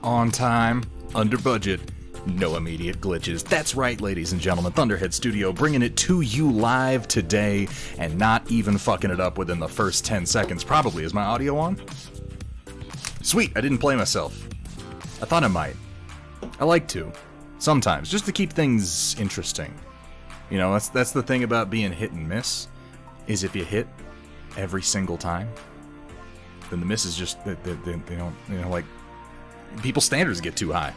on time, under budget, no immediate glitches. That's right, ladies and gentlemen, Thunderhead Studio bringing it to you live today and not even fucking it up within the first 10 seconds. Probably. Is my audio on? Sweet, I didn't play myself. I thought I might. I like to. Sometimes, just to keep things interesting. You know, that's the thing about being hit and miss, is if you hit every single time, then the miss is just, they don't, you know, like, people's standards get too high.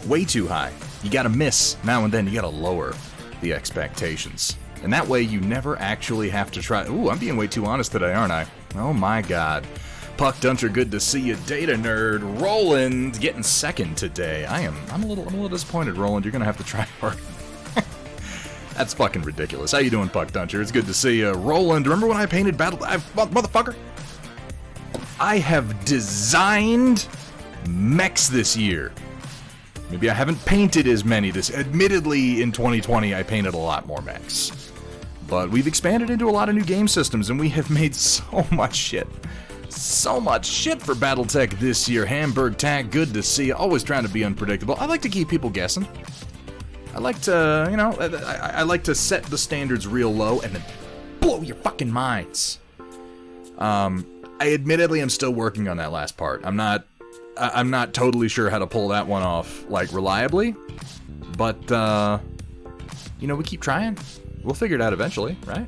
Way too high. You gotta miss now and then, you gotta lower the expectations. And that way you never actually have to try. Ooh, I'm being way too honest today, aren't I? Oh my god. Puck Duncher, good to see you. Data Nerd, Roland, getting second today. I'm a little disappointed, Roland. You're gonna have to try harder. That's fucking ridiculous. How you doing, Puck Duncher? It's good to see you. Roland, remember when I painted motherfucker? I have designed mechs this year. Maybe I haven't painted as many this. Admittedly, in 2020, I painted a lot more mechs. But we've expanded into a lot of new game systems, and we have made so much shit. So much shit for Battletech this year. Hamburg Tag, good to see you. Always trying to be unpredictable. I like to keep people guessing. I like to, you know, I like to set the standards real low and then blow your fucking minds. I admittedly am still working on that last part. I'm not totally sure how to pull that one off, like, reliably. But, you know, we keep trying. We'll figure it out eventually, right?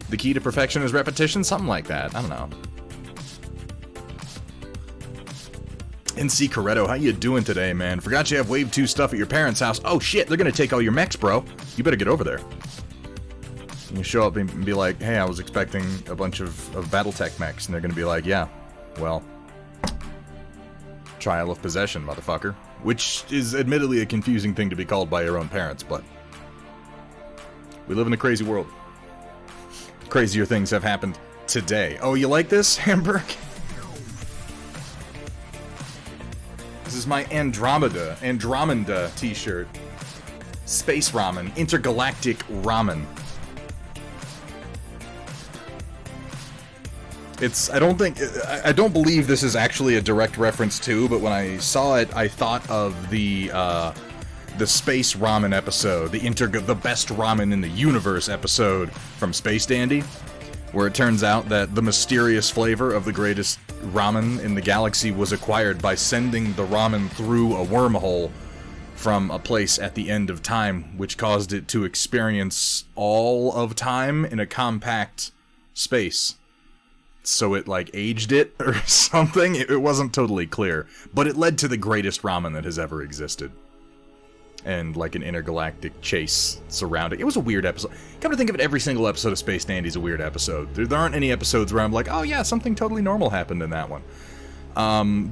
The key to perfection is repetition? Something like that. I don't know. NC Coretto, how you doing today, man? Forgot you have Wave 2 stuff at your parents' house. Oh shit, they're gonna take all your mechs, bro. You better get over there. You show up and be like, hey, I was expecting a bunch of Battletech mechs, and they're gonna be like, yeah, well, trial of possession, motherfucker. Which is admittedly a confusing thing to be called by your own parents, but we live in a crazy world. Crazier things have happened today. Oh, you like this, Hamburg? This is my Andromeda t-shirt. Space ramen, intergalactic ramen. I don't believe this is actually a direct reference to, but when I saw it, I thought of the Space Ramen episode, the best ramen in the universe episode from Space Dandy, where it turns out that the mysterious flavor of the greatest ramen in the galaxy was acquired by sending the ramen through a wormhole from a place at the end of time, which caused it to experience all of time in a compact space. So it, like, aged it or something? It wasn't totally clear, but it led to the greatest ramen that has ever existed. And, like, an intergalactic chase surrounding. It was a weird episode. Come to think of it, every single episode of Space Dandy is a weird episode. There aren't any episodes where I'm like, oh yeah, something totally normal happened in that one.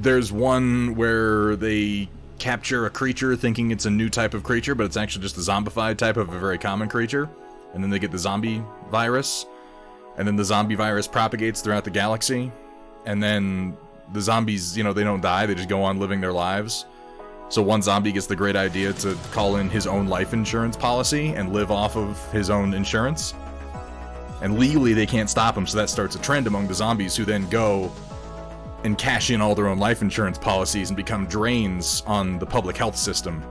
There's one where they capture a creature thinking it's a new type of creature, but it's actually just a zombified type of a very common creature. And then they get the zombie virus. And then the zombie virus propagates throughout the galaxy. And then the zombies, you know, they don't die, they just go on living their lives. So one zombie gets the great idea to call in his own life insurance policy and live off of his own insurance. And legally they can't stop him, so that starts a trend among the zombies who then go and cash in all their own life insurance policies and become drains on the public health system.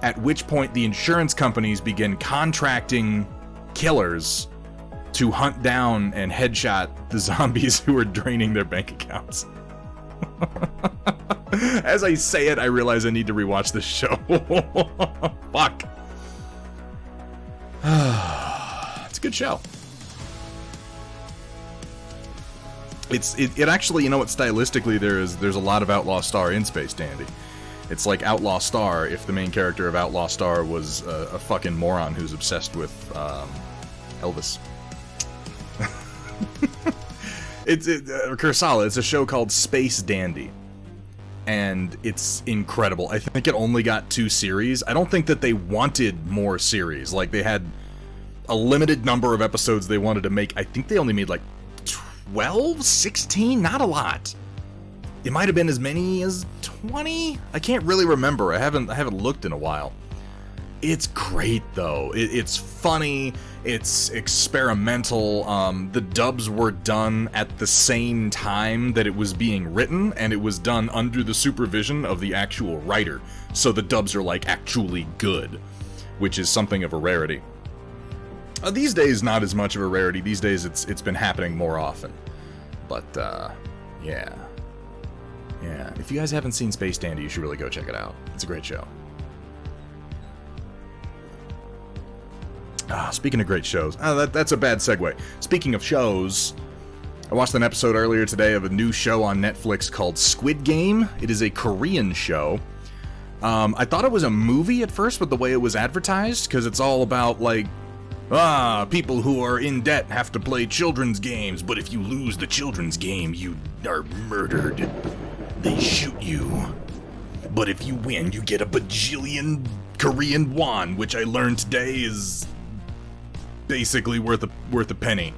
At which point the insurance companies begin contracting killers to hunt down and headshot the zombies who are draining their bank accounts. As I say it, I realize I need to rewatch this show. Fuck. It's a good show. It actually, you know what, stylistically there's a lot of Outlaw Star in Space Dandy. It's like Outlaw Star if the main character of Outlaw Star was a fucking moron who's obsessed with Elvis. Kursala, it's a show called Space Dandy. And it's incredible. I think it only got 2 series. I don't think that they wanted more series. Like, they had a limited number of episodes they wanted to make. I think they only made like 12, 16, not a lot. It might have been as many as 20. I can't really remember. I haven't looked in a while. It's great, though. It's funny. It's experimental. The dubs were done at the same time that it was being written, and it was done under the supervision of the actual writer. So the dubs are, like, actually good, which is something of a rarity. These days, not as much of a rarity. These days, it's been happening more often. But, yeah. Yeah. If you guys haven't seen Space Dandy, you should really go check it out. It's a great show. Speaking of great shows, that's a bad segue. Speaking of shows, I watched an episode earlier today of a new show on Netflix called Squid Game. It is a Korean show. I thought it was a movie at first with the way it was advertised, because it's all about, like, people who are in debt have to play children's games, but if you lose the children's game, you are murdered. They shoot you. But if you win, you get a bajillion Korean won, which I learned today is basically worth a penny.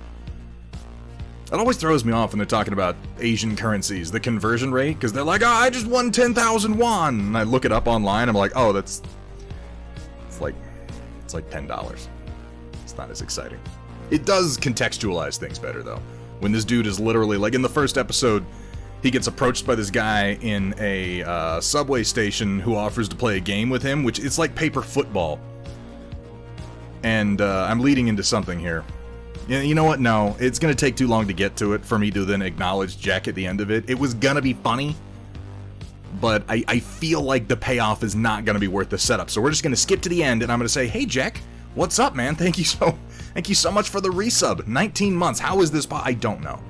It always throws me off when they're talking about Asian currencies, the conversion rate, because they're like, I just won 10,000 won, and I look it up online, I'm like, it's like $10. It's not as exciting. It does contextualize things better, though. When this dude is literally, like in the first episode, he gets approached by this guy in a subway station who offers to play a game with him, which it's like paper football. And I'm leading into something here. You know what? No, it's going to take too long to get to it for me to then acknowledge Jack at the end of it. It was going to be funny, but I feel like the payoff is not going to be worth the setup. So we're just going to skip to the end, and I'm going to say, hey, Jack, what's up, man? Thank you so much for the resub. 19 months. How is this? I don't know.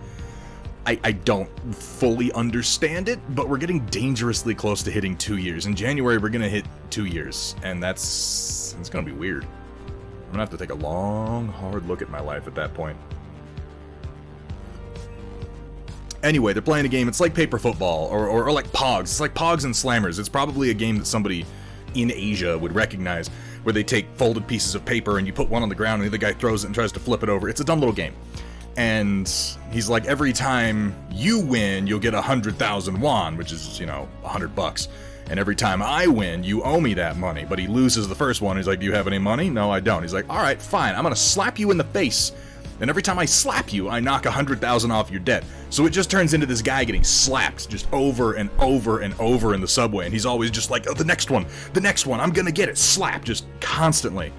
I don't fully understand it, but we're getting dangerously close to hitting 2 years. In January, we're going to hit 2 years, and it's going to be weird. I'm gonna have to take a long, hard look at my life at that point. Anyway, they're playing a game. It's like paper football, or like Pogs. It's like Pogs and Slammers. It's probably a game that somebody in Asia would recognize, where they take folded pieces of paper and you put one on the ground and the other guy throws it and tries to flip it over. It's a dumb little game. And he's like, every time you win, you'll get 100,000 won, which is, $100. And every time I win, you owe me that money. But he loses the first one. He's like, do you have any money? No, I don't. He's like, all right, fine. I'm going to slap you in the face. And every time I slap you, I knock 100,000 off your debt. So it just turns into this guy getting slapped just over and over and over in the subway. And he's always just like, the next one, I'm going to get it. Slap, just constantly.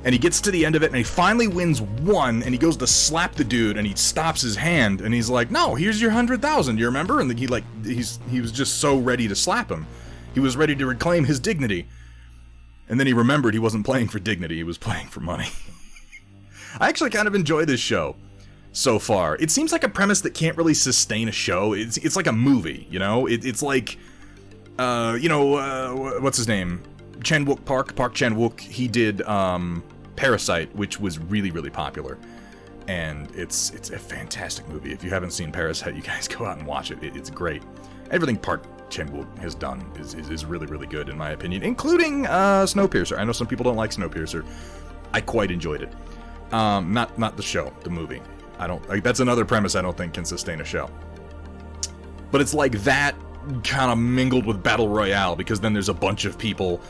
And he gets to the end of it, and he finally wins one, and he goes to slap the dude, and he stops his hand, and he's like, no, here's your 100,000, you remember? And he was just so ready to slap him. He was ready to reclaim his dignity. And then he remembered he wasn't playing for dignity, he was playing for money. I actually kind of enjoy this show so far. It seems like a premise that can't really sustain a show. It's like a movie, It's like, what's his name? Park Chan-wook, he did Parasite, which was really, really popular. And it's a fantastic movie. If you haven't seen Parasite, you guys go out and watch it. It's great. Everything Park Chan-wook has done is really, really good, in my opinion, including Snowpiercer. I know some people don't like Snowpiercer. I quite enjoyed it. Not the show, the movie. That's another premise I don't think can sustain a show. But it's like that kind of mingled with Battle Royale, because then there's a bunch of people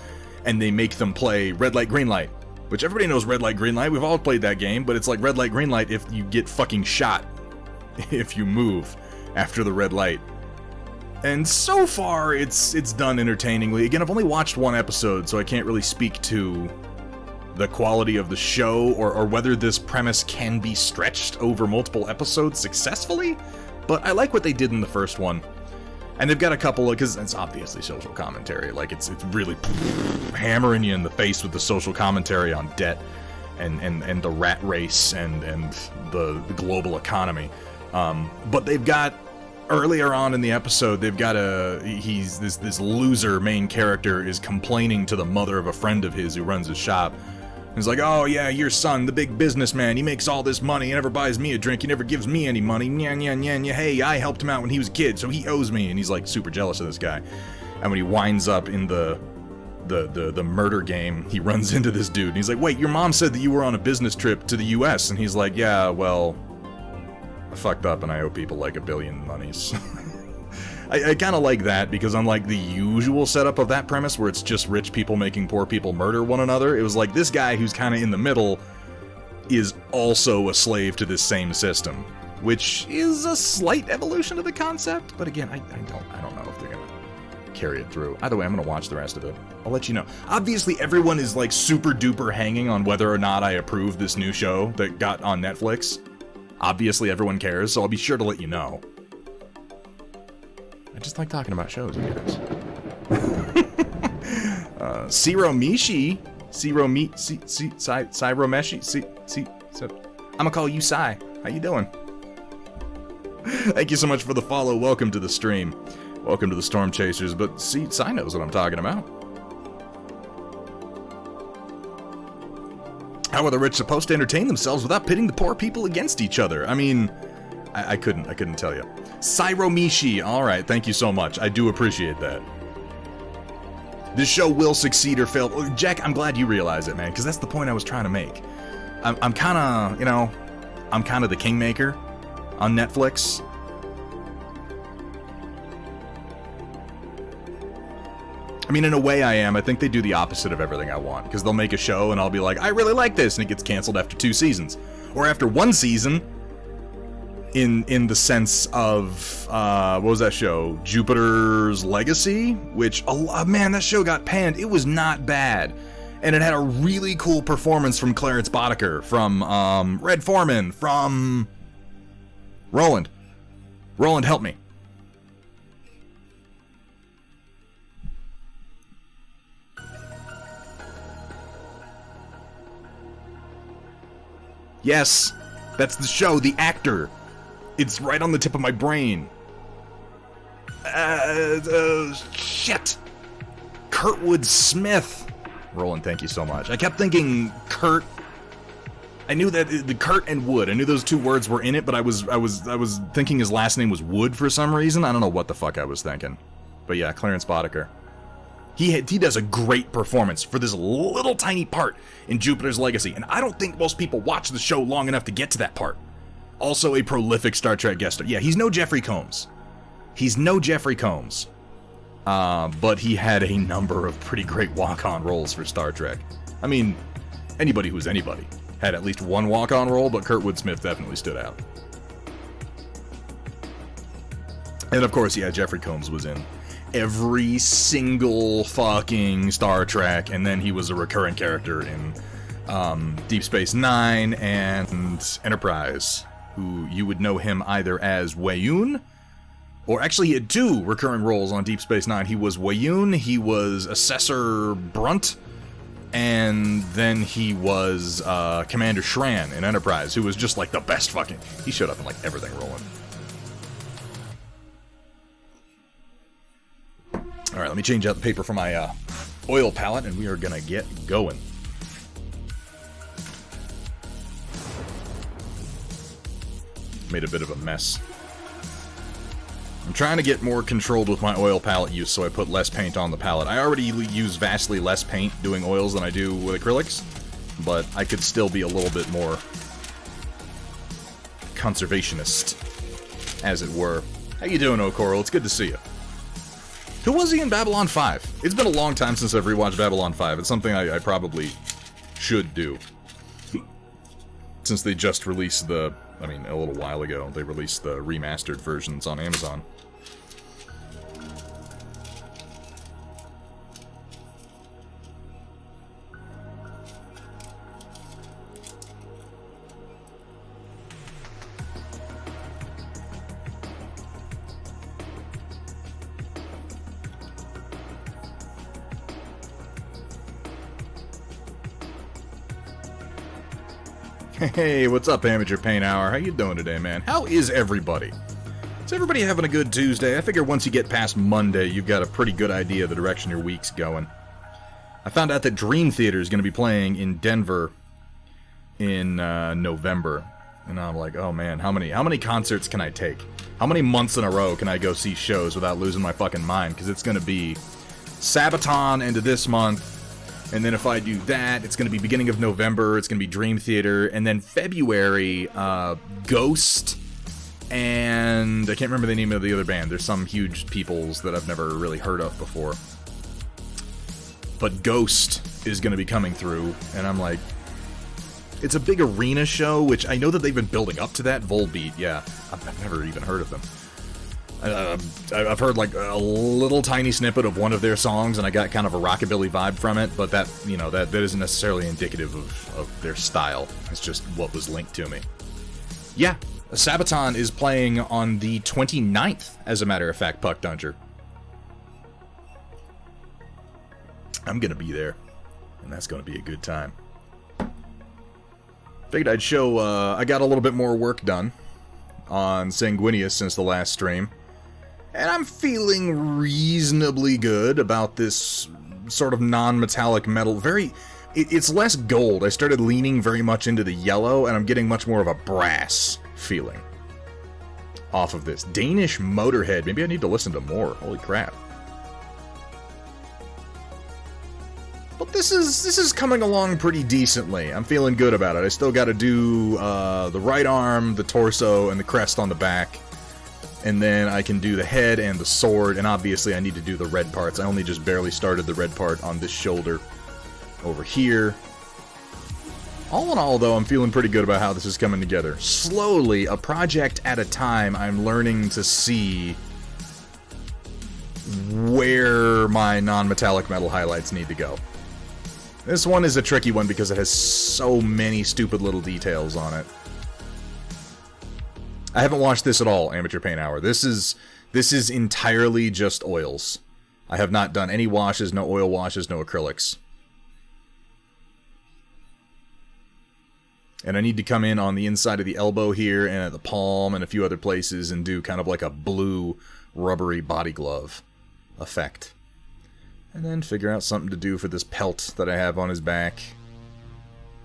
and they make them play red light, green light, which everybody knows red light, green light. We've all played that game, but it's like red light, green light if you get fucking shot if you move after the red light. And so far, it's done entertainingly. Again, I've only watched one episode, so I can't really speak to the quality of the show or whether this premise can be stretched over multiple episodes successfully, but I like what they did in the first one. And they've got a couple of, because it's obviously social commentary, like it's really hammering you in the face with the social commentary on debt and the rat race and the global economy. But they've got, earlier on in the episode, they've got this loser main character is complaining to the mother of a friend of his who runs his shop. He's like, oh yeah, your son, the big businessman, he makes all this money, he never buys me a drink, he never gives me any money, hey, I helped him out when he was a kid, so he owes me, and he's like super jealous of this guy. And when he winds up in the murder game, he runs into this dude, and he's like, wait, your mom said that you were on a business trip to the US, and he's like, yeah, well, I fucked up and I owe people like $1 billion monies. I kind of like that, because unlike the usual setup of that premise where it's just rich people making poor people murder one another, it was like this guy who's kind of in the middle is also a slave to this same system, which is a slight evolution of the concept, but again, I don't know if they're gonna carry it through. Either way, I'm gonna watch the rest of it. I'll let you know. Obviously, everyone is like super duper hanging on whether or not I approve this new show that got on Netflix. Obviously, everyone cares, so I'll be sure to let you know. I just like talking about shows, I guess. Siromeshi, I'm gonna call you Sai. How you doing? Thank you so much for the follow. Welcome to the stream. Welcome to the Storm Chasers, but see, Sai knows what I'm talking about. How are the rich supposed to entertain themselves without pitting the poor people against each other? I mean, I couldn't tell you. Siromeshi, alright, thank you so much. I do appreciate that. This show will succeed or fail. Jack, I'm glad you realize it, man, because that's the point I was trying to make. I'm kind of, you know, I'm kind of the kingmaker on Netflix. I mean, in a way I am. I think they do the opposite of everything I want, because they'll make a show and I'll be like, I really like this, and it gets canceled after 2 seasons. Or after 1 season, in the sense of, what was that show? Jupiter's Legacy? Which, oh, man, that show got panned. It was not bad. And it had a really cool performance from Clarence Boddicker, from Red Foreman, from Roland. Roland, help me. Yes, that's the show, the actor. It's right on the tip of my brain. Shit. Kurtwood Smith. Roland, thank you so much. I kept thinking Kurt. I knew that the Kurt and Wood. I knew those 2 words were in it, but I was thinking his last name was Wood for some reason. I don't know what the fuck I was thinking. But yeah, Clarence Boddicker. He does a great performance for this little tiny part in Jupiter's Legacy, and I don't think most people watch the show long enough to get to that part. Also a prolific Star Trek guest star. Yeah, he's no Jeffrey Combs. He's no Jeffrey Combs. But he had a number of pretty great walk-on roles for Star Trek. I mean, anybody who's anybody had at least one walk-on role, but Kurtwood Smith definitely stood out. And of course, yeah, Jeffrey Combs was in every single fucking Star Trek, and then he was a recurring character in Deep Space Nine and Enterprise, who you would know him either as Weyoun, or actually he had 2 recurring roles on Deep Space Nine. He was Weyoun, he was Assessor Brunt, and then he was Commander Shran in Enterprise, who was just like the best fucking... He showed up in like everything rolling. Alright, let me change out the paper for my oil palette, and we are gonna get going. Made a bit of a mess. I'm trying to get more controlled with my oil palette use, so I put less paint on the palette. I already use vastly less paint doing oils than I do with acrylics, but I could still be a little bit more conservationist, as it were. How you doing, O'Coral? It's good to see you. Who was he in Babylon 5? It's been a long time since I've rewatched Babylon 5. It's something I probably should do. Since they just released the... I mean, a little while ago, they released the remastered versions on Amazon. Hey, what's up, Amateur Paint Hour? How you doing today, man? How is everybody? Is everybody having a good Tuesday? I figure once you get past Monday, you've got a pretty good idea of the direction your week's going. I found out that Dream Theater is going to be playing in Denver in November. And I'm like, oh man, how many concerts can I take? How many months in a row can I go see shows without losing my fucking mind? Because it's going to be Sabaton into this month. And then if I do that, it's going to be beginning of November, it's going to be Dream Theater, and then February, Ghost and I can't remember the name of the other band. There's some huge peoples that I've never really heard of before. But Ghost is going to be coming through, and I'm like, it's a big arena show, which I know that they've been building up to that. Volbeat, yeah. I've never even heard of them. I've heard like a little tiny snippet of one of their songs, and I got kind of a rockabilly vibe from it, but that, you know, that isn't necessarily indicative of their style. It's just what was linked to me. Yeah, Sabaton is playing on the 29th, as a matter of fact, Puck Dunger. I'm gonna be there, and that's gonna be a good time. Figured I'd show, I got a little bit more work done on Sanguinius since the last stream. And I'm feeling reasonably good about this sort of non-metallic metal. It's less gold. I started leaning very much into the yellow, and I'm getting much more of a brass feeling off of this. Danish Motorhead. Maybe I need to listen to more. Holy crap. But this is coming along pretty decently. I'm feeling good about it. I still got to do the right arm, the torso, and the crest on the back. And then I can do the head and the sword, and obviously I need to do the red parts. I only just barely started the red part on this shoulder over here. All in all, though, I'm feeling pretty good about how this is coming together. Slowly, a project at a time, I'm learning to see where my non-metallic metal highlights need to go. This one is a tricky one because it has so many stupid little details on it. I haven't watched this at all, Amateur Paint Hour. This is entirely just oils. I have not done any washes, no oil washes, no acrylics. And I need to come in on the inside of the elbow here and at the palm and a few other places and do kind of like a blue rubbery body glove effect. And then figure out something to do for this pelt that I have on his back.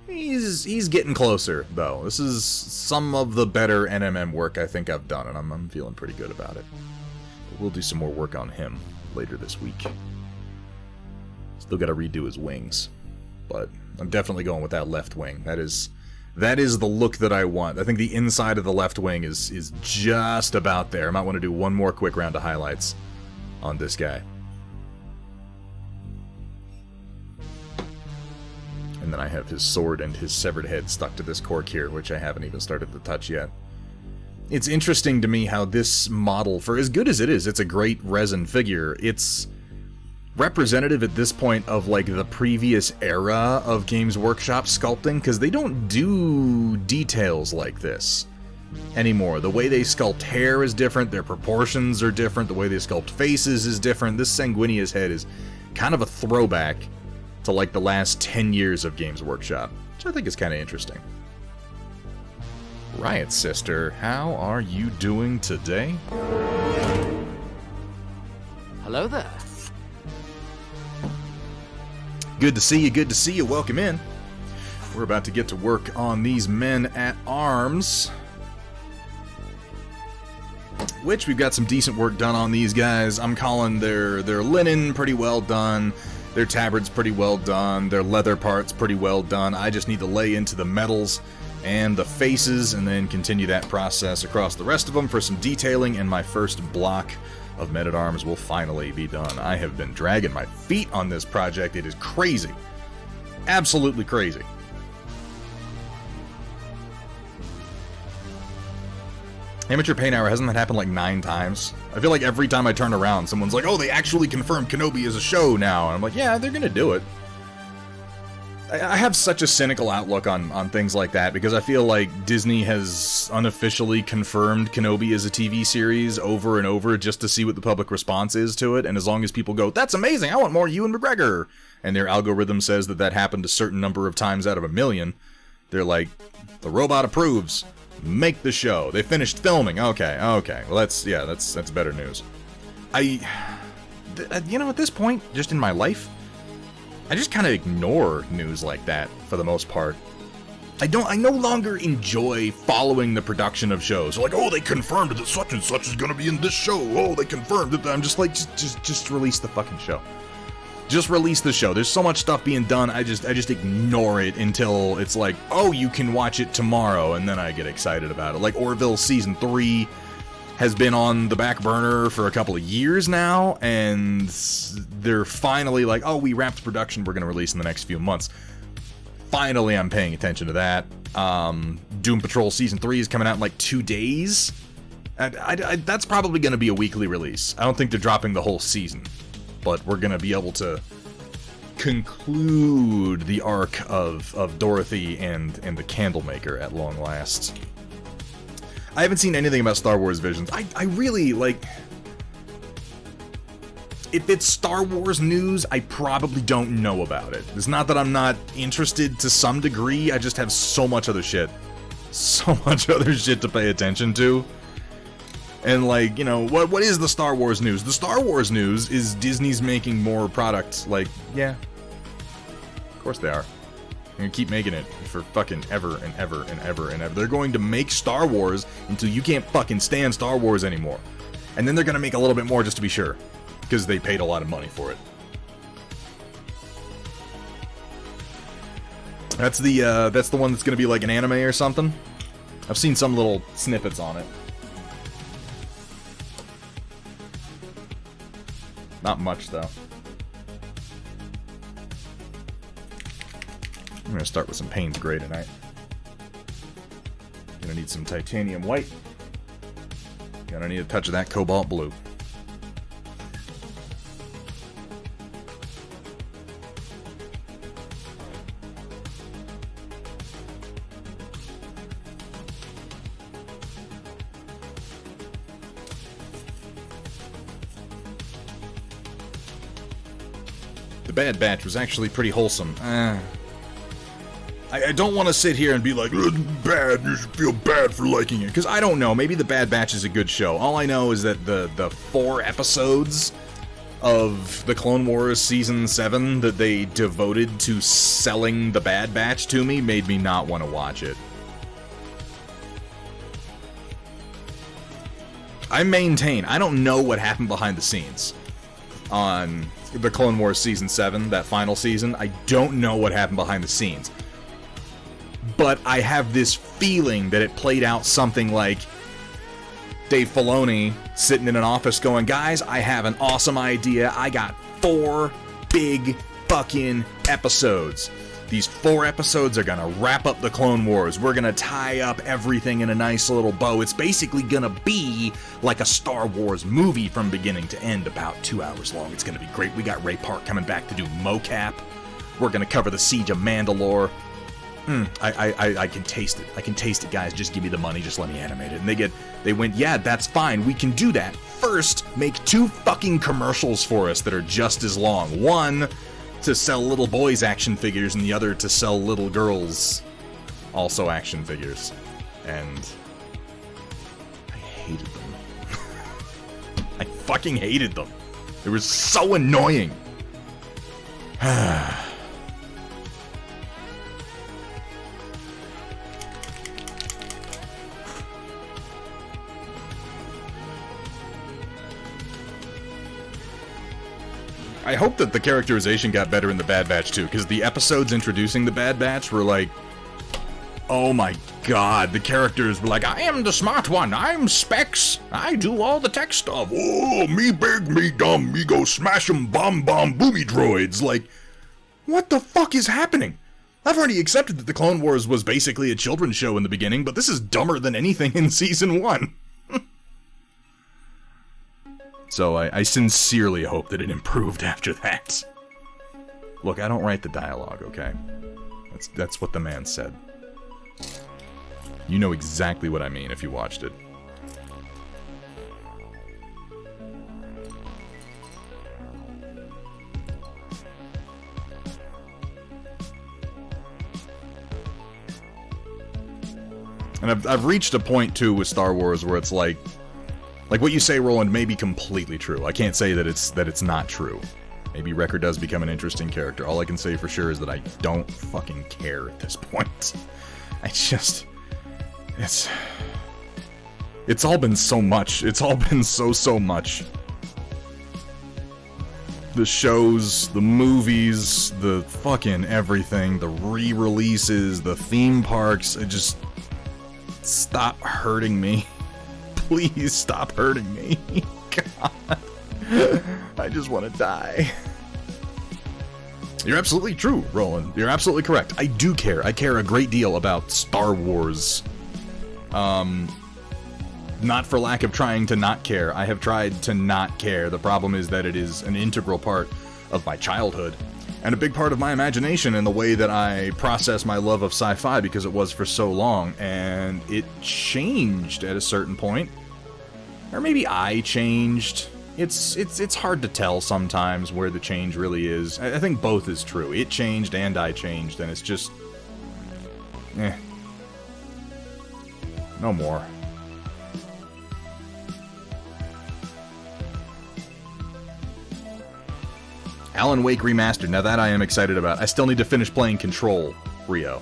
He's getting closer, though. This is some of the better NMM work I think I've done, and I'm feeling pretty good about it. But we'll do some more work on him later this week. Still got to redo his wings, but I'm definitely going with that left wing. That is the look that I want. I think the inside of the left wing is just about there. I might want to do one more quick round of highlights on this guy. And then I have his sword and his severed head stuck to this cork here, which I haven't even started to touch yet. It's interesting to me how this model, for as good as it is, it's a great resin figure. It's representative at this point of like the previous era of Games Workshop sculpting, because they don't do details like this anymore. The way they sculpt hair is different, their proportions are different, the way they sculpt faces is different. This Sanguinius head is kind of a throwback to like the last 10 years of Games Workshop, which I think is kind of interesting. Riot Sister, how are you doing today? Hello there. Good to see you, good to see you. Welcome in. We're about to get to work on these men at arms, which we've got some decent work done on these guys. I'm calling their linen pretty well done. Their tabard's pretty well done. Their leather parts pretty well done. I just need to lay into the metals and the faces and then continue that process across the rest of them for some detailing, and my first block of men-at-arms will finally be done. I have been dragging my feet on this project. It is crazy. Absolutely crazy. Amateur Paint Hour, hasn't that happened like 9 times? I feel like every time I turn around, someone's like, oh, they actually confirmed Kenobi as a show now. And I'm like, yeah, they're gonna do it. I have such a cynical outlook on things like that, because I feel like Disney has unofficially confirmed Kenobi as a TV series over and over just to see what the public response is to it, and as long as people go, that's amazing, I want more Ewan McGregor, and their algorithm says that happened a certain number of times out of 1,000,000, they're like, the robot approves. Make the show. They finished filming. Okay. Well, that's better news. You know, at this point, just in my life, I just kind of ignore news like that for the most part. I no longer enjoy following the production of shows. Like, oh, they confirmed that such and such is going to be in this show. Oh, they confirmed that. I'm just like, just release the fucking show. Just release the show. There's so much stuff being done, I just ignore it until it's like, oh, you can watch it tomorrow, and then I get excited about it. Like, Orville Season 3 has been on the back burner for a couple of years now, and they're finally like, oh, we wrapped production, we're going to release in the next few months. Finally, I'm paying attention to that. Doom Patrol Season 3 is coming out in like 2 days. That's probably going to be a weekly release. I don't think they're dropping the whole season, but we're going to be able to conclude the arc of Dorothy and the Candlemaker at long last. I haven't seen anything about Star Wars Visions. I really, like... If it's Star Wars news, I probably don't know about it. It's not that I'm not interested to some degree, I just have so much other shit. So much other shit to pay attention to. And, like, you know, what is the Star Wars news? The Star Wars news is Disney's making more product. Like, yeah. Of course they are. They're gonna keep making it for fucking ever and ever and ever and ever. They're going to make Star Wars until you can't fucking stand Star Wars anymore. And then they're gonna make a little bit more just to be sure. Because they paid a lot of money for it. That's the one that's gonna be like an anime or something. I've seen some little snippets on it. Not much though. I'm gonna start with some Payne's Gray tonight. Gonna need some titanium white. Gonna need a touch of that cobalt blue. The Bad Batch was actually pretty wholesome. I don't want to sit here and be like, it's bad, you should feel bad for liking it. Because I don't know, maybe The Bad Batch is a good show. All I know is that the 4 episodes of the Clone Wars Season 7 that they devoted to selling The Bad Batch to me made me not want to watch it. I maintain, I don't know what happened behind the scenes on the Clone Wars Season 7, that final season. I don't know what happened behind the scenes. But I have this feeling that it played out something like Dave Filoni sitting in an office going, guys, I have an awesome idea. I got 4 big fucking episodes. These 4 episodes are gonna wrap up the Clone Wars. We're gonna tie up everything in a nice little bow. It's basically gonna be like a Star Wars movie from beginning to end, about 2 hours long. It's gonna be great. We got Ray Park coming back to do mocap. We're gonna cover the Siege of Mandalore. I can taste it. I can taste it, guys. Just give me the money. Just let me animate it. And they went, yeah, that's fine. We can do that. First, make 2 fucking commercials for us that are just as long. One to sell little boys action figures, and the other to sell little girls also action figures. And I hated them. I fucking hated them. They were so annoying. I hope that the characterization got better in the Bad Batch too, because the episodes introducing the Bad Batch were like, oh my god, the characters were like, I am the smart one, I'm Specs, I do all the tech stuff, oh, me big, me dumb, me go smash 'em, bomb, booby droids, like, what the fuck is happening? I've already accepted that the Clone Wars was basically a children's show in the beginning, but this is dumber than anything in Season 1. So I sincerely hope that it improved after that. Look, I don't write the dialogue, okay? That's what the man said. You know exactly what I mean if you watched it. And I've reached a point, too, with Star Wars where it's like what you say, Roland, may be completely true. I can't say that it's not true. Maybe Wrecker does become an interesting character. All I can say for sure is that I don't fucking care at this point. I just... It's all been so much. It's all been so much. The shows, the movies, the fucking everything, the re-releases, the theme parks, it just... Stop hurting me. Please stop hurting me. God. I just want to die. You're absolutely true, Roland. You're absolutely correct. I do care. I care a great deal about Star Wars. Not for lack of trying to not care. I have tried to not care. The problem is that it is an integral part of my childhood and a big part of my imagination and the way that I process my love of sci-fi because it was for so long, and it changed at a certain point. Or maybe I changed. It's hard to tell sometimes where the change really is. I think both is true. It changed and I changed, and it's just... No more. Alan Wake Remastered. Now that I am excited about. I still need to finish playing Control, Rio.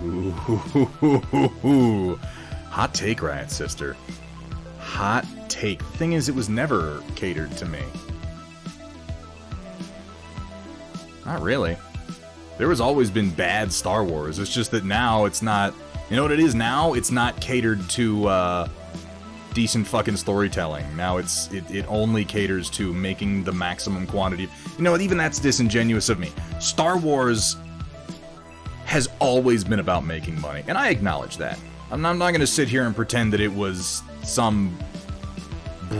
Ooh. Hot take, Riot Sister. Hot take. The thing is, it was never catered to me. Not really. There has always been bad Star Wars. It's just that now it's not... You know what it is now? It's not catered to decent fucking storytelling. Now it only caters to making the maximum quantity. You know what? Even that's disingenuous of me. Star Wars has always been about making money, and I acknowledge that. I'm not going to sit here and pretend that it was some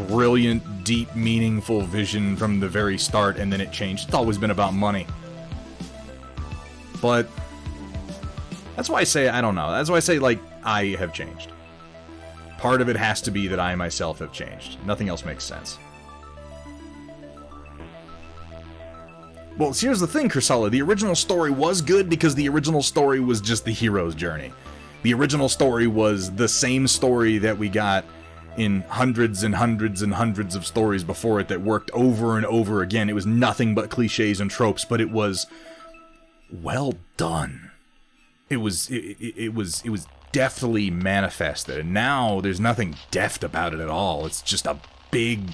brilliant, deep, meaningful vision from the very start and then it changed. It's always been about money. But that's why I say, I don't know. That's why I say, like, I have changed. Part of it has to be that I myself have changed. Nothing else makes sense. Well, here's the thing, Cursala. The original story was good because the original story was just the hero's journey. The original story was the same story that we got in hundreds and hundreds and hundreds of stories before it that worked over and over again. It was nothing but cliches and tropes, but it was well done. It was deftly manifested, and now there's nothing deft about it at all. It's just a big,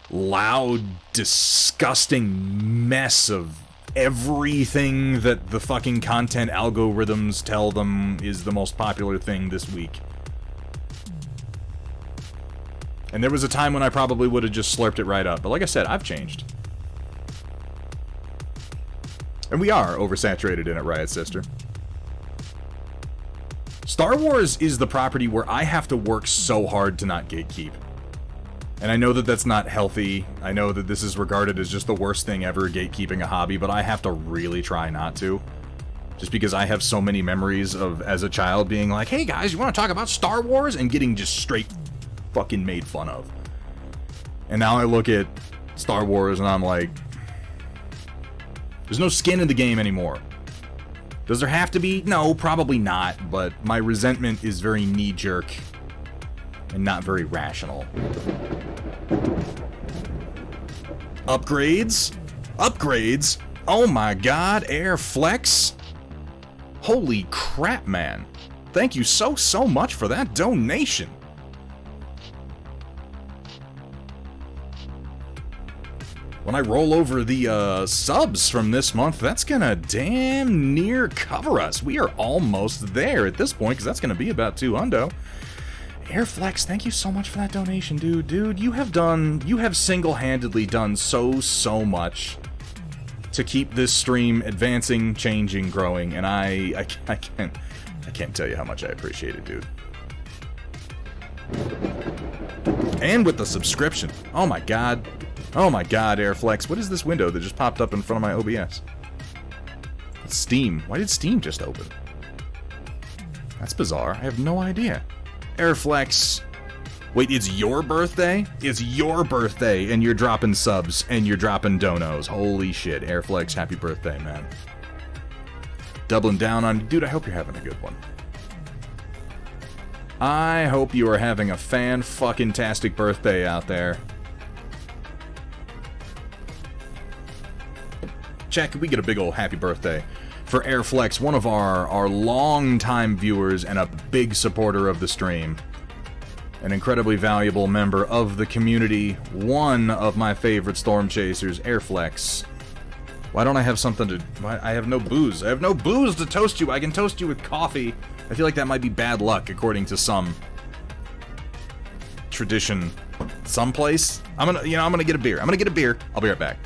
loud, disgusting mess of everything that the fucking content algorithms tell them is the most popular thing this week. And there was a time when I probably would have just slurped it right up, but like I said, I've changed. And we are oversaturated in it, Riot Sister. Star Wars is the property where I have to work so hard to not gatekeep. And I know that that's not healthy. I know that this is regarded as just the worst thing ever, gatekeeping a hobby, but I have to really try not to. Just because I have so many memories of, as a child, being like, hey guys, you want to talk about Star Wars? And getting just straight fucking made fun of. And now I look at Star Wars and I'm like, there's no skin in the game anymore. Does there have to be? No, probably not, but my resentment is very knee-jerk and not very rational. Upgrades? Upgrades? Oh my god, Air Flex? Holy crap, man. Thank you so much for that donation. When I roll over the subs from this month, that's gonna damn near cover us. We are almost there at this point, because that's gonna be about 2 hundo. Airflex, thank you so much for that donation, dude. Dude, you have single-handedly done so much to keep this stream advancing, changing, growing, and I can't tell you how much I appreciate it, dude. And with the subscription. Oh my god. Oh my god, Airflex. What is this window that just popped up in front of my OBS? It's Steam. Why did Steam just open? That's bizarre. I have no idea. Airflex. Wait, it's your birthday? It's your birthday, and you're dropping subs, and you're dropping donos. Holy shit. Airflex, happy birthday, man. Doubling down on... Dude, I hope you're having a good one. I hope you are having a fan-fucking-tastic birthday out there. Chat, could we get a big old happy birthday for Airflex, one of our long-time viewers and a big supporter of the stream. An incredibly valuable member of the community, one of my favorite Storm Chasers, Airflex. Why don't I have something to... I have no booze. I have no booze to toast you. I can toast you with coffee. I feel like that might be bad luck, according to some tradition someplace. I'm gonna get a beer. I'll be right back.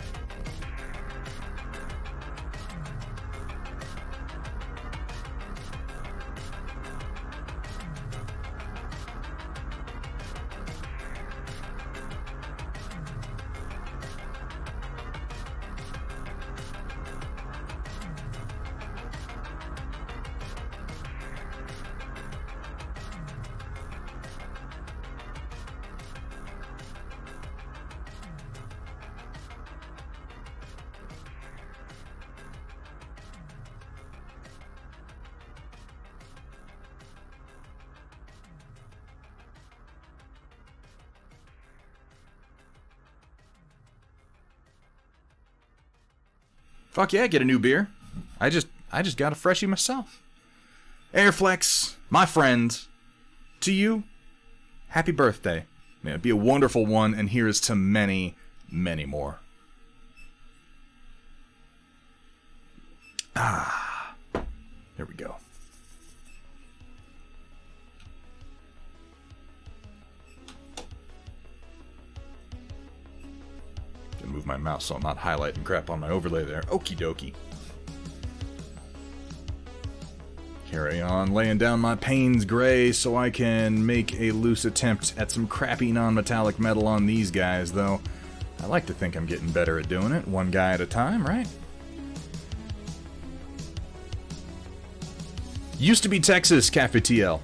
Fuck yeah, get a new beer. I just got a freshie myself. Airflex, my friend, to you, happy birthday. May it be a wonderful one, and here's to many, many more. Ah, there we go. Move my mouse so I'm not highlighting crap on my overlay there. Okie dokie. Carry on laying down my Payne's Gray so I can make a loose attempt at some crappy non-metallic metal on these guys, though. I like to think I'm getting better at doing it, one guy at a time, right? Used to be Texas, Cafe TL.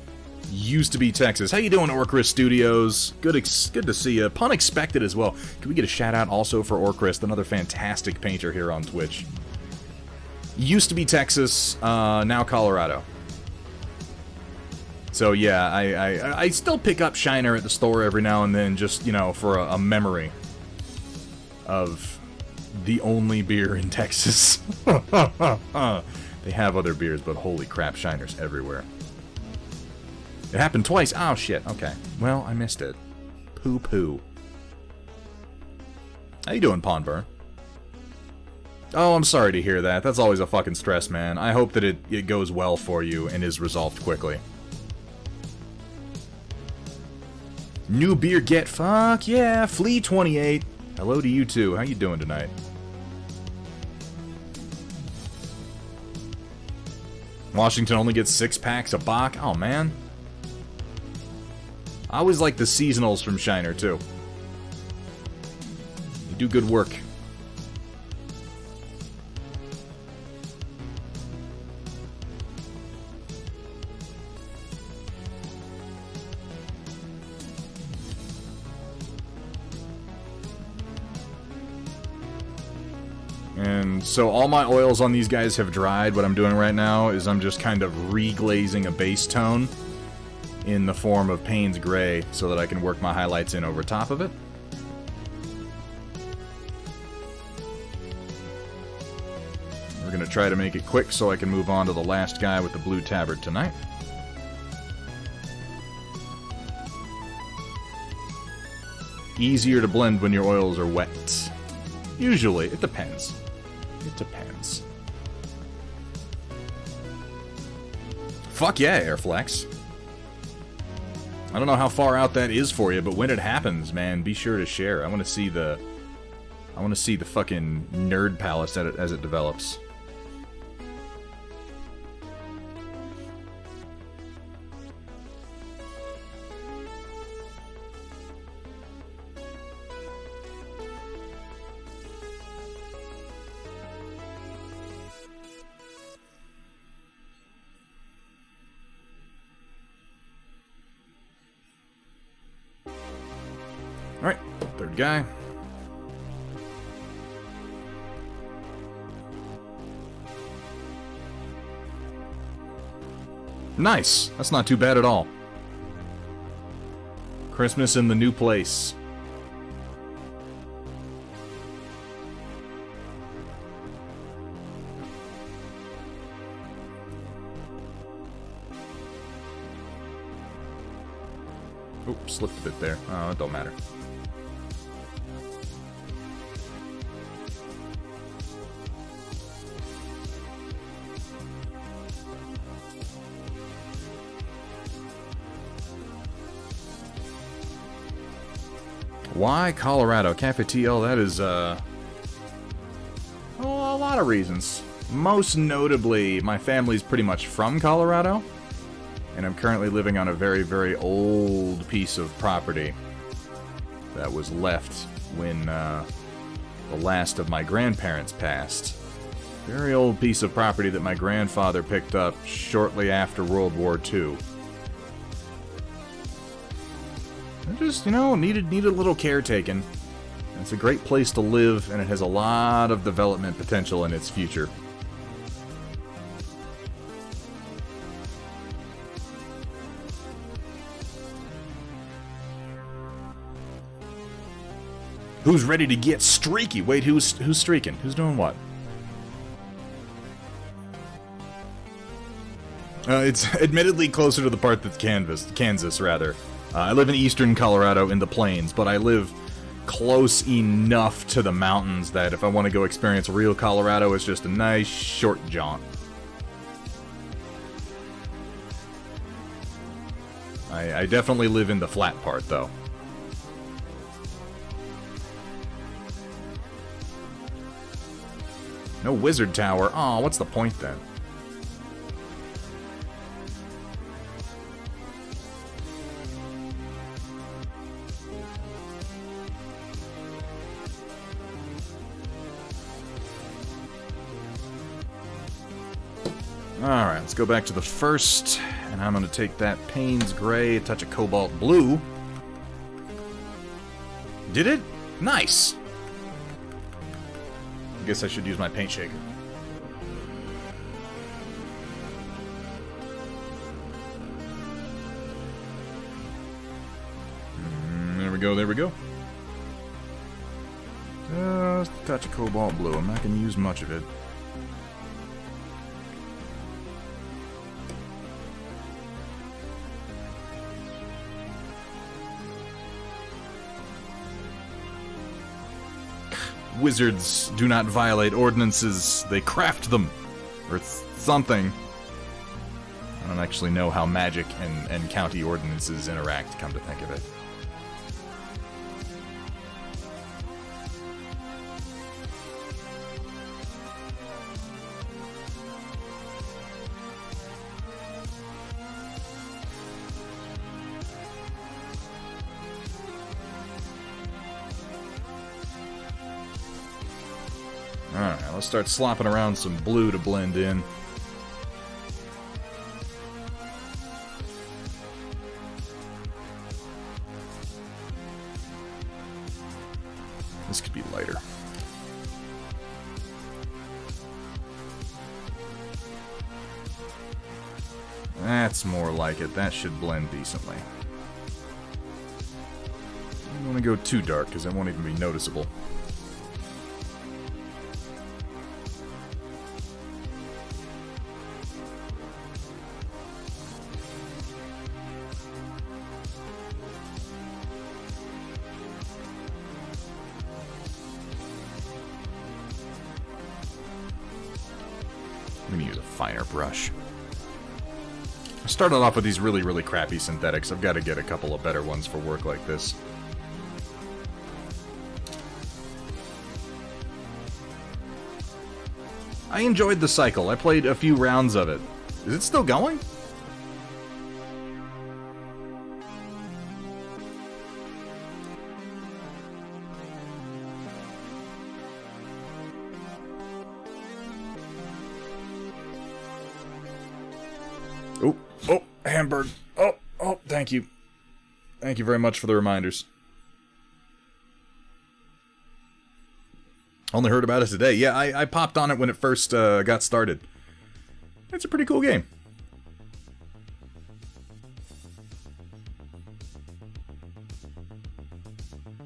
Used to be Texas. How you doing, Orcris Studios? Good to see you. Pun expected as well. Can we get a shout out also for Orcris, another fantastic painter here on Twitch? Used to be Texas, now Colorado. So yeah, I still pick up Shiner at the store every now and then, just, you know, for a memory of the only beer in Texas. They have other beers, but holy crap, Shiner's everywhere. It happened twice. Oh, shit. Okay. Well, I missed it. Poo-poo. How you doing, Pawnburn? Oh, I'm sorry to hear that. That's always a fucking stress, man. I hope that it goes well for you and is resolved quickly. New beer get... Fuck yeah. Flea28. Hello to you, too. How you doing tonight? Washington only gets 6 packs a Bach. Oh, man. I always like the seasonals from Shiner, too. They do good work. And so all my oils on these guys have dried. What I'm doing right now is I'm just kind of reglazing a base tone in the form of Payne's Gray so that I can work my highlights in over top of it. We're going to try to make it quick so I can move on to the last guy with the blue tabard tonight. Easier to blend when your oils are wet. Usually. It depends. It depends. Fuck yeah, Airflex. I don't know how far out that is for you, but when it happens, man, be sure to share. I want to see the fucking nerd palace as it develops. Alright, third guy. Nice. That's not too bad at all. Christmas in the new place. Oops, slipped a bit there. Oh, it don't matter. Why Colorado? Cafe TL, that is, well, a lot of reasons. Most notably, my family's pretty much from Colorado, and I'm currently living on a very, very old piece of property that was left when the last of my grandparents passed. Very old piece of property that my grandfather picked up shortly after World War II. Just, you know, needed a little caretaking. It's a great place to live, and it has a lot of development potential in its future. Who's ready to get streaky? Wait, who's streaking? Who's doing what? It's admittedly closer to the part that's Kansas, rather. I live in eastern Colorado in the plains, but I live close enough to the mountains that if I want to go experience real Colorado, it's just a nice short jaunt. I definitely live in the flat part, though. No wizard tower. Aw, what's the point then? Alright, let's go back to the first, and I'm going to take that Payne's Gray, a touch of Cobalt Blue. Did it? Nice! I guess I should use my paint shaker. There we go, there we go. Just a touch of Cobalt Blue. I'm not going to use much of it. Wizards do not violate ordinances, they craft them. Or something. I don't actually know how magic and county ordinances interact, come to think of it. Alright, let's start slopping around some blue to blend in. This could be lighter. That's more like it. That should blend decently. I don't want to go too dark because it won't even be noticeable. I'm gonna use a finer brush. I started off with these really, really crappy synthetics. I've got to get a couple of better ones for work like this. I enjoyed the cycle. I played a few rounds of it. Is it still going? Oh, Hamburg. Oh, thank you. Thank you very much for the reminders. Only heard about it today. Yeah, I popped on it when it first got started. It's a pretty cool game.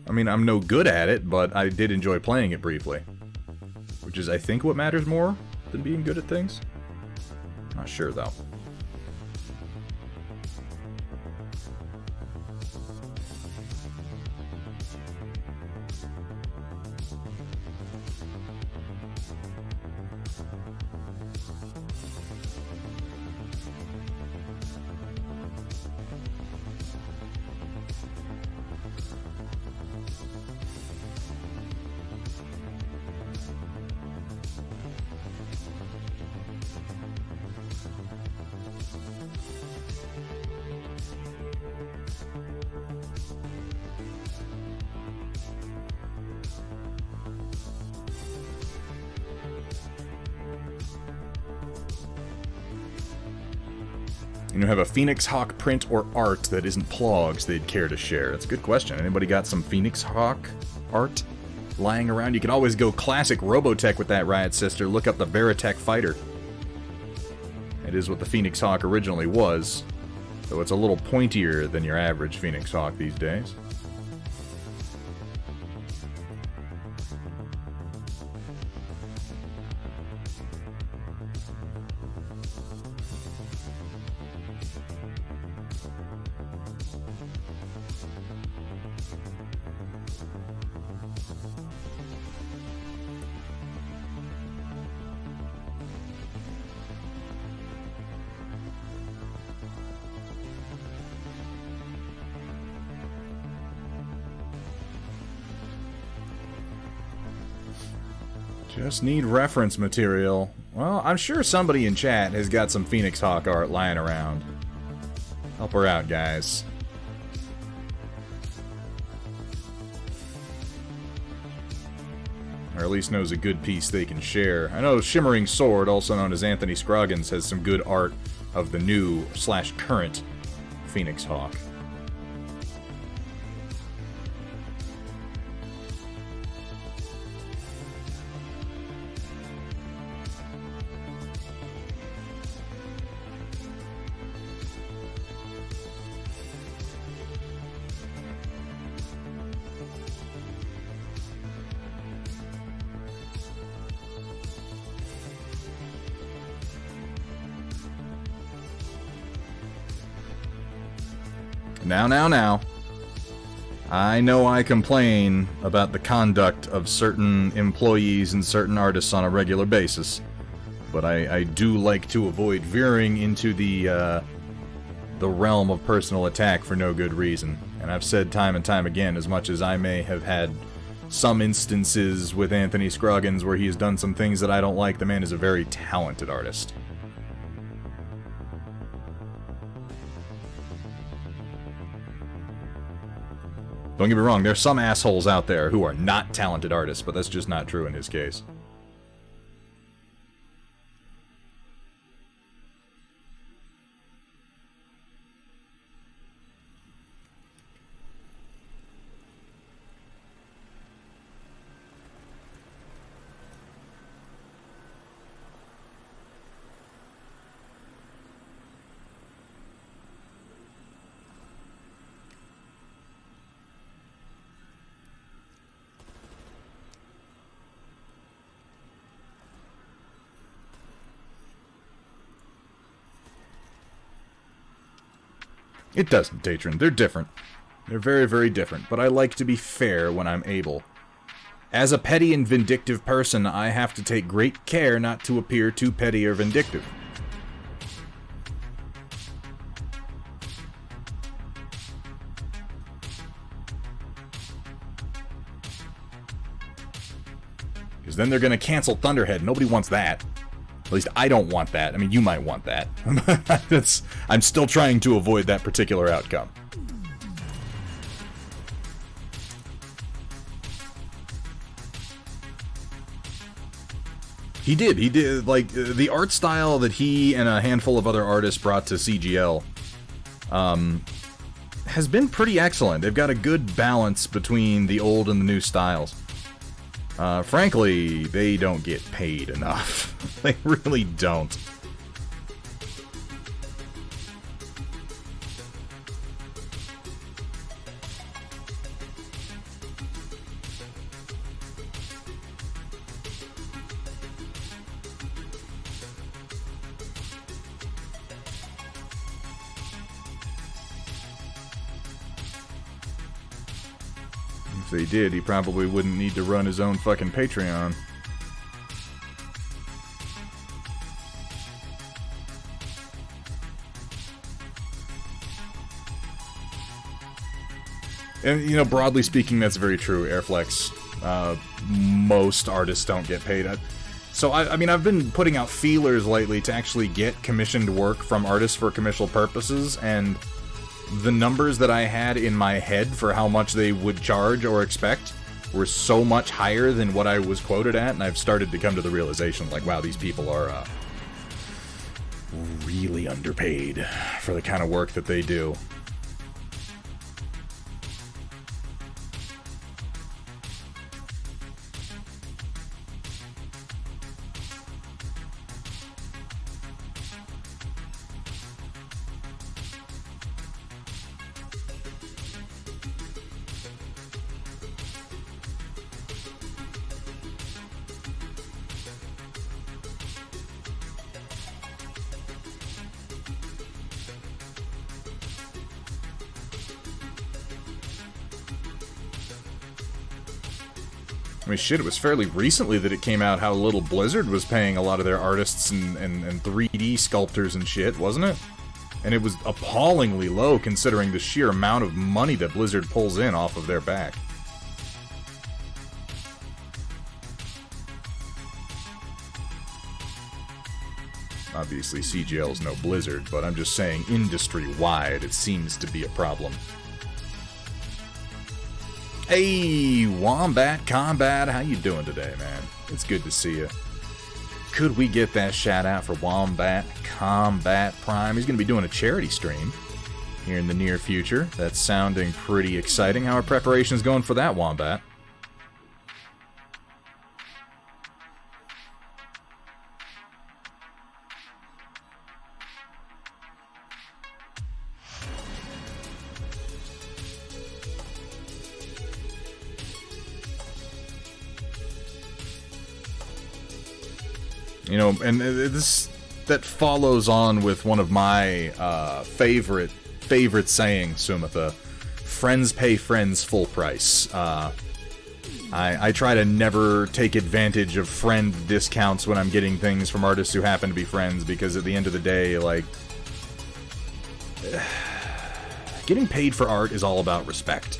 I mean, I'm no good at it, but I did enjoy playing it briefly. Which is, I think, what matters more than being good at things. Not sure, though. You have a Phoenix Hawk print or art that isn't Plogs they'd care to share? That's a good question. Anybody got some Phoenix Hawk art lying around? You can always go classic Robotech with that, Riot Sister. Look up the Veritech Fighter. It is what the Phoenix Hawk originally was, though it's a little pointier than your average Phoenix Hawk these days. Just need reference material. Well, I'm sure somebody in chat has got some Phoenix Hawk art lying around. Help her out, guys. Or at least knows a good piece they can share. I know Shimmering Sword, also known as Anthony Scroggins, has some good art of the new / current Phoenix Hawk. Now. I know I complain about the conduct of certain employees and certain artists on a regular basis, but I do like to avoid veering into the realm of personal attack for no good reason. And I've said time and time again, as much as I may have had some instances with Anthony Scroggins where he has done some things that I don't like, the man is a very talented artist. Don't get me wrong, there's some assholes out there who are not talented artists, but that's just not true in his case. It doesn't, Datron. They're different. They're very, very different, but I like to be fair when I'm able. As a petty and vindictive person, I have to take great care not to appear too petty or vindictive. Because then they're going to cancel Thunderhead. Nobody wants that. At least I don't want that. I mean, you might want that. I'm still trying to avoid that particular outcome. He did, like, the art style that he and a handful of other artists brought to CGL has been pretty excellent. They've got a good balance between the old and the new styles. Frankly, they don't get paid enough. They really don't. If they did, he probably wouldn't need to run his own fucking Patreon. And, you know, broadly speaking, that's very true, Airflex. Most artists don't get paid. So, I mean, I've been putting out feelers lately to actually get commissioned work from artists for commercial purposes, and the numbers that I had in my head for how much they would charge or expect were so much higher than what I was quoted at, and I've started to come to the realization, like, wow, these people are, really underpaid for the kind of work that they do. I mean, shit, it was fairly recently that it came out how little Blizzard was paying a lot of their artists and 3D sculptors and shit, wasn't it? And it was appallingly low considering the sheer amount of money that Blizzard pulls in off of their back. Obviously, CGL is no Blizzard, but I'm just saying industry-wide it seems to be a problem. Hey, Wombat Combat, how you doing today, man? It's good to see you. Could we get that shout out for Wombat Combat Prime? He's going to be doing a charity stream here in the near future. That's sounding pretty exciting. How are preparations going for that, Wombat? You know, and that follows on with one of my favorite sayings, Sumitha. Friends pay friends full price. I try to never take advantage of friend discounts when I'm getting things from artists who happen to be friends, because at the end of the day, like, getting paid for art is all about respect.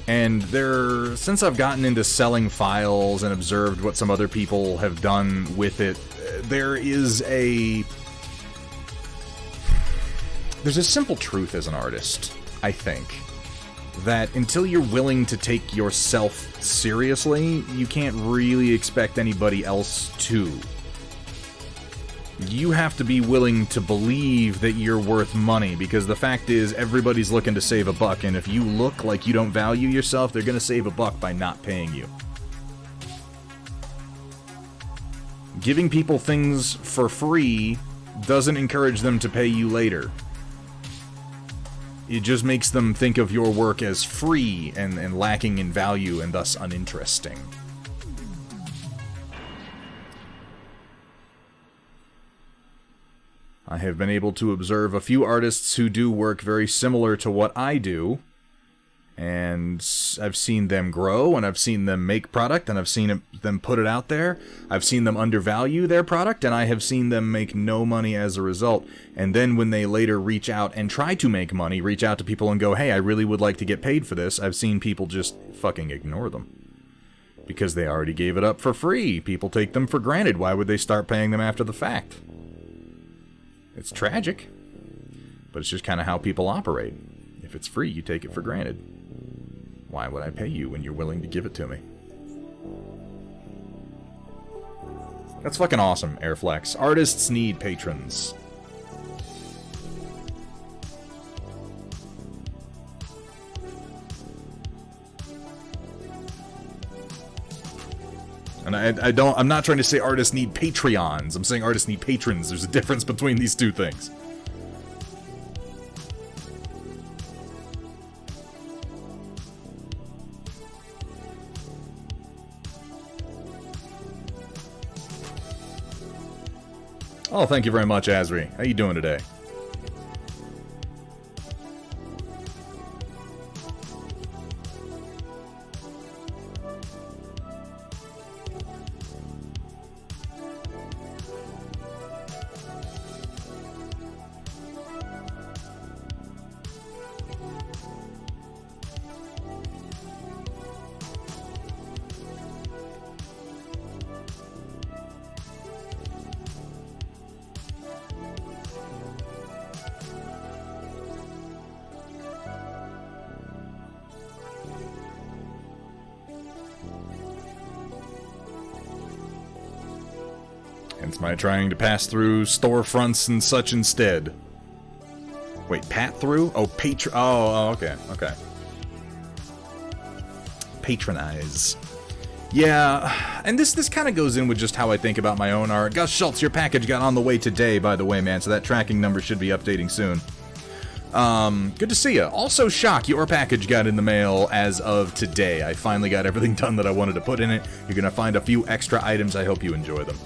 And since I've gotten into selling files and observed what some other people have done with it, there's a simple truth as an artist, I think, that until you're willing to take yourself seriously, you can't really expect anybody else to. You have to be willing to believe that you're worth money, because the fact is, everybody's looking to save a buck, and if you look like you don't value yourself, they're gonna save a buck by not paying you. Giving people things for free doesn't encourage them to pay you later. It just makes them think of your work as free and lacking in value and thus uninteresting. I have been able to observe a few artists who do work very similar to what I do, and I've seen them grow, and I've seen them make product, and I've seen them put it out there. I've seen them undervalue their product, and I have seen them make no money as a result. And then when they later reach out and try to make money, reach out to people and go, hey, I really would like to get paid for this, I've seen people just fucking ignore them. Because they already gave it up for free. People take them for granted. Why would they start paying them after the fact? It's tragic, but it's just kind of how people operate. If it's free, you take it for granted. Why would I pay you when you're willing to give it to me? That's fucking awesome, Airflex. Artists need patrons. And I'm not trying to say artists need Patreons. I'm saying artists need patrons. There's a difference between these two things. Oh, thank you very much, Azri. How you doing today? Am I trying to pass through storefronts and such instead? Wait, pat through? Oh, okay. Patronize. Yeah, and this kind of goes in with just how I think about my own art. Gus Schultz, your package got on the way today, by the way, man, so that tracking number should be updating soon. Good to see you. Also, Shock, your package got in the mail as of today. I finally got everything done that I wanted to put in it. You're gonna find a few extra items. I hope you enjoy them.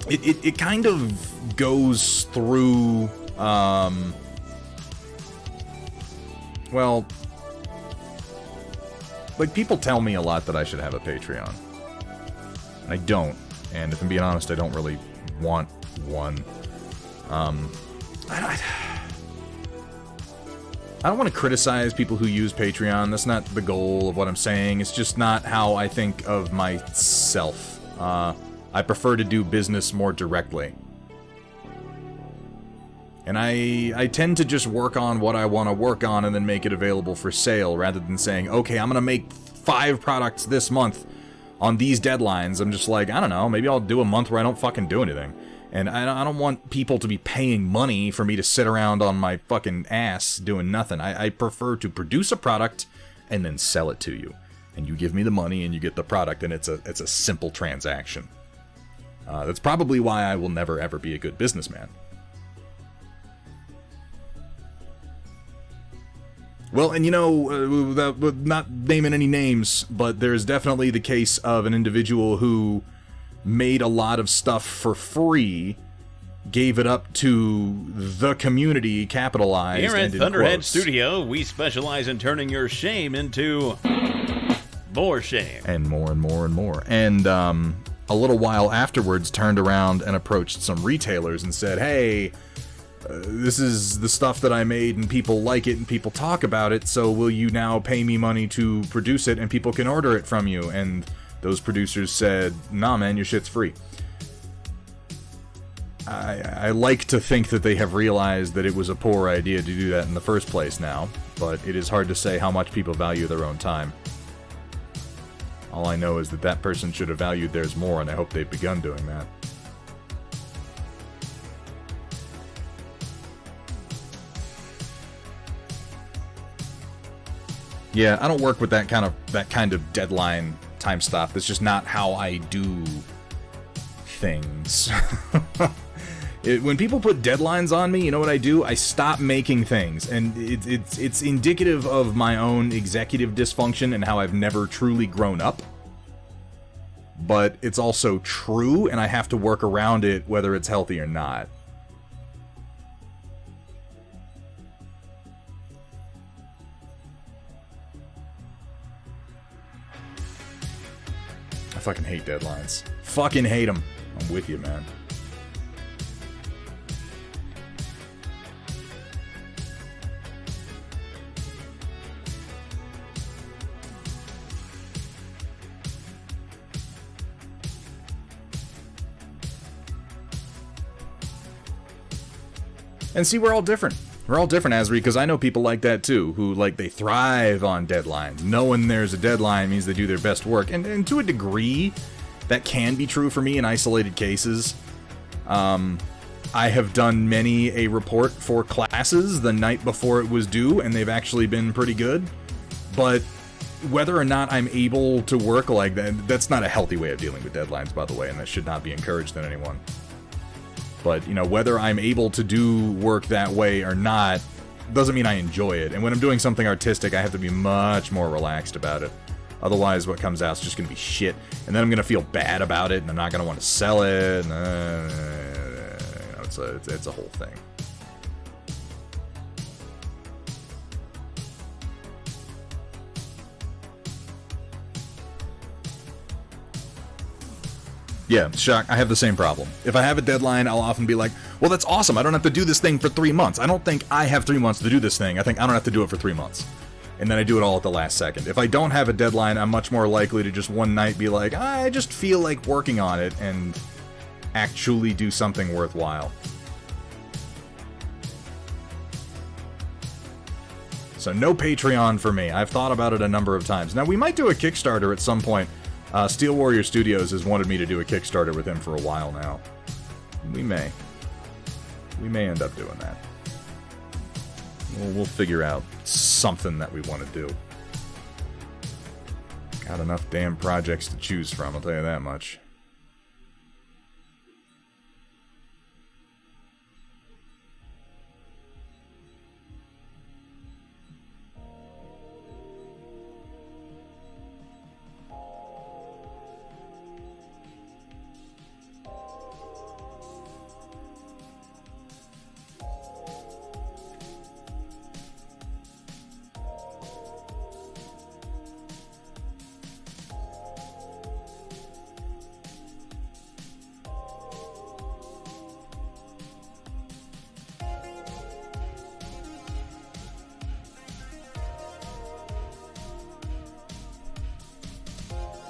It kind of goes through, well, like, people tell me a lot that I should have a Patreon. And I don't. And if I'm being honest, I don't really want one. I don't want to criticize people who use Patreon. That's not the goal of what I'm saying. It's just not how I think of myself. I prefer to do business more directly. And I tend to just work on what I want to work on and then make it available for sale, rather than saying, okay, I'm going to make 5 products this month on these deadlines. I'm just like, I don't know, maybe I'll do a month where I don't fucking do anything. And I don't want people to be paying money for me to sit around on my fucking ass doing nothing. I prefer to produce a product and then sell it to you. And you give me the money and you get the product, and it's a simple transaction. That's probably why I will never ever be a good businessman. Well, and you know, without not naming any names, but there's definitely the case of an individual who made a lot of stuff for free, gave it up to the community, capitalized. Here at Thunderhead Studio, we specialize in turning your shame into more shame. And more and more and more. And a little while afterwards turned around and approached some retailers and said, hey, this is the stuff that I made and people like it and people talk about it, so will you now pay me money to produce it and people can order it from you? And those producers said, nah man, your shit's free. I like to think that they have realized that it was a poor idea to do that in the first place now, but it is hard to say how much people value their own time. All I know is that that person should have valued theirs more, and I hope they've begun doing that. Yeah, I don't work with that kind of deadline time stuff. That's just not how I do things. When people put deadlines on me, you know what I do? I stop making things, and it's indicative of my own executive dysfunction and how I've never truly grown up. But it's also true, and I have to work around it whether it's healthy or not. I fucking hate deadlines. Fucking hate them. I'm with you, man. And see, we're all different. We're all different, Asri, because I know people like that too, who, like, they thrive on deadlines. Knowing there's a deadline means they do their best work. And to a degree, that can be true for me in isolated cases. I have done many a report for classes the night before it was due, and they've actually been pretty good. But whether or not I'm able to work like that, that's not a healthy way of dealing with deadlines, by the way, and that should not be encouraged in anyone. But, you know, whether I'm able to do work that way or not doesn't mean I enjoy it. And when I'm doing something artistic, I have to be much more relaxed about it. Otherwise, what comes out is just going to be shit. And then I'm going to feel bad about it, and I'm not going to want to sell it. It's a whole thing. Yeah, Shock, I have the same problem. If I have a deadline, I'll often be like, well, that's awesome. I don't have to do this thing for 3 months. I don't think I have 3 months to do this thing. I think I don't have to do it for 3 months. And then I do it all at the last second. If I don't have a deadline, I'm much more likely to just one night be like, I just feel like working on it and actually do something worthwhile. So no Patreon for me. I've thought about it a number of times. Now, we might do a Kickstarter at some point. Steel Warrior Studios has wanted me to do a Kickstarter with him for a while now. We may end up doing that. We'll figure out something that we want to do. Got enough damn projects to choose from, I'll tell you that much.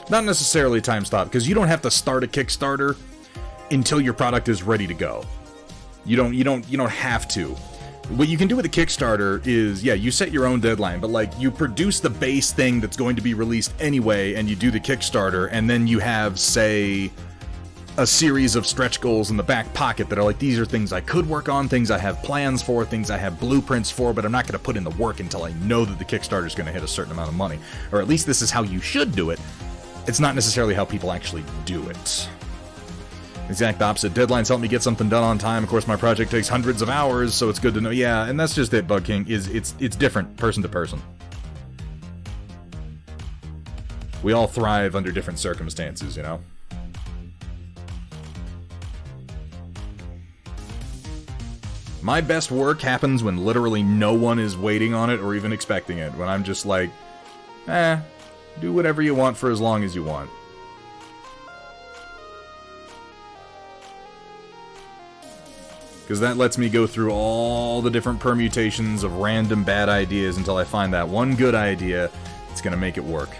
Not necessarily time stop, because you don't have to start a Kickstarter until your product is ready to go. You don't have to. What you can do with a Kickstarter is, yeah, you set your own deadline, but like you produce the base thing that's going to be released anyway, and you do the Kickstarter, and then you have, say, a series of stretch goals in the back pocket that are like, these are things I could work on, things I have plans for, things I have blueprints for, but I'm not going to put in the work until I know that the Kickstarter is going to hit a certain amount of money. Or at least this is how you should do it. It's not necessarily how people actually do it. Exact opposite. Deadlines help me get something done on time. Of course, my project takes hundreds of hours, so it's good to know. Yeah, and that's just it, Bug King. It's different person to person. We all thrive under different circumstances, you know? My best work happens when literally no one is waiting on it or even expecting it. When I'm just like, do whatever you want for as long as you want. Because that lets me go through all the different permutations of random bad ideas until I find that one good idea that's going to make it work.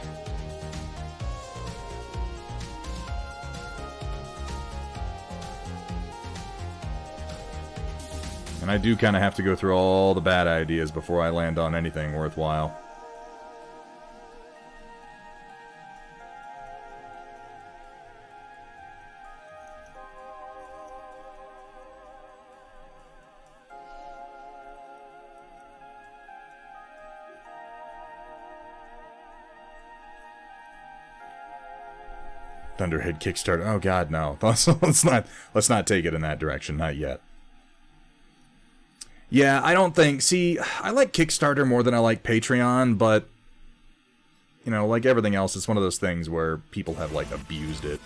And I do kind of have to go through all the bad ideas before I land on anything worthwhile. Thunderhead Kickstarter. Oh God, no. Let's not take it in that direction. Not yet. Yeah, I don't think... See, I like Kickstarter more than I like Patreon, but... You know, like everything else, it's one of those things where people have, like, abused it.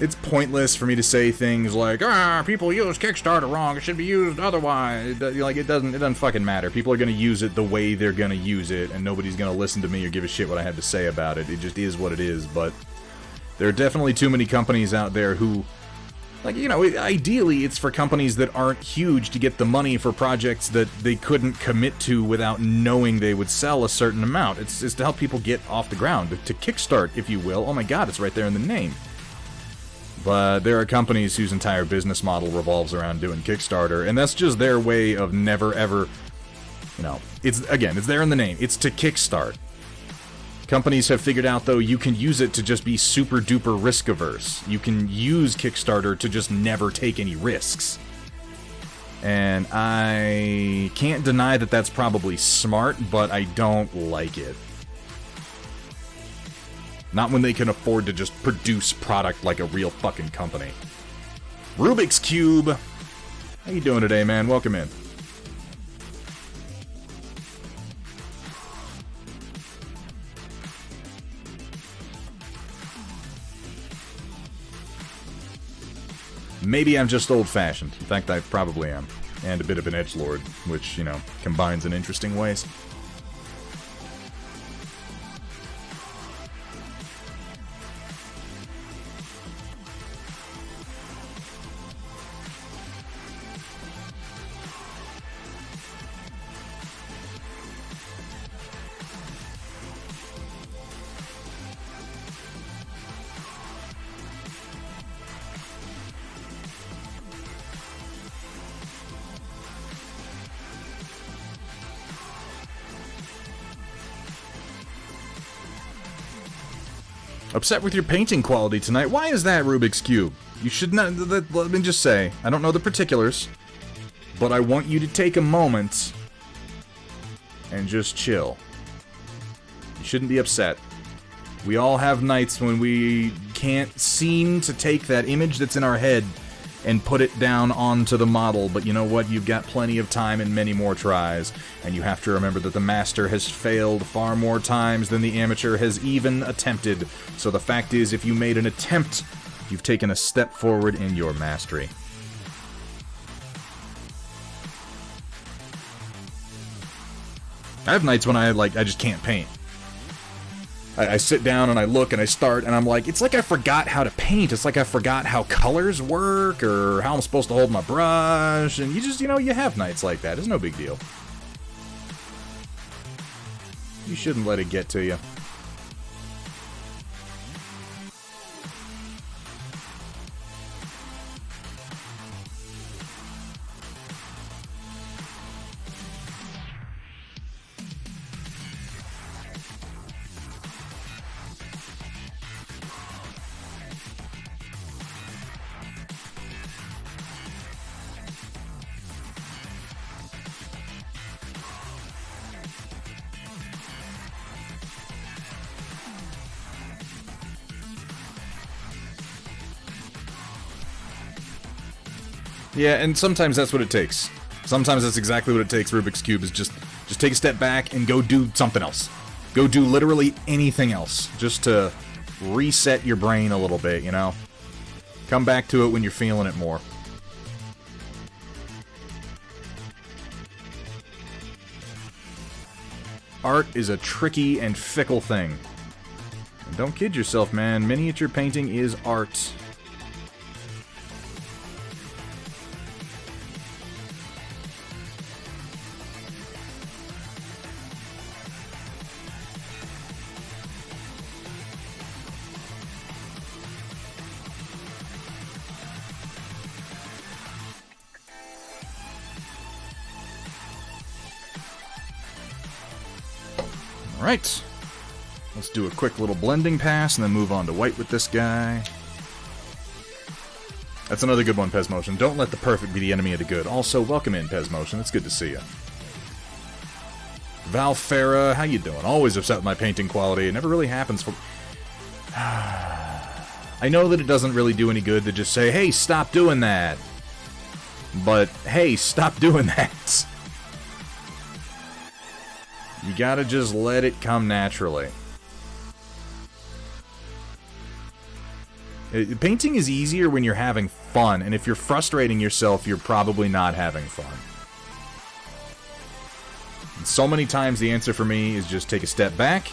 It's pointless for me to say things like, people use Kickstarter wrong, it should be used otherwise. Like, it doesn't fucking matter. People are gonna use it the way they're gonna use it, and nobody's gonna listen to me or give a shit what I have to say about it. It just is what it is, but... There are definitely too many companies out there who... Like, you know, ideally it's for companies that aren't huge to get the money for projects that they couldn't commit to without knowing they would sell a certain amount. It's to help people get off the ground, to kickstart, if you will. Oh my god, it's right there in the name. But there are companies whose entire business model revolves around doing Kickstarter, and that's just their way of never ever, you know, it's there in the name. It's to kickstart. Companies have figured out, though, you can use it to just be super duper risk averse. You can use Kickstarter to just never take any risks. And I can't deny that that's probably smart, but I don't like it. Not when they can afford to just produce product like a real fucking company. Rubik's Cube! How you doing today, man? Welcome in. Maybe I'm just old-fashioned. In fact, I probably am. And a bit of an edgelord, which, you know, combines in interesting ways. Upset with your painting quality tonight? Why is that, Rubik's Cube? You should not... Let me just say, I don't know the particulars, but I want you to take a moment and just chill. You shouldn't be upset. We all have nights when we can't seem to take that image that's in our head and put it down onto the model, but you know what? You've got plenty of time and many more tries, and you have to remember that the master has failed far more times than the amateur has even attempted. So the fact is, if you made an attempt, you've taken a step forward in your mastery. I have nights when I just can't paint. I sit down and I look and I start and I'm like, it's like I forgot how to paint. It's like I forgot how colors work or how I'm supposed to hold my brush. And you just, you have nights like that. It's no big deal. You shouldn't let it get to you. Yeah, and sometimes that's what it takes. Sometimes that's exactly what it takes, Rubik's Cube, is just take a step back and go do something else. Go do literally anything else, just to reset your brain a little bit, Come back to it when you're feeling it more. Art is a tricky and fickle thing. And don't kid yourself, man. Miniature painting is art. Alright, let's do a quick little blending pass and then move on to white with this guy. That's another good one, Pez Motion. Don't let the perfect be the enemy of the good. Also, welcome in, Pez Motion. It's good to see you. Valfera, how you doing? Always upset with my painting quality. It never really happens for... I know that it doesn't really do any good to just say, hey, stop doing that. But, hey, stop doing that. You gotta just let it come naturally. Painting is easier when you're having fun, and if you're frustrating yourself, you're probably not having fun. And so many times the answer for me is just take a step back,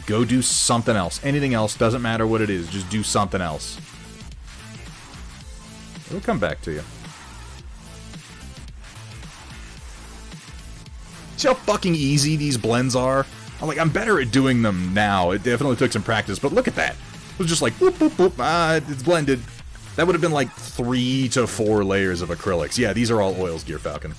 go do something else. Anything else, doesn't matter what it is, just do something else. It'll come back to you. See how fucking easy these blends are? I'm better at doing them now. It definitely took some practice, but look at that. It was just like, whoop, whoop, whoop, it's blended. That would have been like 3 to 4 layers of acrylics. Yeah, these are all oils, Gear Falcon.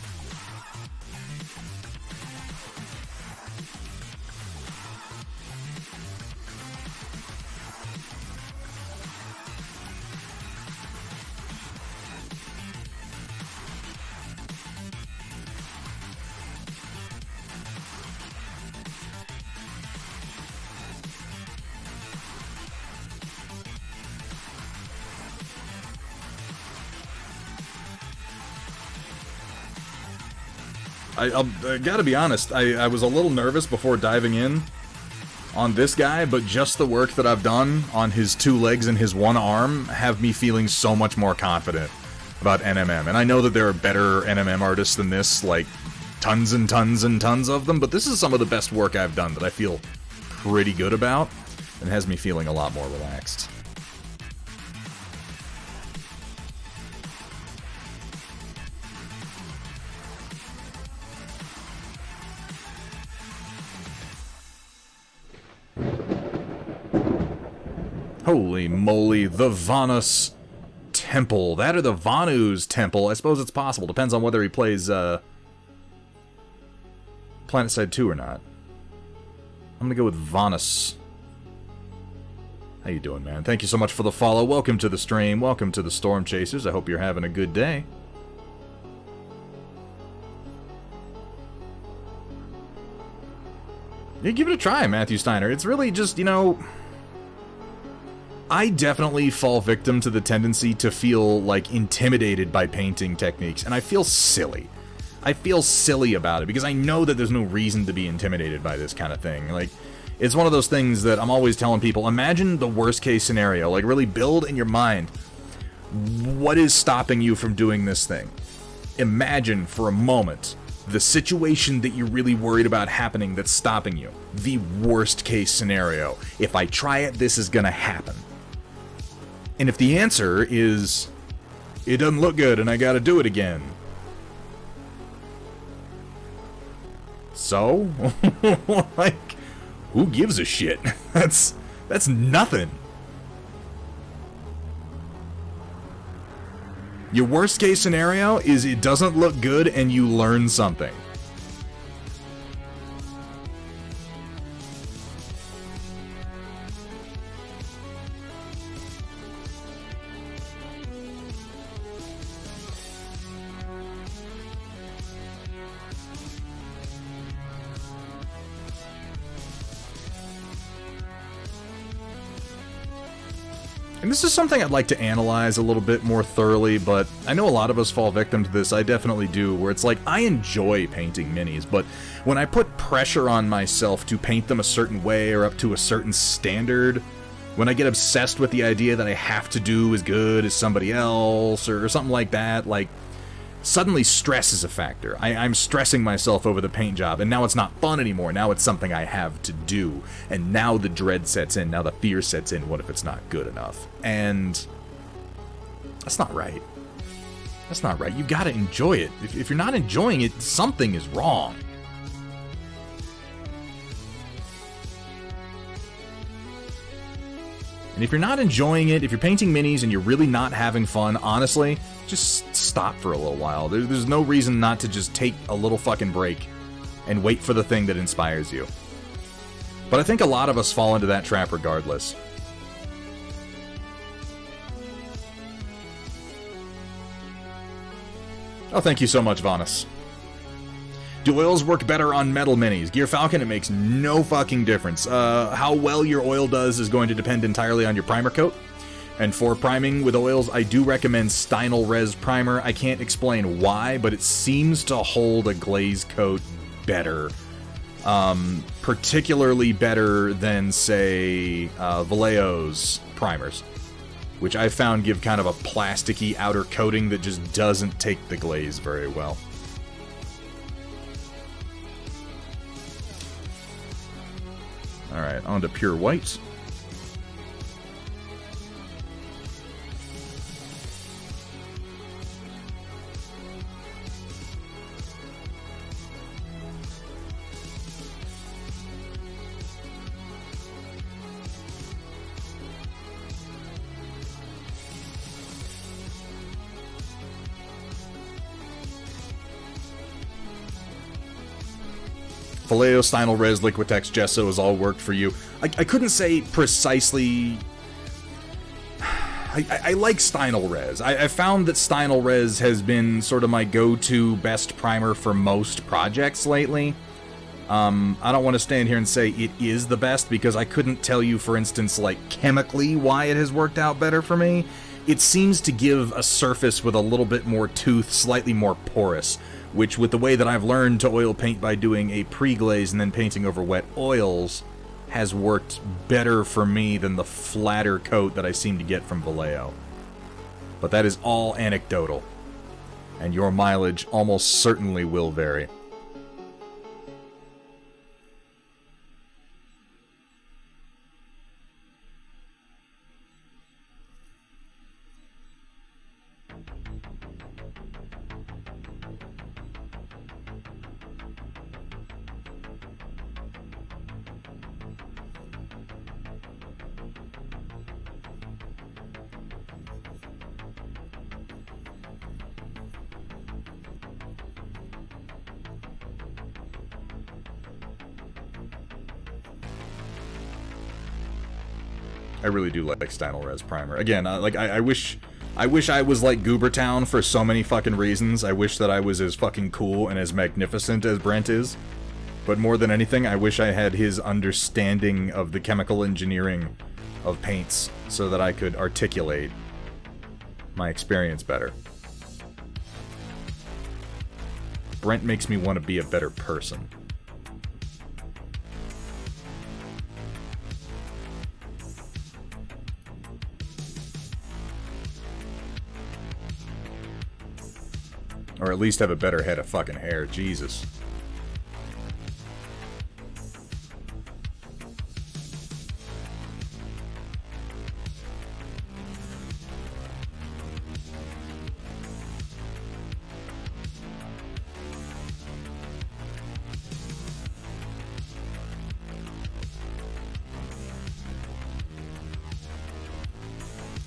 I gotta be honest, I was a little nervous before diving in on this guy, but just the work that I've done on his 2 legs and his 1 arm have me feeling so much more confident about NMM. And I know that there are better NMM artists than this, like tons and tons and tons of them, but this is some of the best work I've done that I feel pretty good about and has me feeling a lot more relaxed. Holy moly, the Vanus Temple. That or the Vanu's Temple. I suppose it's possible. Depends on whether he plays PlanetSide 2 or not. I'm gonna go with Vanus. How you doing, man? Thank you so much for the follow. Welcome to the stream. Welcome to the Storm Chasers. I hope you're having a good day. Yeah, give it a try, Matthew Steiner. It's really just, you know... I definitely fall victim to the tendency to feel, like, intimidated by painting techniques, and I feel silly. I feel silly about it, because I know that there's no reason to be intimidated by this kind of thing. Like... It's one of those things that I'm always telling people, imagine the worst case scenario, like really build in your mind, what is stopping you from doing this thing? Imagine for a moment the situation that you're really worried about happening that's stopping you. The worst case scenario. If I try it, this is gonna happen. And if the answer is, it doesn't look good and I gotta do it again. So? Like... Who gives a shit? That's nothing. Your worst case scenario is it doesn't look good and you learn something. And this is something I'd like to analyze a little bit more thoroughly, but I know a lot of us fall victim to this. I definitely do, where it's like, I enjoy painting minis, but when I put pressure on myself to paint them a certain way or up to a certain standard, when I get obsessed with the idea that I have to do as good as somebody else or something like that, like, suddenly stress is a factor. I'm stressing myself over the paint job, and now it's not fun anymore. Now it's something I have to do. And now the dread sets in, now the fear sets in, what if it's not good enough? And that's not right. That's not right. You gotta enjoy it. If you're not enjoying it, something is wrong. And if you're not enjoying it, if you're painting minis and you're really not having fun, honestly, just stop for a little while. There's no reason not to just take a little fucking break and wait for the thing that inspires you. But I think a lot of us fall into that trap regardless. Oh, thank you so much, Vanus. Do oils work better on metal minis? Gear Falcon, it makes no fucking difference. How well your oil does is going to depend entirely on your primer coat. And for priming with oils, I do recommend Stynel Res Primer. I can't explain why, but it seems to hold a glaze coat better. Particularly better than, say, Vallejo's primers, which I found give kind of a plasticky outer coating that just doesn't take the glaze very well. Alright, on to pure white. Vallejo, Stynel Res, Liquitex, Gesso has all worked for you. I couldn't say precisely... I like Stynel Res. I found that Stynel Res has been sort of my go-to best primer for most projects lately. I don't want to stand here and say it is the best, because I couldn't tell you, for instance, like, chemically why it has worked out better for me. It seems to give a surface with a little bit more tooth, slightly more porous, which, with the way that I've learned to oil paint by doing a pre-glaze and then painting over wet oils, has worked better for me than the flatter coat that I seem to get from Vallejo. But that is all anecdotal, and your mileage almost certainly will vary. I really do like Stynylrez Primer. Again, like, I wish I was like Goobertown for so many fucking reasons. I wish that I was as fucking cool and as magnificent as Brent is. But more than anything, I wish I had his understanding of the chemical engineering of paints so that I could articulate my experience better. Brent makes me want to be a better person. Or at least have a better head of fucking hair. Jesus.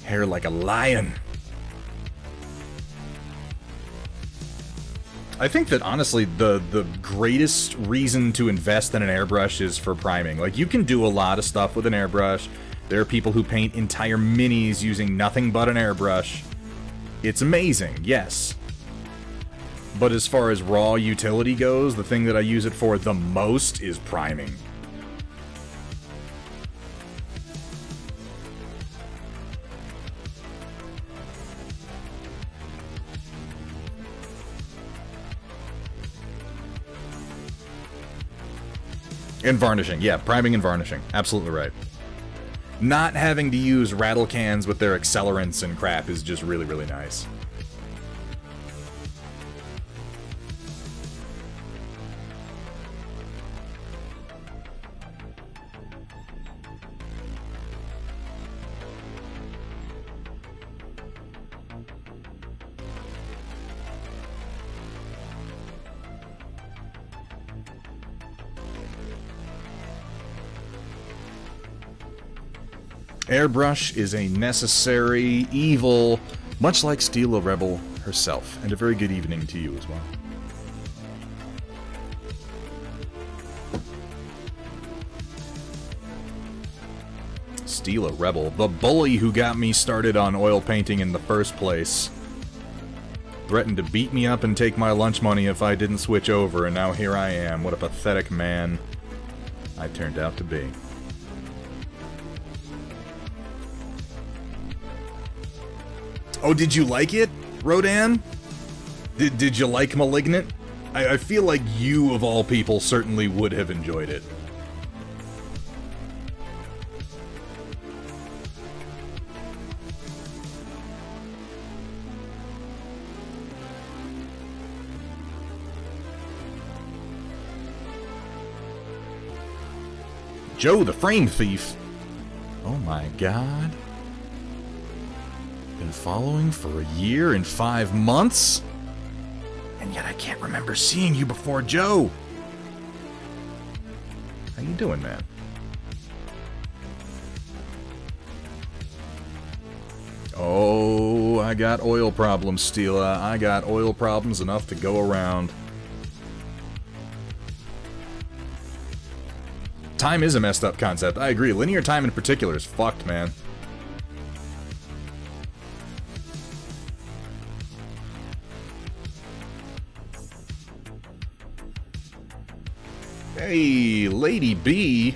Hair like a lion. I think that, honestly, the greatest reason to invest in an airbrush is for priming. Like, you can do a lot of stuff with an airbrush. There are people who paint entire minis using nothing but an airbrush. It's amazing, yes. But as far as raw utility goes, the thing that I use it for the most is priming. And varnishing, yeah, priming and varnishing. Absolutely right. Not having to use rattle cans with their accelerants and crap is just really, really nice. Airbrush is a necessary evil, much like Steel Rebel herself. And a very good evening to you as well. Steel Rebel, the bully who got me started on oil painting in the first place, threatened to beat me up and take my lunch money if I didn't switch over, and now here I am. What a pathetic man I turned out to be. Oh, did you like it, Rodan? Did you like Malignant? I feel like you, of all people, certainly would have enjoyed it. Joe the Frame Thief. Oh my god. Been following for a year and 5 months? And yet I can't remember seeing you before, Joe. How you doing, man? Oh, I got oil problems, Steela. I got oil problems enough to go around. Time is a messed up concept. I agree. Linear time in particular is fucked, man. Hey, Lady B.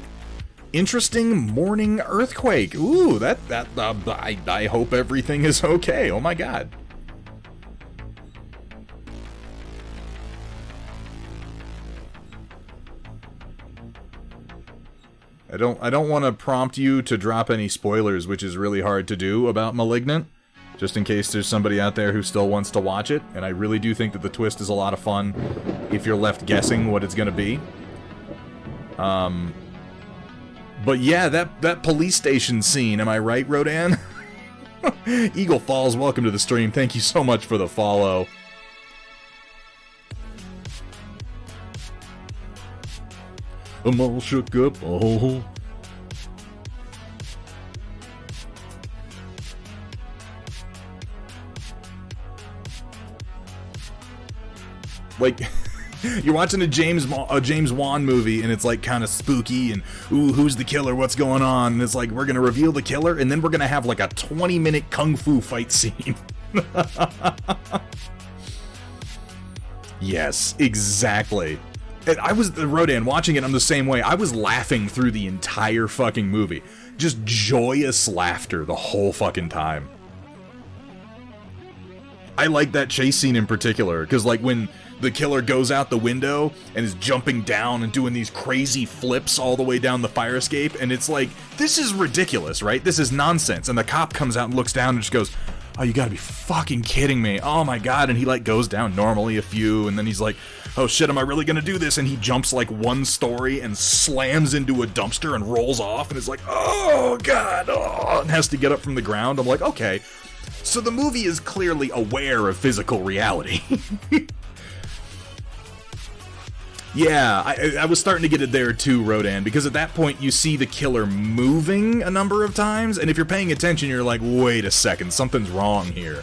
Interesting morning earthquake. Ooh, I hope everything is okay. Oh my god. I don't want to prompt you to drop any spoilers, which is really hard to do about Malignant, just in case there's somebody out there who still wants to watch it, and I really do think that the twist is a lot of fun if you're left guessing what it's going to be. But yeah, that police station scene, am I right, Rodan? Eagle Falls, welcome to the stream. Thank you so much for the follow. I'm all shook up, oh. Like, You're watching a James Wan movie, and it's like kind of spooky, and ooh, who's the killer? What's going on? And it's like, we're gonna reveal the killer, and then we're gonna have like a 20-minute kung fu fight scene. Yes, exactly. And I was, Rodan, watching it, I'm the same way. I was laughing through the entire fucking movie. Just joyous laughter the whole fucking time. I like that chase scene in particular, because like when the killer goes out the window and is jumping down and doing these crazy flips all the way down the fire escape, and it's like, this is ridiculous, right? This is nonsense. And the cop comes out and looks down and just goes, oh, you gotta be fucking kidding me. Oh my god. And he like goes down normally a few, and then he's like, oh shit, am I really gonna do this? And he jumps like one story and slams into a dumpster and rolls off, and it's like, oh god, oh, and has to get up from the ground. I'm like, okay. So the movie is clearly aware of physical reality. Yeah, I was starting to get it there too, Rodan, because at that point you see the killer moving a number of times, and if you're paying attention, you're like, wait a second, something's wrong here.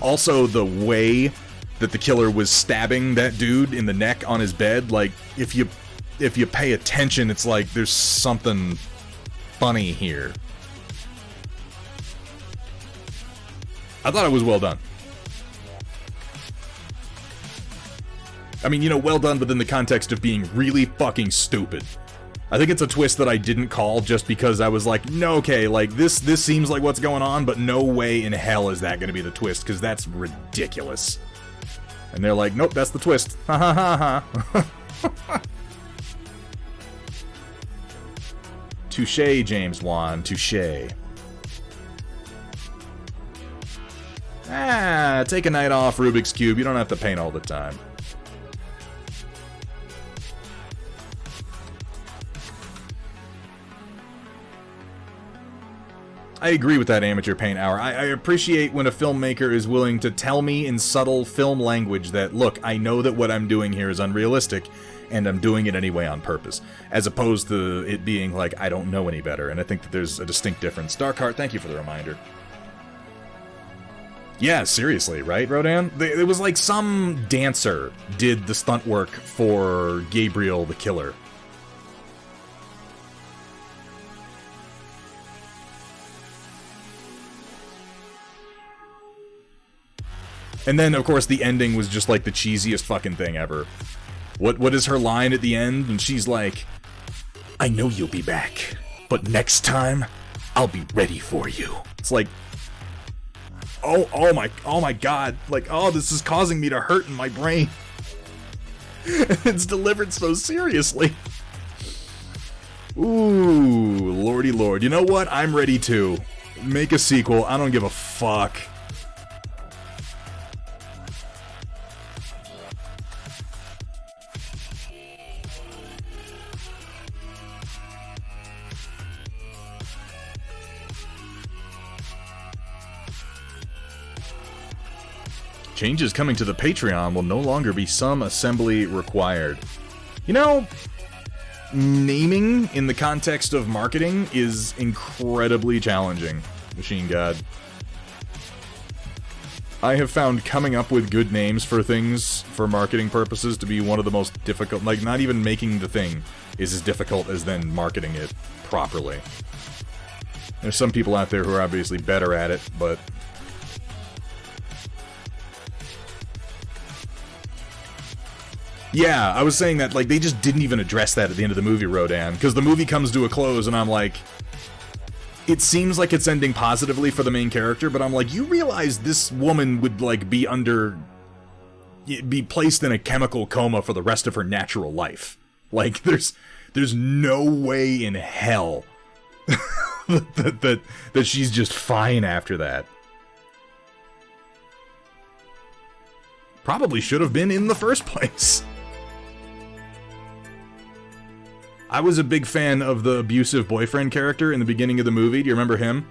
Also, the way that the killer was stabbing that dude in the neck on his bed, like, if you pay attention, it's like, there's something funny here. I thought it was well done. I mean, you know, well done within the context of being really fucking stupid. I think it's a twist that I didn't call just because I was like, no, okay, like, this seems like what's going on, but no way in hell is that gonna be the twist, because that's ridiculous. And they're like, nope, that's the twist. Ha ha ha ha. Touché, James Wan, touché. Ah, take a night off, Rubik's Cube. You don't have to paint all the time. I agree with that amateur paint hour. I appreciate when a filmmaker is willing to tell me in subtle film language that, look, I know that what I'm doing here is unrealistic, and I'm doing it anyway on purpose, as opposed to it being like, I don't know any better, and I think that there's a distinct difference. Darkheart, thank you for the reminder. Yeah, seriously, right, Rodan? It was like some dancer did the stunt work for Gabriel the Killer. And then, of course, the ending was just like the cheesiest fucking thing ever. What is her line at the end? And she's like, I know you'll be back, but next time, I'll be ready for you. It's like, oh my god, like, oh, this is causing me to hurt in my brain. It's delivered so seriously. Ooh, lordy lord. You know what? I'm ready to make a sequel. I don't give a fuck. Changes coming to the Patreon will no longer be some assembly required. You know, naming in the context of marketing is incredibly challenging, Machine God. I have found coming up with good names for things for marketing purposes to be one of the most difficult. Like, not even making the thing is as difficult as then marketing it properly. There's some people out there who are obviously better at it, but yeah, I was saying that, like, they just didn't even address that at the end of the movie, Rodan, because the movie comes to a close, and I'm like, it seems like it's ending positively for the main character, but I'm like, you realize this woman would, like, be placed in a chemical coma for the rest of her natural life. Like, there's no way in hell that she's just fine after that. Probably should have been in the first place. I was a big fan of the abusive boyfriend character in the beginning of the movie. Do you remember him?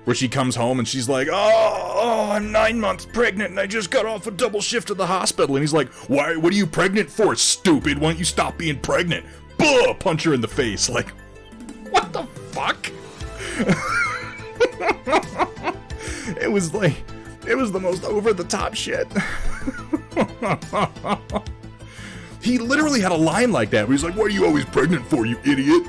Where she comes home and she's like, oh, I'm 9 months pregnant and I just got off a double shift at the hospital. And he's like, why? What are you pregnant for, stupid? Why don't you stop being pregnant? Buh! Punch her in the face. Like, what the fuck? It was like, it was the most over-the-top shit. He literally had a line like that where he's like, "What are you always pregnant for, you idiot?"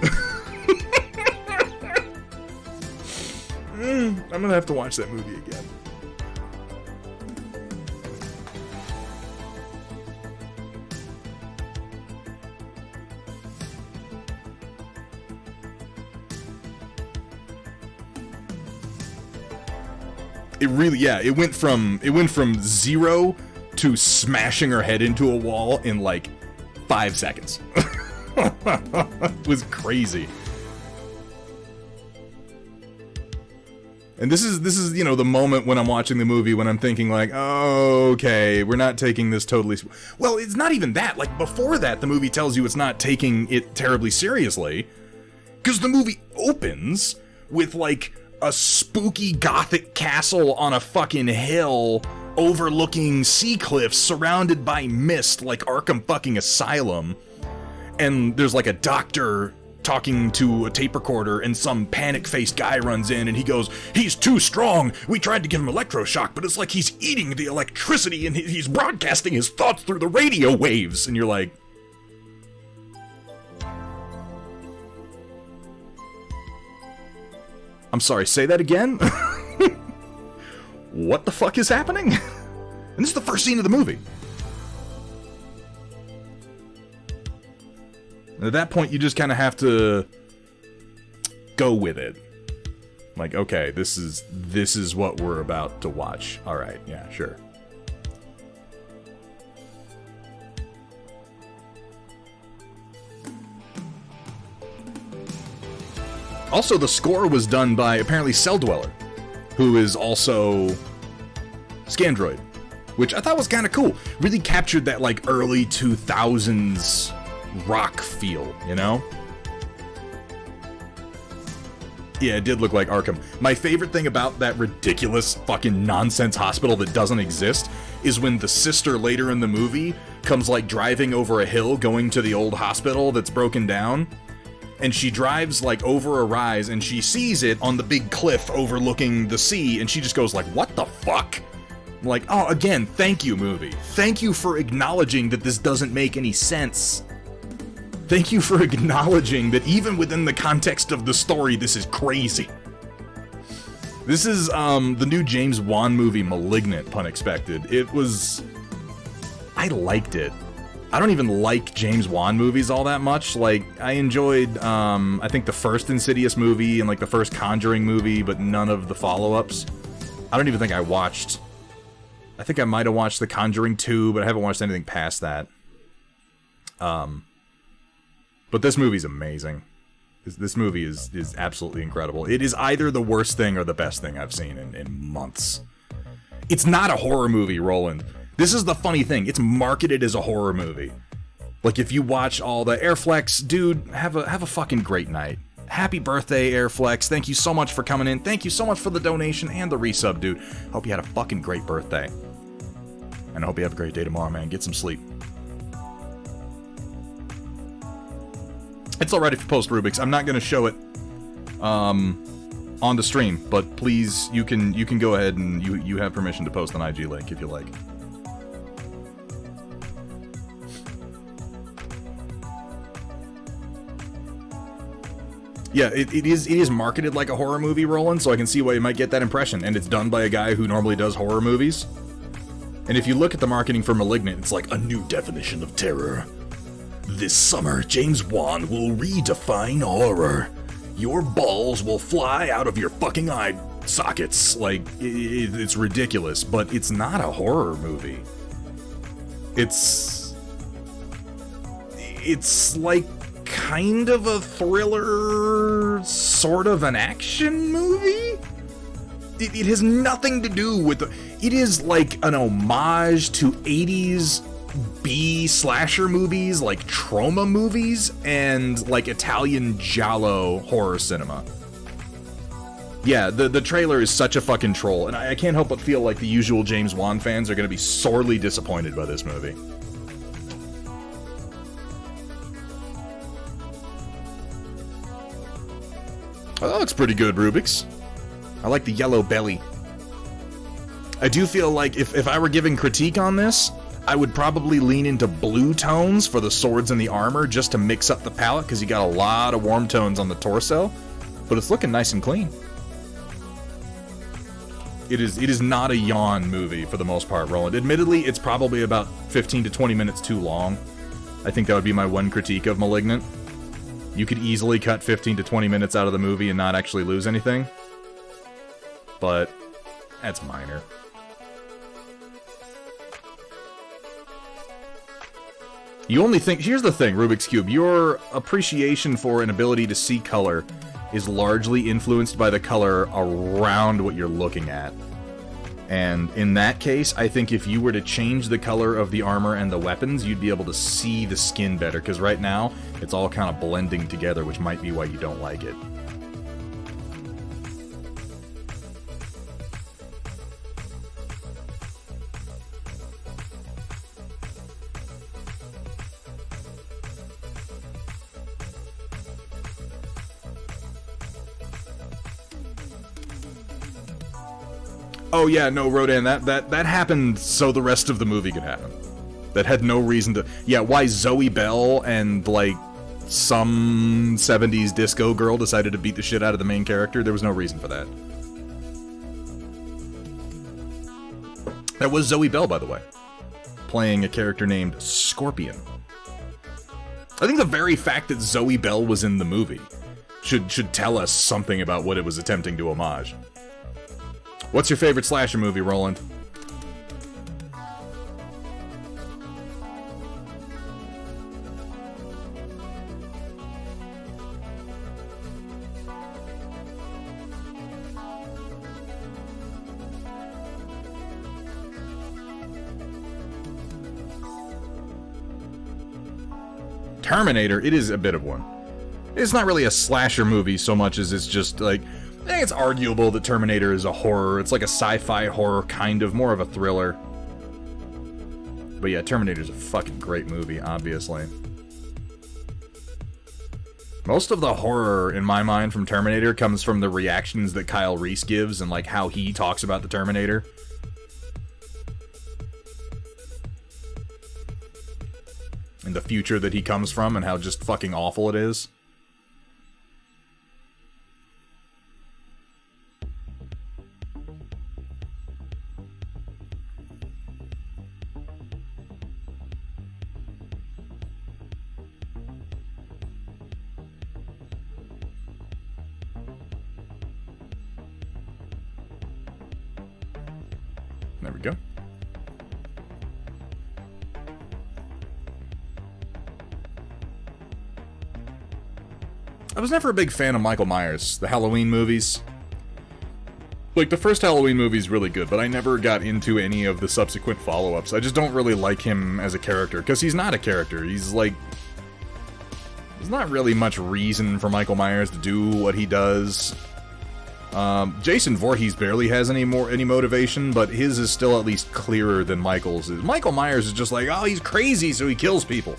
I'm gonna have to watch that movie again. It really, yeah, it went from 0 to smashing her head into a wall in like 5 seconds. It was crazy. And this is, you know, the moment when I'm watching the movie when I'm thinking like, oh, okay, we're not taking this totally... Well, it's not even that. Like, before that, the movie tells you it's not taking it terribly seriously. Because the movie opens with, like, a spooky gothic castle on a fucking hill overlooking sea cliffs surrounded by mist like Arkham fucking Asylum. And there's, like, a doctor talking to a tape recorder, and some panic-faced guy runs in and he goes, "He's too strong. We tried to give him electroshock, but it's like he's eating the electricity and he's broadcasting his thoughts through the radio waves." And you're like, I'm sorry, say that again? What the fuck is happening? And this is the first scene of the movie. At that point, you just kind of have to go with it. Like, okay, this is what we're about to watch. All right, yeah, sure. Also, the score was done by, apparently, Cell Dweller, who is also Scandroid, which I thought was kind of cool. Really captured that, like, early 2000s rock feel, you know? Yeah, it did look like Arkham. My favorite thing about that ridiculous fucking nonsense hospital that doesn't exist is when the sister later in the movie comes, like, driving over a hill going to the old hospital that's broken down, and she drives, like, over a rise and she sees it on the big cliff overlooking the sea, and she just goes like, "What the fuck?" I'm like, oh, again, thank you, movie. Thank you for acknowledging that this doesn't make any sense. Thank you for acknowledging that even within the context of the story, this is crazy. This is the new James Wan movie, Malignant, pun expected. I liked it. I don't even like James Wan movies all that much. Like, I enjoyed, I think the first Insidious movie and like the first Conjuring movie, but none of the follow-ups. I don't even think I watched... I think I might have watched The Conjuring 2, but I haven't watched anything past that. But this movie's amazing. This movie is absolutely incredible. It is either the worst thing or the best thing I've seen in months. It's not a horror movie, Roland. This is the funny thing. It's marketed as a horror movie. Like, if you watch all the Airflex, dude, have a fucking great night. Happy birthday, Airflex. Thank you so much for coming in. Thank you so much for the donation and the resub, dude. Hope you had a fucking great birthday. And I hope you have a great day tomorrow, man. Get some sleep. It's alright if you post Rubik's. I'm not gonna show it on the stream, but please, you can go ahead and you have permission to post an IG link if you like. Yeah, it is marketed like a horror movie, Roland, so I can see why you might get that impression. And it's done by a guy who normally does horror movies. And if you look at the marketing for Malignant, it's like a new definition of terror. This summer, James Wan will redefine horror. Your balls will fly out of your fucking eye sockets. Like, it's ridiculous, but it's not a horror movie. It's like kind of a thriller, sort of an action movie? It has nothing to do with it is like an homage to 80s B slasher movies, like trauma movies, and like Italian giallo horror cinema. Yeah, the trailer is such a fucking troll, and I can't help but feel like the usual James Wan fans are going to be sorely disappointed by this movie. Oh, that looks pretty good, Rubik's. I like the yellow belly. I do feel like if I were giving critique on this, I would probably lean into blue tones for the swords and the armor just to mix up the palette, because you got a lot of warm tones on the torso, but it's looking nice and clean. It is not a yawn movie for the most part, Roland. Admittedly, it's probably about 15 to 20 minutes too long. I think that would be my one critique of Malignant. You could easily cut 15 to 20 minutes out of the movie and not actually lose anything. But that's minor. You only think... Here's the thing, Rubik's Cube. Your appreciation for an ability to see color is largely influenced by the color around what you're looking at. And in that case, I think if you were to change the color of the armor and the weapons, you'd be able to see the skin better, because right now, it's all kind of blending together, which might be why you don't like it. Oh yeah, no, Rodan, that happened so the rest of the movie could happen. That had no reason to... Yeah, why Zoe Bell and, like, some 70s disco girl decided to beat the shit out of the main character, there was no reason for that. That was Zoe Bell, by the way. Playing a character named Scorpion. I think the very fact that Zoe Bell was in the movie should tell us something about what it was attempting to homage. What's your favorite slasher movie, Roland? Terminator, it is a bit of one. It's not really a slasher movie so much as it's just like... I think it's arguable that Terminator is a horror. It's like a sci-fi horror, kind of. More of a thriller. But yeah, Terminator's a fucking great movie, obviously. Most of the horror, in my mind, from Terminator comes from the reactions that Kyle Reese gives and, like, how he talks about the Terminator. And the future that he comes from and how just fucking awful it is. There we go. I was never a big fan of Michael Myers, the Halloween movies. Like, the first Halloween movie is really good, but I never got into any of the subsequent follow-ups. I just don't really like him as a character, because he's not a character. He's like... There's not really much reason for Michael Myers to do what he does. Jason Voorhees barely has any motivation, but his is still at least clearer than Michael's. Michael Myers is just like, oh, he's crazy, so he kills people.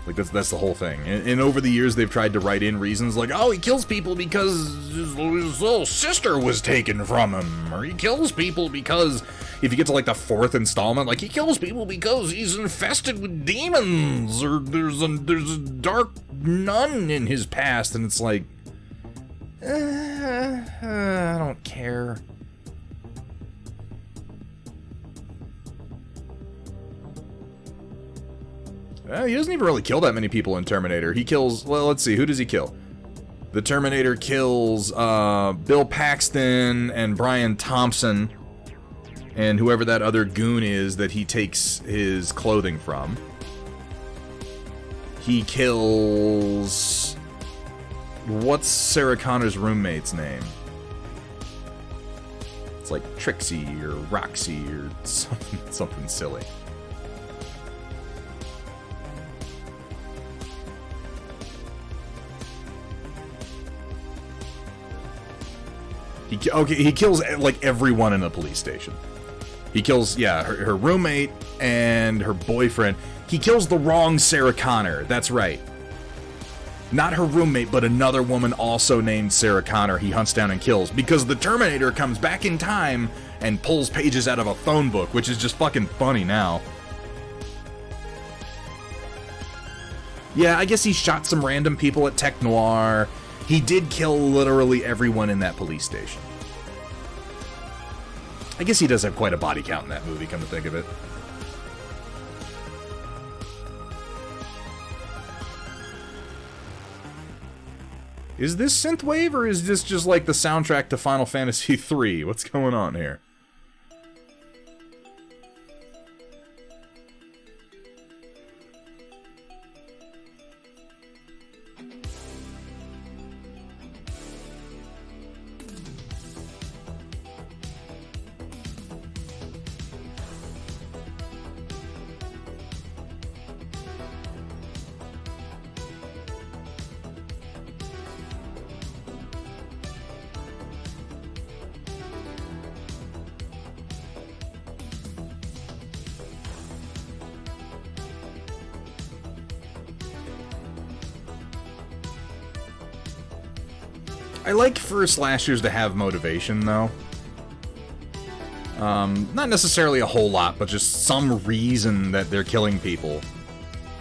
Like, that's the whole thing. And over the years, they've tried to write in reasons like, oh, he kills people because his little sister was taken from him. Or he kills people because, if you get to, like, the fourth installment, like, he kills people because he's infested with demons. Or there's a dark nun in his past. And it's like, I don't care. He doesn't even really kill that many people in Terminator. He kills... Well, let's see. Who does he kill? The Terminator kills Bill Paxton and Brian Thompson and whoever that other goon is that he takes his clothing from. He kills... What's Sarah Connor's roommate's name? It's like Trixie or Roxy or something silly. He kills, like, everyone in the police station. He kills, yeah, her roommate and her boyfriend. He kills the wrong Sarah Connor, that's right. Not her roommate, but another woman also named Sarah Connor he hunts down and kills, because the Terminator comes back in time and pulls pages out of a phone book, which is just fucking funny now. Yeah, I guess he shot some random people at Tech Noir. He did kill literally everyone in that police station. I guess he does have quite a body count in that movie, come to think of it. Is this synthwave, or is this just like the soundtrack to Final Fantasy III? What's going on here? I like for slashers to have motivation, though. Not necessarily a whole lot, but just some reason that they're killing people.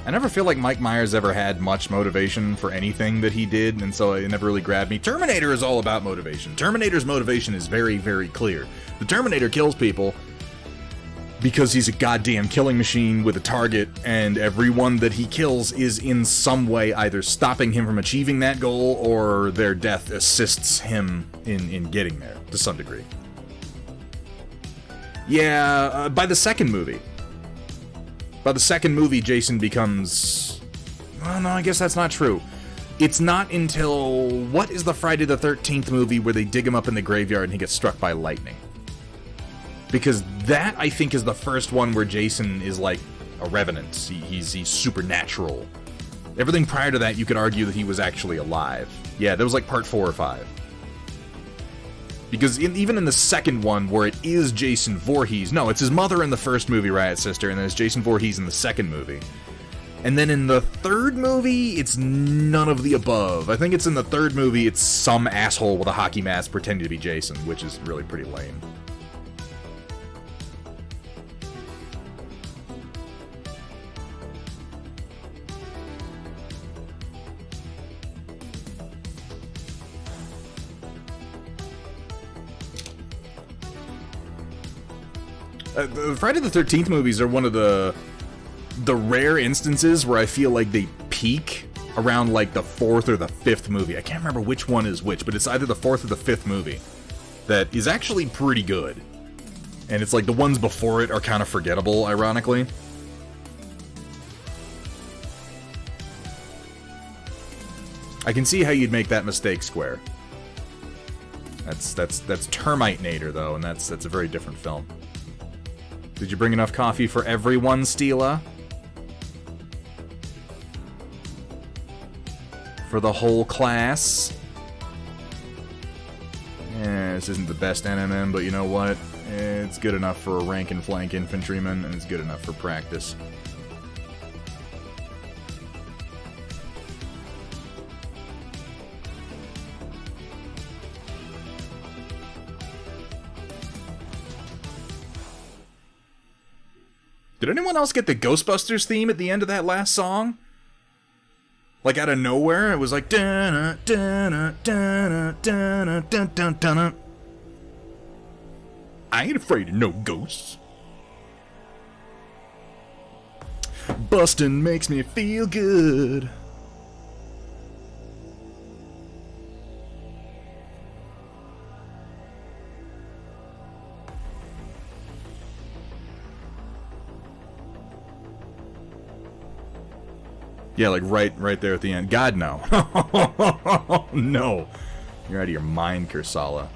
I never feel like Mike Myers ever had much motivation for anything that he did, and so it never really grabbed me. Terminator is all about motivation. Terminator's motivation is very, very clear. The Terminator kills people because he's a goddamn killing machine with a target, and everyone that he kills is in some way either stopping him from achieving that goal, or their death assists him in getting there, to some degree. Yeah, by the second movie. By the second movie, Jason becomes... Well, no, I guess that's not true. It's not until... What is the Friday the 13th movie where they dig him up in the graveyard and he gets struck by lightning? Because that, I think, is the first one where Jason is like a revenant. He's supernatural. Everything prior to that, you could argue that he was actually alive. Yeah, that was like part 4 or 5. Because even in the second one, where it is Jason Voorhees... No, it's his mother in the first movie, Riot Sister, and then it's Jason Voorhees in the second movie. And then in the third movie, it's none of the above. I think it's in the third movie, it's some asshole with a hockey mask pretending to be Jason, which is really pretty lame. The Friday the 13th movies are one of the rare instances where I feel like they peak around like the 4th or the 5th movie. I can't remember which one is which, but it's either the 4th or the 5th movie that is actually pretty good. And it's like the ones before it are kind of forgettable, ironically. I can see how you'd make that mistake, Square. That's Termite Nader, though, and that's a very different film. Did you bring enough coffee for everyone, Steela? For the whole class? Yeah, this isn't the best NMM, but you know what? It's good enough for a rank and flank infantryman, and it's good enough for practice. Did anyone else get the Ghostbusters theme at the end of that last song? Like out of nowhere, it was like dun dun dun dun dun dun dun. I ain't afraid of no ghosts. Bustin' makes me feel good. Yeah, like right there at the end. God, no. No. You're out of your mind, Kursala.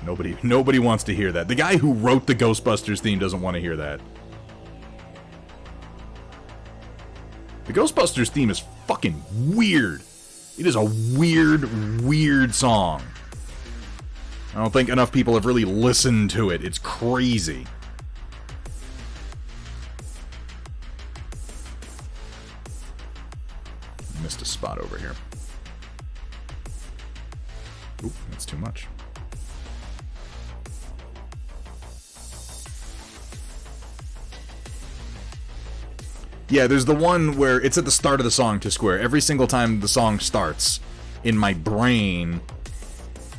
Nobody wants to hear that. The guy who wrote the Ghostbusters theme doesn't want to hear that. The Ghostbusters theme is fucking weird. It is a weird song. I don't think enough people have really listened to it. It's crazy. Missed a spot over here. much. Yeah, there's the one where it's at the start of the song to Square. Every single time the song starts, in my brain,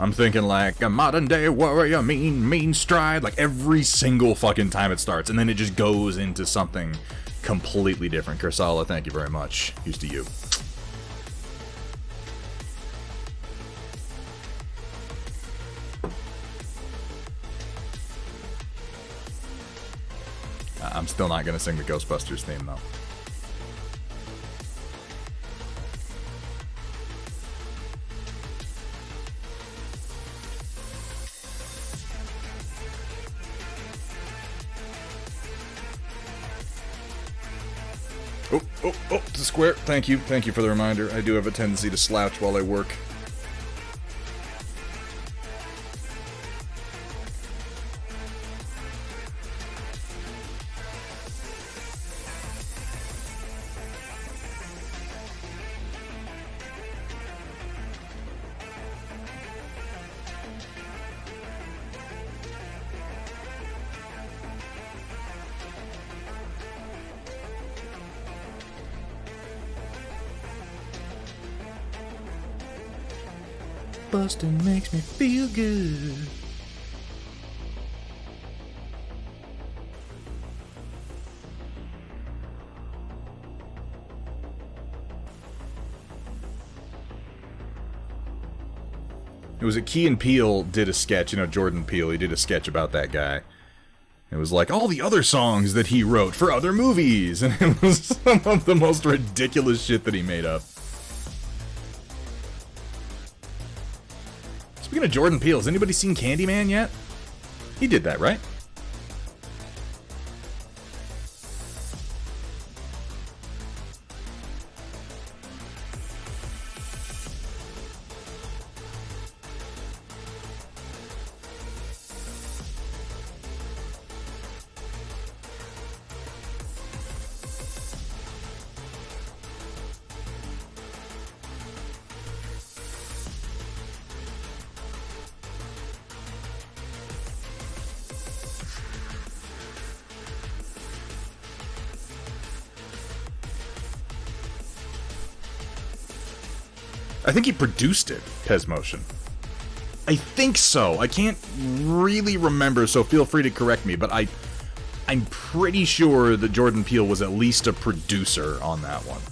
I'm thinking like a modern day warrior, mean stride, like every single fucking time it starts, and then it just goes into something completely different. Kursala, thank you very much. Here's to you. I'm still not gonna sing the Ghostbusters theme though. Oh, to Square. Thank you for the reminder. I do have a tendency to slouch while I work. Bustin' makes me feel good. It was a Key and Peele did a sketch, Jordan Peele, he did a sketch about that guy. It was like all the other songs that he wrote for other movies, and it was some of the most ridiculous shit that he made up. Speaking of Jordan Peele, has anybody seen Candyman yet? He did that, right? I think he produced it, Pez Motion. I think so. I can't really remember, so feel free to correct me, but I'm pretty sure that Jordan Peele was at least a producer on that one.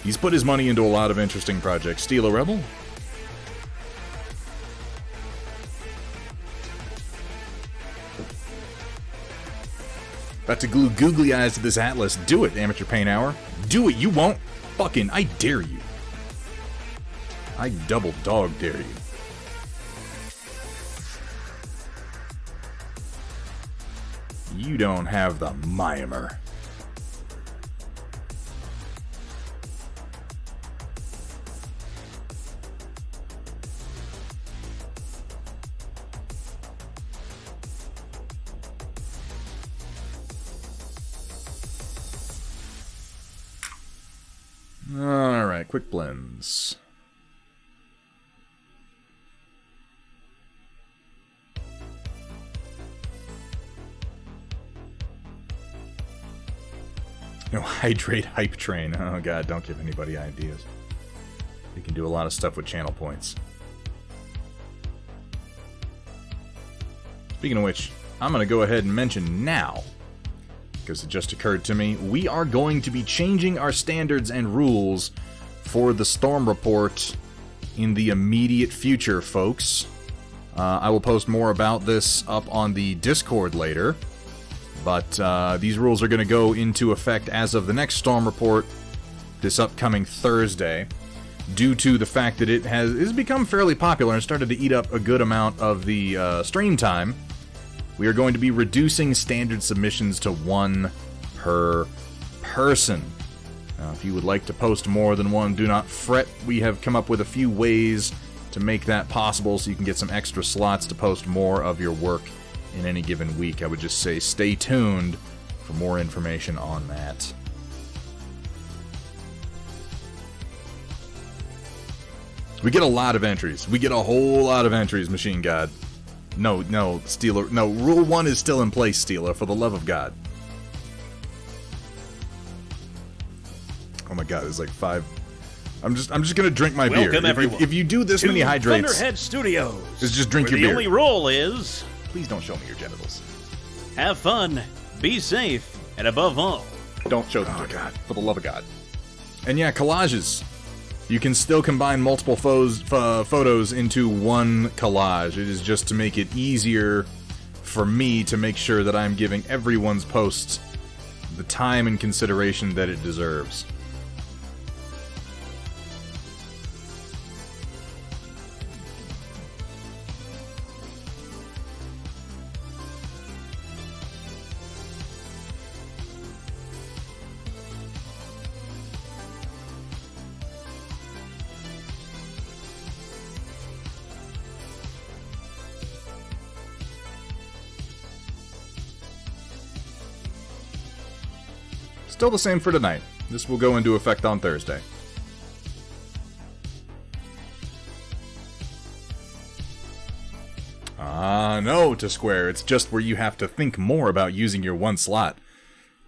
He's put his money into a lot of interesting projects. Steal a Rebel? About to glue googly eyes to this atlas. Do it, Amateur Paint Hour. Do it, you won't. Fucking, I dare you. I double dog dare you. You don't have the mimer. Alright, quick blends. No, hydrate hype train. Oh god, don't give anybody ideas. You can do a lot of stuff with channel points. Speaking of which, I'm going to go ahead and mention now, because it just occurred to me, we are going to be changing our standards and rules for the Storm Report in the immediate future, folks. I will post more about this up on the Discord later. But these rules are going to go into effect as of the next Storm Report this upcoming Thursday, due to the fact that it has become fairly popular and started to eat up a good amount of the stream time. We are going to be reducing standard submissions to 1 per person. If you would like to post more than 1, do not fret. We have come up with a few ways to make that possible so you can get some extra slots to post more of your work in any given week. I would just say stay tuned for more information on that. We get a lot of entries. We get a whole lot of entries, Machine God. No, Steeler. No, Rule 1 is still in place, Steeler, for the love of God. Oh my God, there's like 5... I'm just gonna drink my beer. If you do this many hydrates... Thunderhead Studios. Just drink your beer. The only rule is... Please don't show me your genitals. Have fun, be safe, and above all... Don't show them. Oh God, for the love of God. And yeah, collages. You can still combine multiple photos into one collage. It is just to make it easier for me to make sure that I'm giving everyone's post the time and consideration that it deserves. Still the same for tonight. This will go into effect on Thursday. No, to Square. It's just where you have to think more about using your one slot.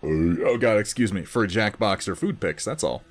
Oh God, excuse me. For Jackbox or Food Picks, that's all.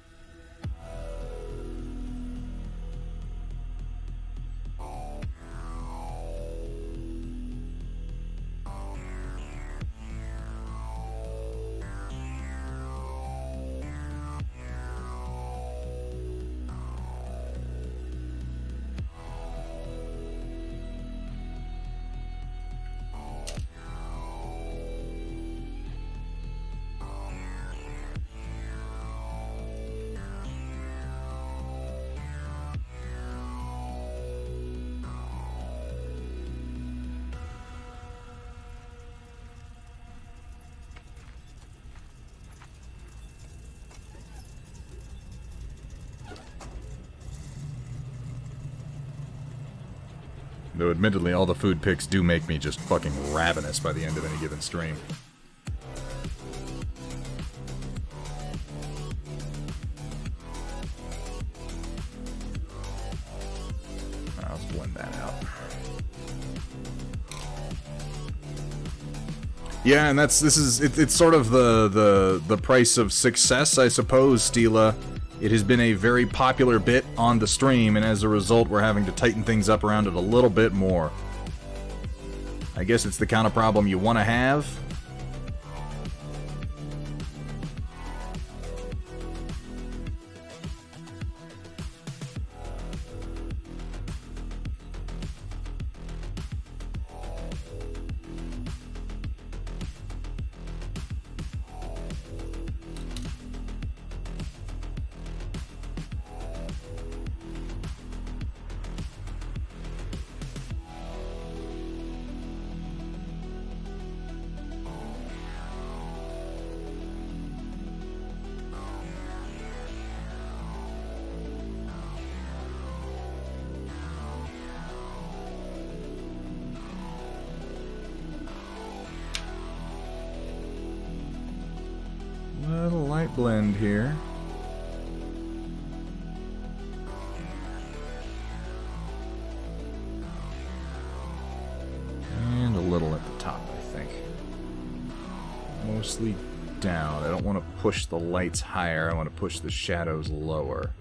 Though admittedly, all the food picks do make me just fucking ravenous by the end of any given stream. Let's blend that out. Yeah, and it's sort of the price of success, I suppose, Steela. It has been a very popular bit on the stream, and as a result, we're having to tighten things up around it a little bit more. I guess it's the kind of problem you want to have. Little light blend here. And a little at the top, I think. Mostly down. I don't want to push the lights higher. I want to push the shadows lower.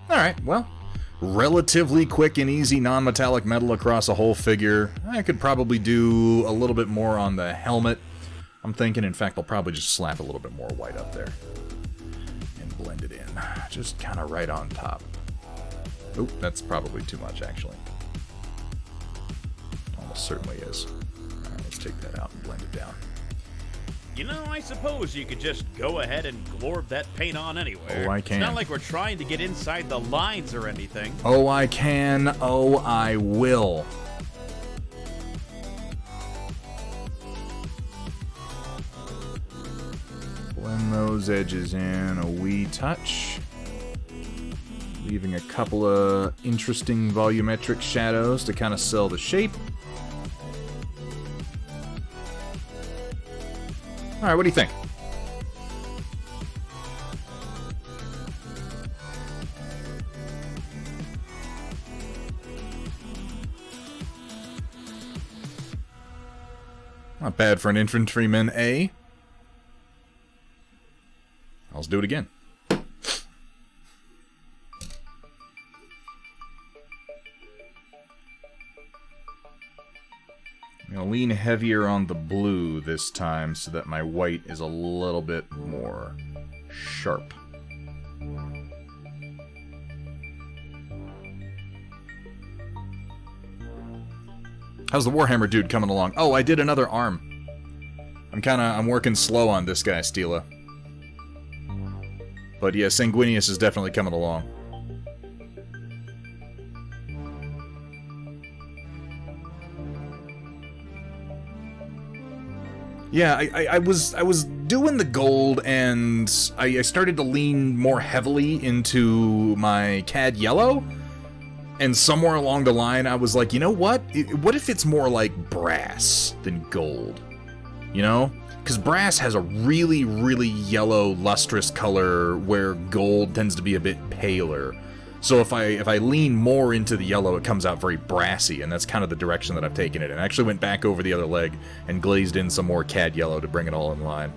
Alright, well. Relatively quick and easy non-metallic metal across a whole figure. I could probably do a little bit more on the helmet. I'm thinking, in fact, I'll probably just slap a little bit more white up there. And blend it in. Just kind of right on top. Oop, that's probably too much, actually. Almost certainly is. Alright, let's take that out and blend it down. You know, I suppose you could just go ahead and glorb that paint on anywhere. Oh, I can. It's not like we're trying to get inside the lines or anything. Oh, I can. Oh, I will. Blend those edges in a wee touch. Leaving a couple of interesting volumetric shadows to kind of sell the shape. Alright, what do you think? Not bad for an infantryman, eh? Let's do it again. I'm going to lean heavier on the blue this time so that my white is a little bit more sharp. How's the Warhammer dude coming along? Oh, I did another arm. I'm working slow on this guy, Stila. But yeah, Sanguinius is definitely coming along. Yeah, I was doing the gold, and I started to lean more heavily into my CAD yellow, and somewhere along the line I was like, you know what? What if it's more like brass than gold? You know? Because brass has a really, really yellow, lustrous color, where gold tends to be a bit paler. So if I lean more into the yellow, it comes out very brassy, and that's kind of the direction that I've taken it. And I actually went back over the other leg and glazed in some more CAD yellow to bring it all in line.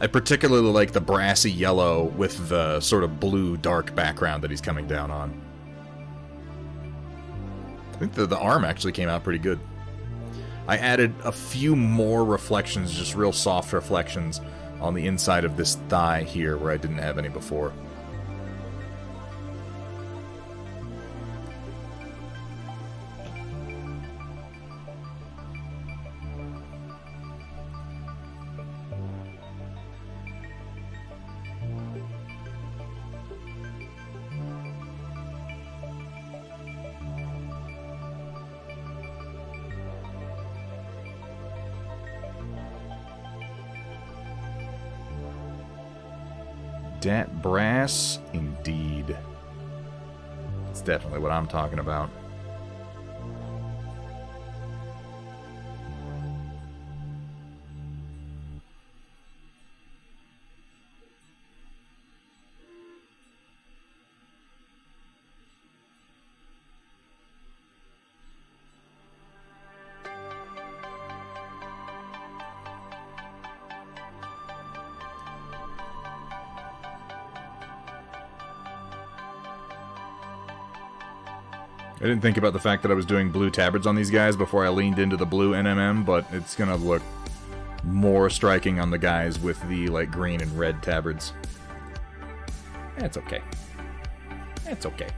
I particularly like the brassy yellow with the sort of blue dark background that he's coming down on. I think the arm actually came out pretty good. I added a few more reflections, just real soft reflections, on the inside of this thigh here where I didn't have any before. Dat brass, indeed. It's definitely what I'm talking about. I didn't think about the fact that I was doing blue tabards on these guys before I leaned into the blue NMM, but it's gonna look more striking on the guys with the, like, green and red tabards. It's okay. It's okay.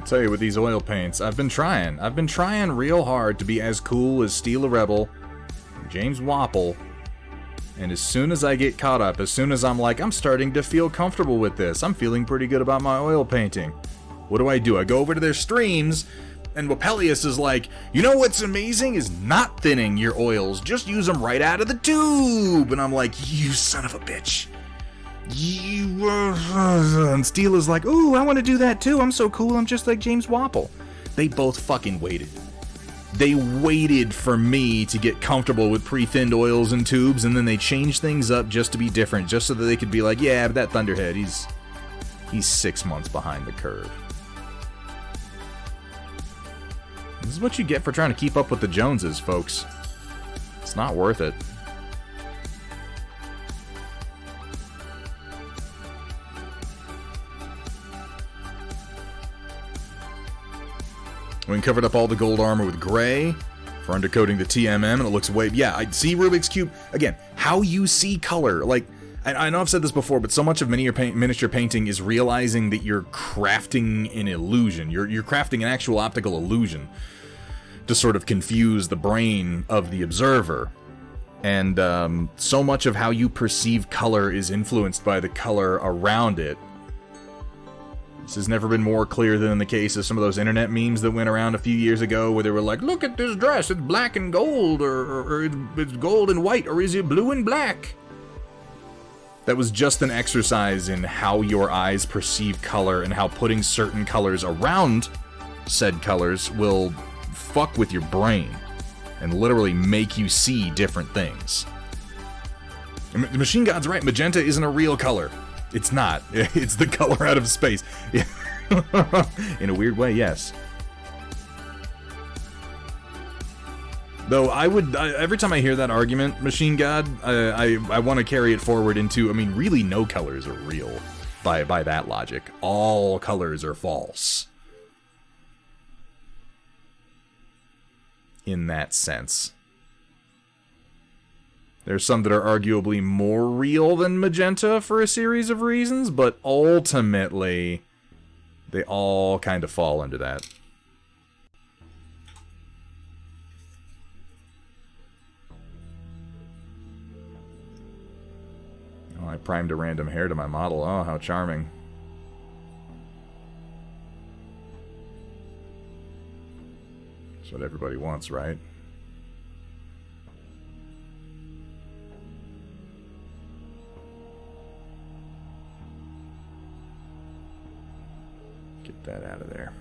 Tell you, with these oil paints, I've been trying real hard to be as cool as Steel a Rebel, James Wapple, and as soon as I get caught up, as soon as I'm like, I'm starting to feel comfortable with this, I'm feeling pretty good about my oil painting, what do? I go over to their streams, and Wapelius is like, you know what's amazing is not thinning your oils, just use them right out of the tube, and I'm like, you son of a bitch. And Steel is like, ooh, I want to do that too. I'm so cool. I'm just like James Wapple. They both fucking waited. They waited for me to get comfortable with pre-thinned oils and tubes, and then they changed things up just to be different, just so that they could be like, yeah, but that Thunderhead, he's 6 months behind the curve. This is what you get for trying to keep up with the Joneses, folks. It's not worth it. We covered up all the gold armor with gray. for undercoating the TMM, and it looks way... Yeah, I see Rubik's Cube. Again, how you see color. Like, I know I've said this before, but so much of miniature painting is realizing that you're crafting an illusion. You're crafting an actual optical illusion to sort of confuse the brain of the observer. And so much of how you perceive color is influenced by the color around it. This has never been more clear than in the case of some of those internet memes that went around a few years ago where they were like, look at this dress, it's black and gold, or it's gold and white, or is it blue and black? That was just an exercise in how your eyes perceive color and how putting certain colors around said colors will fuck with your brain and literally make you see different things. And the Machine God's right, magenta isn't a real color. It's not. It's the color out of space. In a weird way, yes. Though every time I hear that argument, Machine God, I want to carry it forward into, I mean, really no colors are real by that logic. All colors are false. In that sense. There's some that are arguably more real than magenta for a series of reasons, but ultimately, they all kind of fall into that. Oh, I primed a random hair to my model. Oh, how charming. That's what everybody wants, right? Get that out of there.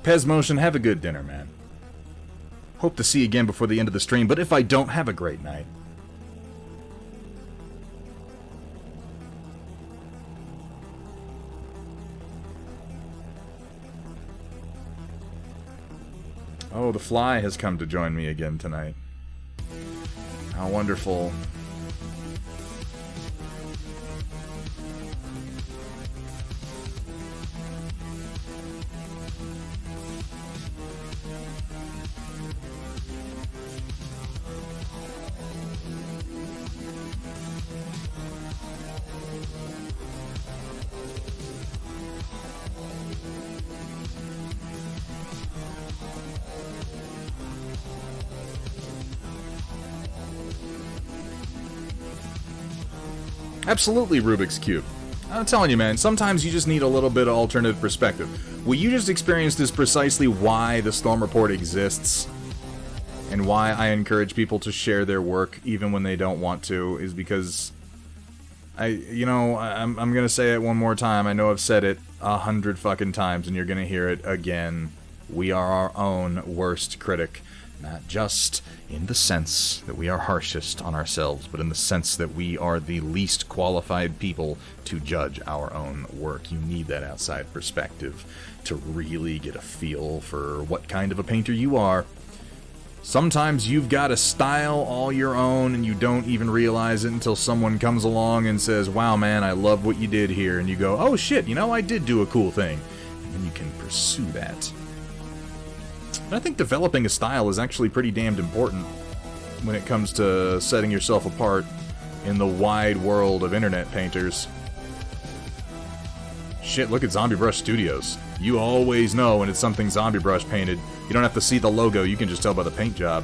Pez Motion, have a good dinner, man. Hope to see you again before the end of the stream, but if I don't, have a great night. Oh, the Fly has come to join me again tonight. How wonderful. Absolutely, Rubik's Cube. I'm telling you, man, sometimes you just need a little bit of alternative perspective. What you just experienced is precisely why the Storm Report exists, and why I encourage people to share their work even when they don't want to, is because I'm gonna say it one more time. I know I've said it 100 fucking times, and you're gonna hear it again. We are our own worst critic. Not just in the sense that we are harshest on ourselves, but in the sense that we are the least qualified people to judge our own work. You need that outside perspective to really get a feel for what kind of a painter you are. Sometimes you've got a style all your own and you don't even realize it until someone comes along and says, wow man, I love what you did here, and you go, oh shit, I did do a cool thing. And then you can pursue that. I think developing a style is actually pretty damned important when it comes to setting yourself apart in the wide world of internet painters. Shit, look at Zombie Brush Studios. You always know when it's something Zombie Brush painted. You don't have to see the logo, you can just tell by the paint job.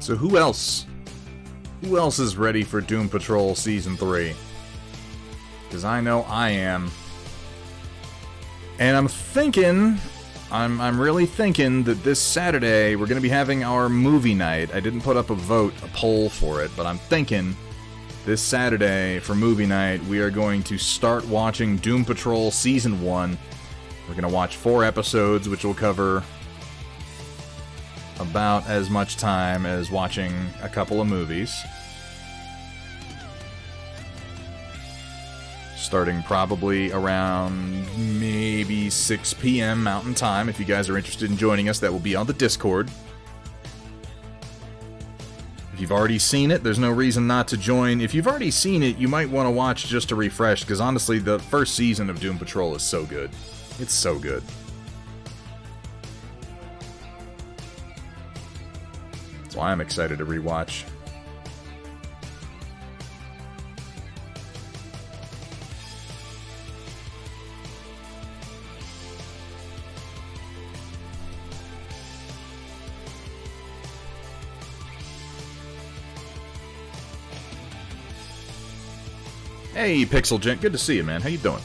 So who else? Who else is ready for Doom Patrol Season 3? Because I know I am. And I'm thinking, I'm really thinking that this Saturday we're going to be having our movie night. I didn't put up a poll for it, but I'm thinking this Saturday for movie night we are going to start watching Doom Patrol Season 1. We're going to watch 4 episodes, which will cover about as much time as watching a couple of movies. Starting probably around maybe 6 p.m. Mountain Time. If you guys are interested in joining us, that will be on the Discord. If you've already seen it, there's no reason not to join. If you've already seen it, you might want to watch just to refresh, because honestly, the first season of Doom Patrol is so good. It's so good. That's why I'm excited to rewatch. Hey, Pixel Gent, good to see you, man. How you doing?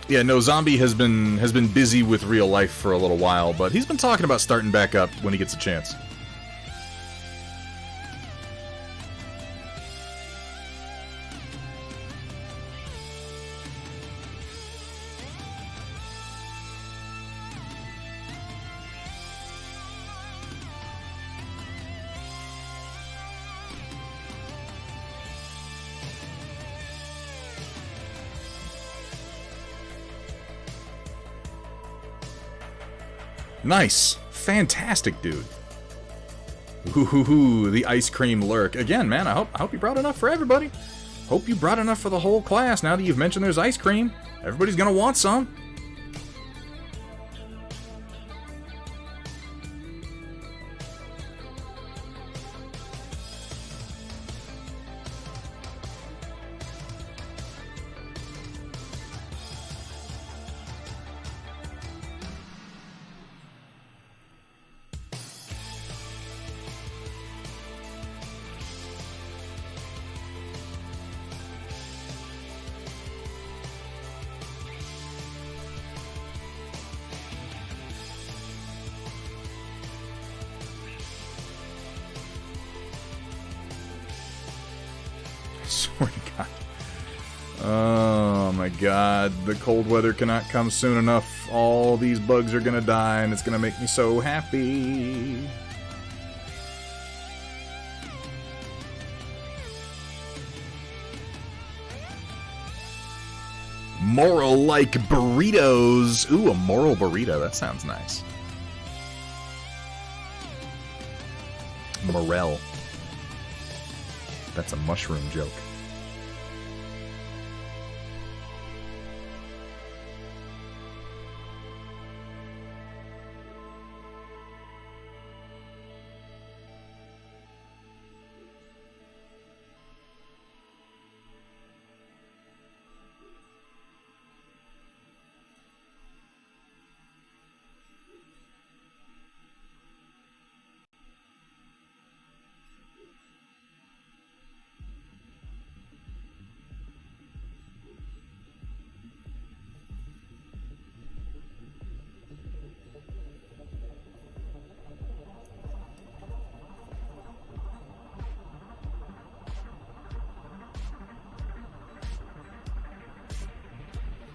Yeah, no, Zombie has been busy with real life for a little while, but he's been talking about starting back up when he gets a chance. Nice. Fantastic, dude. Ooh, the ice cream lurk. Again, man, I hope you brought enough for everybody. Hope you brought enough for the whole class. Now that you've mentioned there's ice cream, everybody's gonna want some. Swear to God. Oh my God, the cold weather cannot come soon enough. All these bugs are gonna die, and it's gonna make me so happy. Moral like burritos. Ooh, a moral burrito. That sounds nice. Morel. That's a mushroom joke.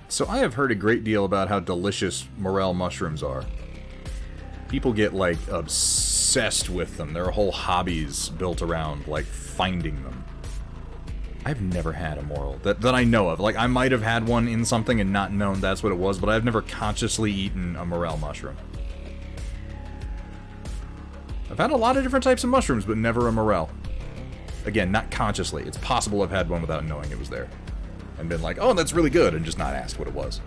So I have heard a great deal about how delicious morel mushrooms are. People get, like, obsessed with them. There are whole hobbies built around, like, finding them. I've never had a morel that I know of. Like, I might have had one in something and not known that's what it was, but I've never consciously eaten a morel mushroom. I've had a lot of different types of mushrooms, but never a morel. Again, not consciously. It's possible I've had one without knowing it was there. And been like, oh, that's really good, and just not asked what it was.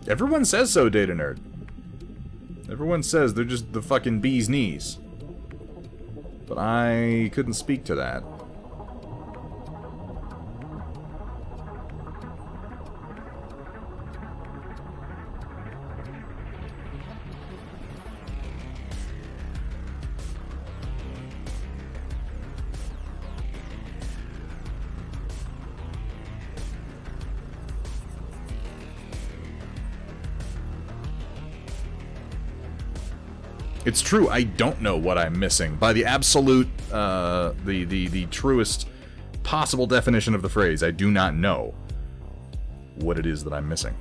Everyone says so, Data Nerd. Everyone says they're just the fucking bee's knees. But I couldn't speak to that. It's true, I don't know what I'm missing. By the absolute, the truest possible definition of the phrase, I do not know what it is that I'm missing.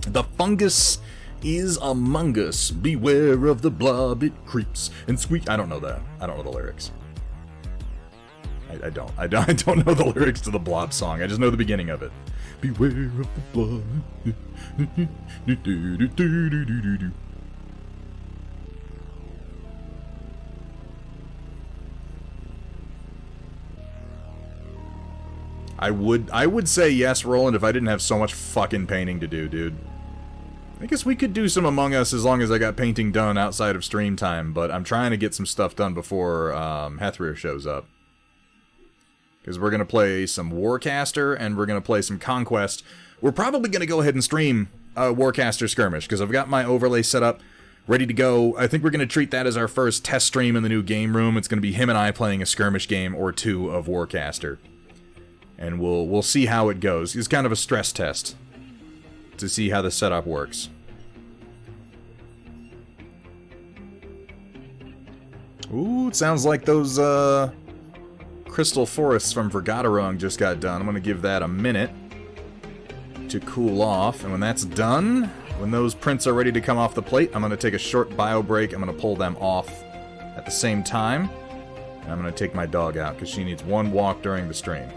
The fungus is among us. Beware of the blob, it creeps and squeaks. I don't know that. I don't know the lyrics. I don't know the lyrics to the Blob song. I just know the beginning of it. Beware of the blob. I would say yes, Roland, if I didn't have so much fucking painting to do, dude. I guess we could do some Among Us as long as I got painting done outside of stream time, but I'm trying to get some stuff done before Hethrir shows up. Because we're going to play some Warcaster, and we're going to play some Conquest. We're probably going to go ahead and stream Warcaster Skirmish, because I've got my overlay set up, ready to go. I think we're going to treat that as our first test stream in the new game room. It's going to be him and I playing a skirmish game or two of Warcaster. And we'll see how it goes. It's kind of a stress test to see how the setup works. Ooh, it sounds like those crystal forests from Vergaderung just got done. I'm going to give that a minute to cool off. And when that's done, when those prints are ready to come off the plate, I'm going to take a short bio break. I'm going to pull them off at the same time. And I'm going to take my dog out because she needs one walk during the stream.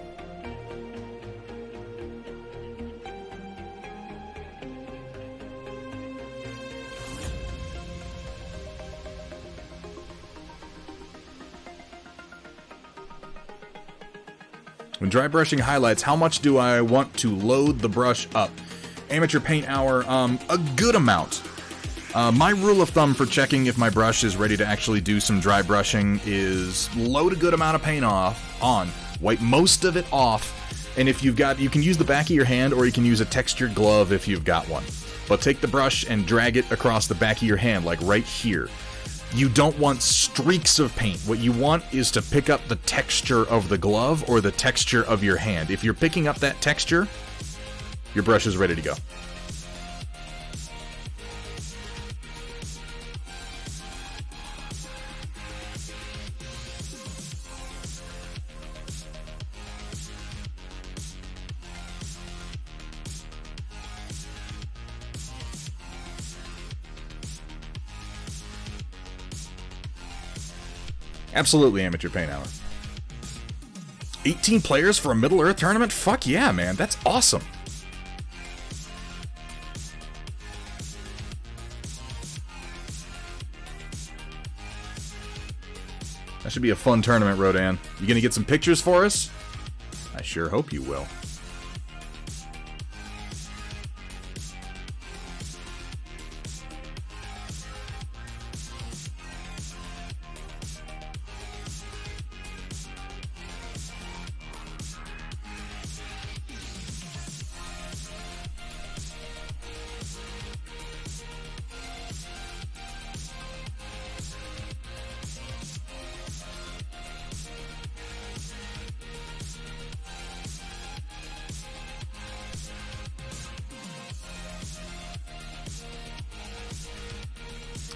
When dry brushing highlights, how much do I want to load the brush up? Amateur paint hour, a good amount. My rule of thumb for checking if my brush is ready to actually do some dry brushing is load a good amount of paint on, wipe most of it off, and if you've got, you can use the back of your hand or you can use a textured glove if you've got one. But take the brush and drag it across the back of your hand, like right here. You don't want streaks of paint. What you want is to pick up the texture of the glove or the texture of your hand. If you're picking up that texture, your brush is ready to go. Absolutely, Amateur Paint Hour. 18 players for a Middle-earth tournament? Fuck yeah, man. That's awesome. That should be a fun tournament, Rodan. You gonna get some pictures for us? I sure hope you will.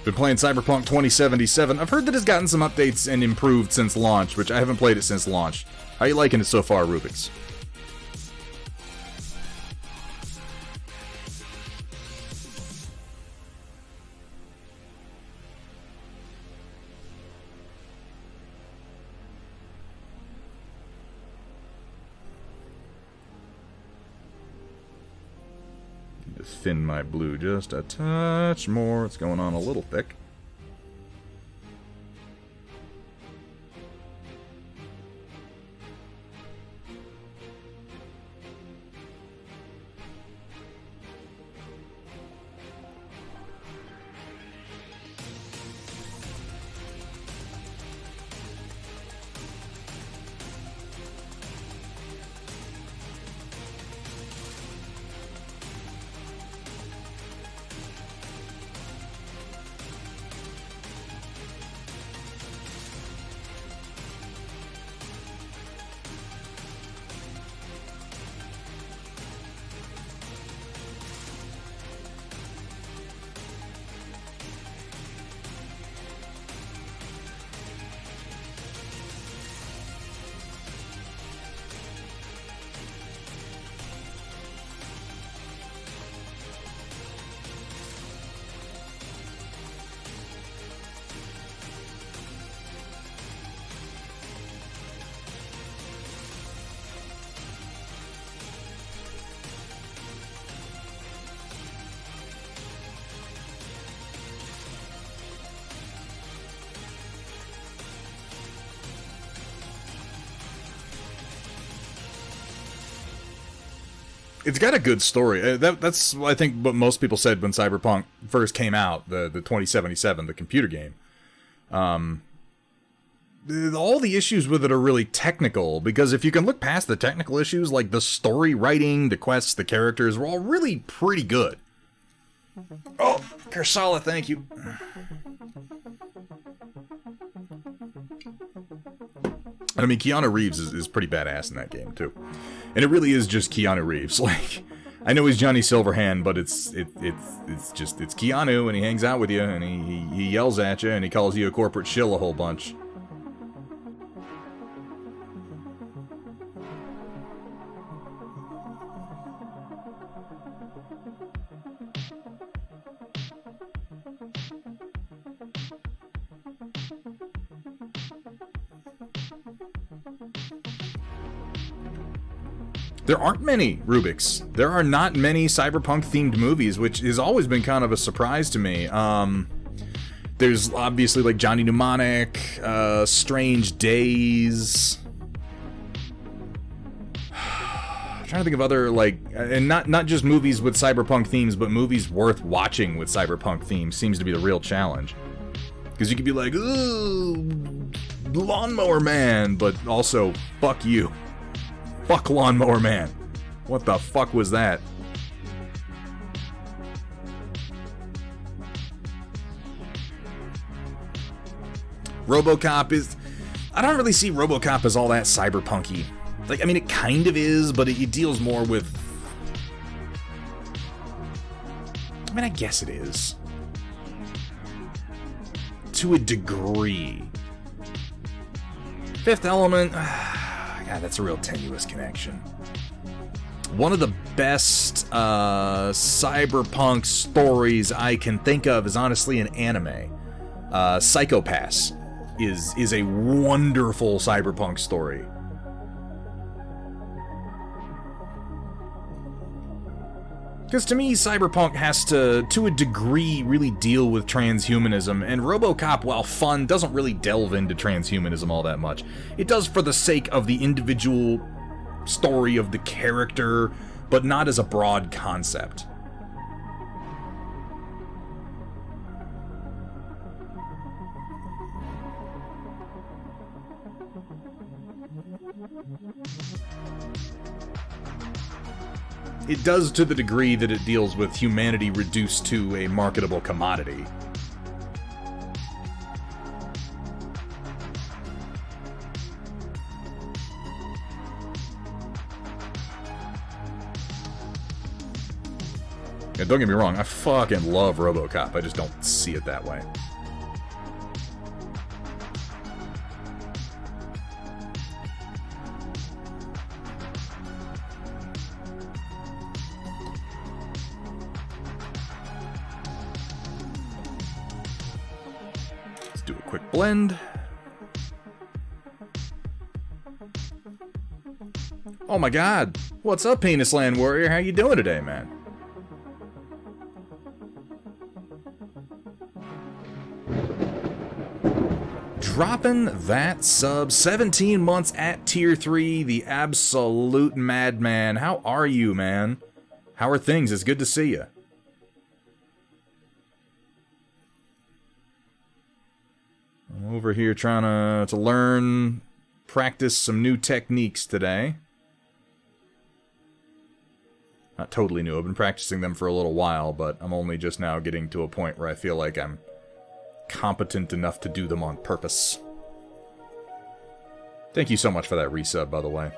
Been playing Cyberpunk 2077. I've heard that it's gotten some updates and improved since launch, which I haven't played it since launch. How you liking it so far, Rubik's? Just thin my blue just a touch more. It's going on a little thick. It's got a good story. That's, I think, what most people said when Cyberpunk first came out, the 2077, the computer game. All the issues with it are really technical, because if you can look past the technical issues, like the story writing, the quests, the characters, were all really pretty good. Oh, Kersala, thank you. I mean, Keanu Reeves is pretty badass in that game, too. And it really is just Keanu Reeves. Like, I know he's Johnny Silverhand, but it's Keanu, and he hangs out with you, and he yells at you, and he calls you a corporate shill a whole bunch. There aren't many Rubik's. There are not many cyberpunk-themed movies, which has always been kind of a surprise to me. There's obviously like Johnny Mnemonic, Strange Days. I'm trying to think of other, like, and not just movies with cyberpunk themes, but movies worth watching with cyberpunk themes seems to be the real challenge. Because you could be like, ooh, Lawnmower Man, but also, fuck you. Fuck Lawnmower Man. What the fuck was that? RoboCop is... I don't really see RoboCop as all that cyberpunky. Like, I mean, it kind of is, but it deals more with... I mean, I guess it is. To a degree. Fifth Element... God, that's a real tenuous connection. One of the best cyberpunk stories I can think of is honestly an anime. Psycho Pass is a wonderful cyberpunk story. Because to me, cyberpunk has to a degree, really deal with transhumanism, and RoboCop, while fun, doesn't really delve into transhumanism all that much. It does for the sake of the individual story of the character, but not as a broad concept. It does to the degree that it deals with humanity reduced to a marketable commodity. Yeah, don't get me wrong, I fucking love RoboCop, I just don't see it that way. Blend. Oh my god. What's up, Penis Land Warrior? How you doing today, man? Dropping that sub. 17 months at tier 3. The absolute madman. How are you, man? How are things? It's good to see you. I'm over here trying to learn, practice some new techniques today. Not totally new, I've been practicing them for a little while, but I'm only just now getting to a point where I feel like I'm competent enough to do them on purpose. Thank you so much for that resub, by the way.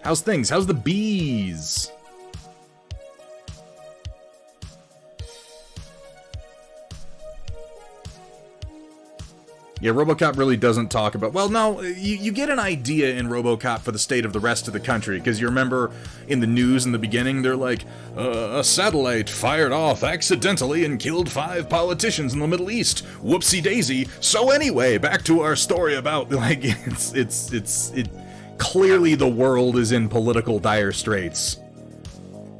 How's things? How's the bees? Yeah, RoboCop really doesn't talk about... Well, no, you get an idea in RoboCop for the state of the rest of the country, because you remember in the news in the beginning, they're like, a satellite fired off accidentally and killed 5 politicians in the Middle East. Whoopsie-daisy. So anyway, back to our story about, like, it clearly the world is in political dire straits.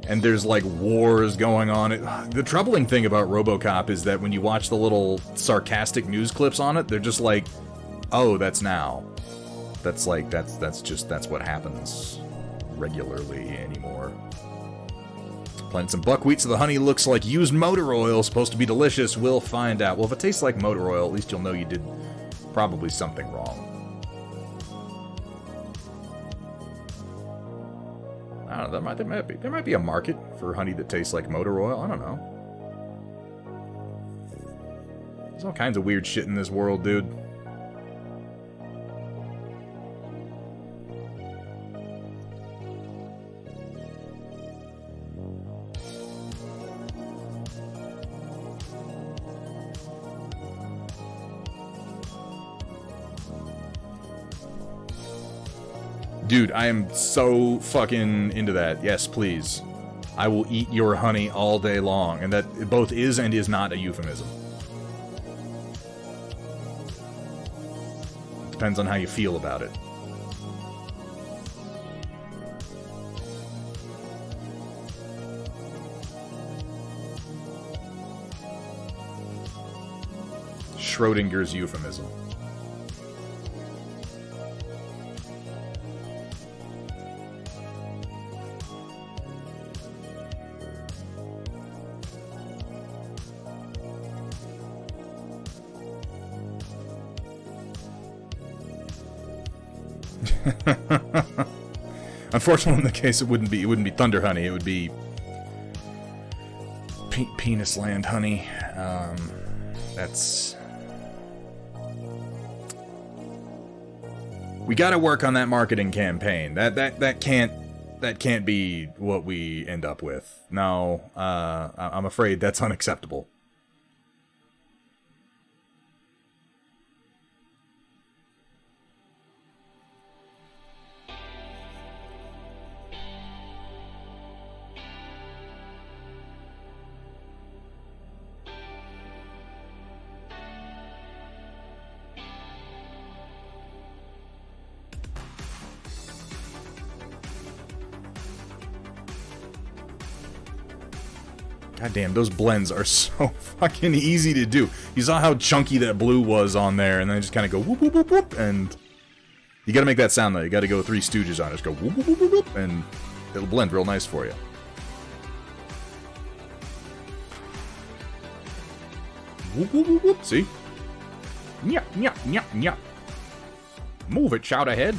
And there's, like, wars going on. The troubling thing about RoboCop is that when you watch the little sarcastic news clips on it, they're just like, oh, that's now. That's like, that's what happens regularly anymore. Planting some buckwheat so the honey looks like used motor oil. Supposed to be delicious. We'll find out. Well, if it tastes like motor oil, at least you'll know you did probably something wrong. I don't know. There might be a market for honey that tastes like motor oil. I don't know. There's all kinds of weird shit in this world, dude. Dude, I am so fucking into that. Yes, please. I will eat your honey all day long. And that both is and is not a euphemism. Depends on how you feel about it. Schrodinger's euphemism. Unfortunately, in the case, it wouldn't be Thunder Honey. It would be Penis Land Honey. That's... We gotta work on that marketing campaign. That can't be what we end up with. No, I'm afraid that's unacceptable. God damn, those blends are so fucking easy to do. You saw how chunky that blue was on there, and then just kind of go whoop, whoop, whoop, whoop, and you gotta make that sound though. You gotta go Three Stooges on it. Just go whoop, whoop, whoop, whoop, and it'll blend real nice for you. Whoop, whoop, whoop, whoop. See? Nya, nya, nya, nya. Move it, shout ahead.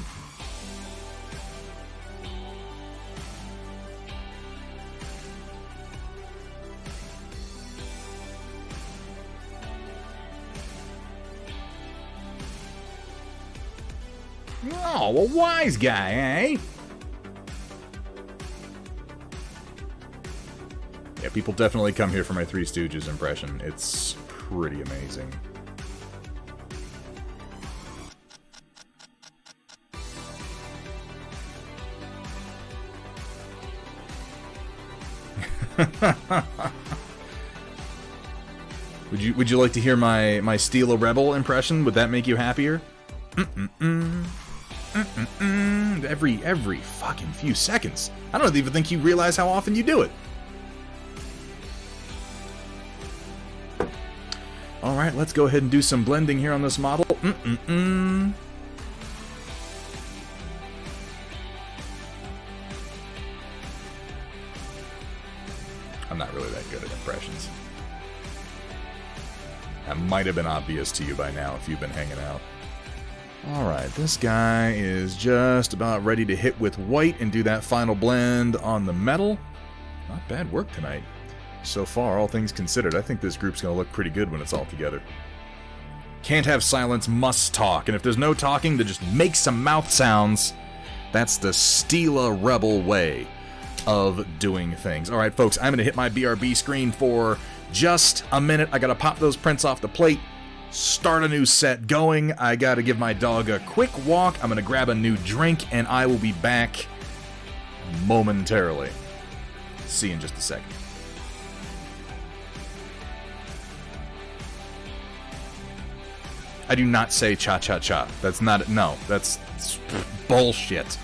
Oh, a wise guy, eh? Yeah, people definitely come here for my Three Stooges impression. It's pretty amazing. Would you like to hear my Steal a Rebel impression? Would that make you happier? Every fucking few seconds. I don't even think you realize how often you do it. Alright, let's go ahead and do some blending here on this model. I'm not really that good at impressions. That might have been obvious to you by now if you've been hanging out. Alright, this guy is just about ready to hit with white and do that final blend on the metal. Not bad work tonight. So far, all things considered, I think this group's going to look pretty good when it's all together. Can't have silence, must talk. And if there's no talking, then just make some mouth sounds. That's the Steal a Rebel way of doing things. Alright, folks, I'm going to hit my BRB screen for just a minute. I got to pop those prints off the plate. Start a new set going. I gotta give my dog a quick walk. I'm gonna grab a new drink, and I will be back momentarily. See you in just a second. I do not say cha-cha-cha. That's not... No, that's bullshit.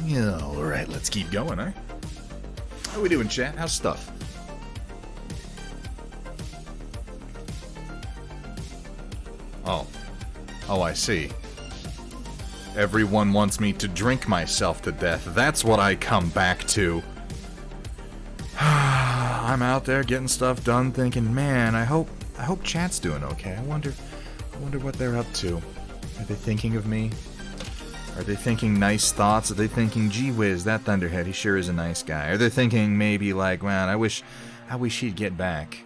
Yeah, alright, let's keep going, huh? How we doing, chat? How's stuff? Oh. Oh, I see. Everyone wants me to drink myself to death. That's what I come back to. I'm out there getting stuff done thinking, man, I hope chat's doing okay. I wonder what they're up to. Are they thinking of me? Are they thinking nice thoughts? Are they thinking, gee whiz, that Thunderhead, he sure is a nice guy? Are they thinking maybe like, man, I wish he'd get back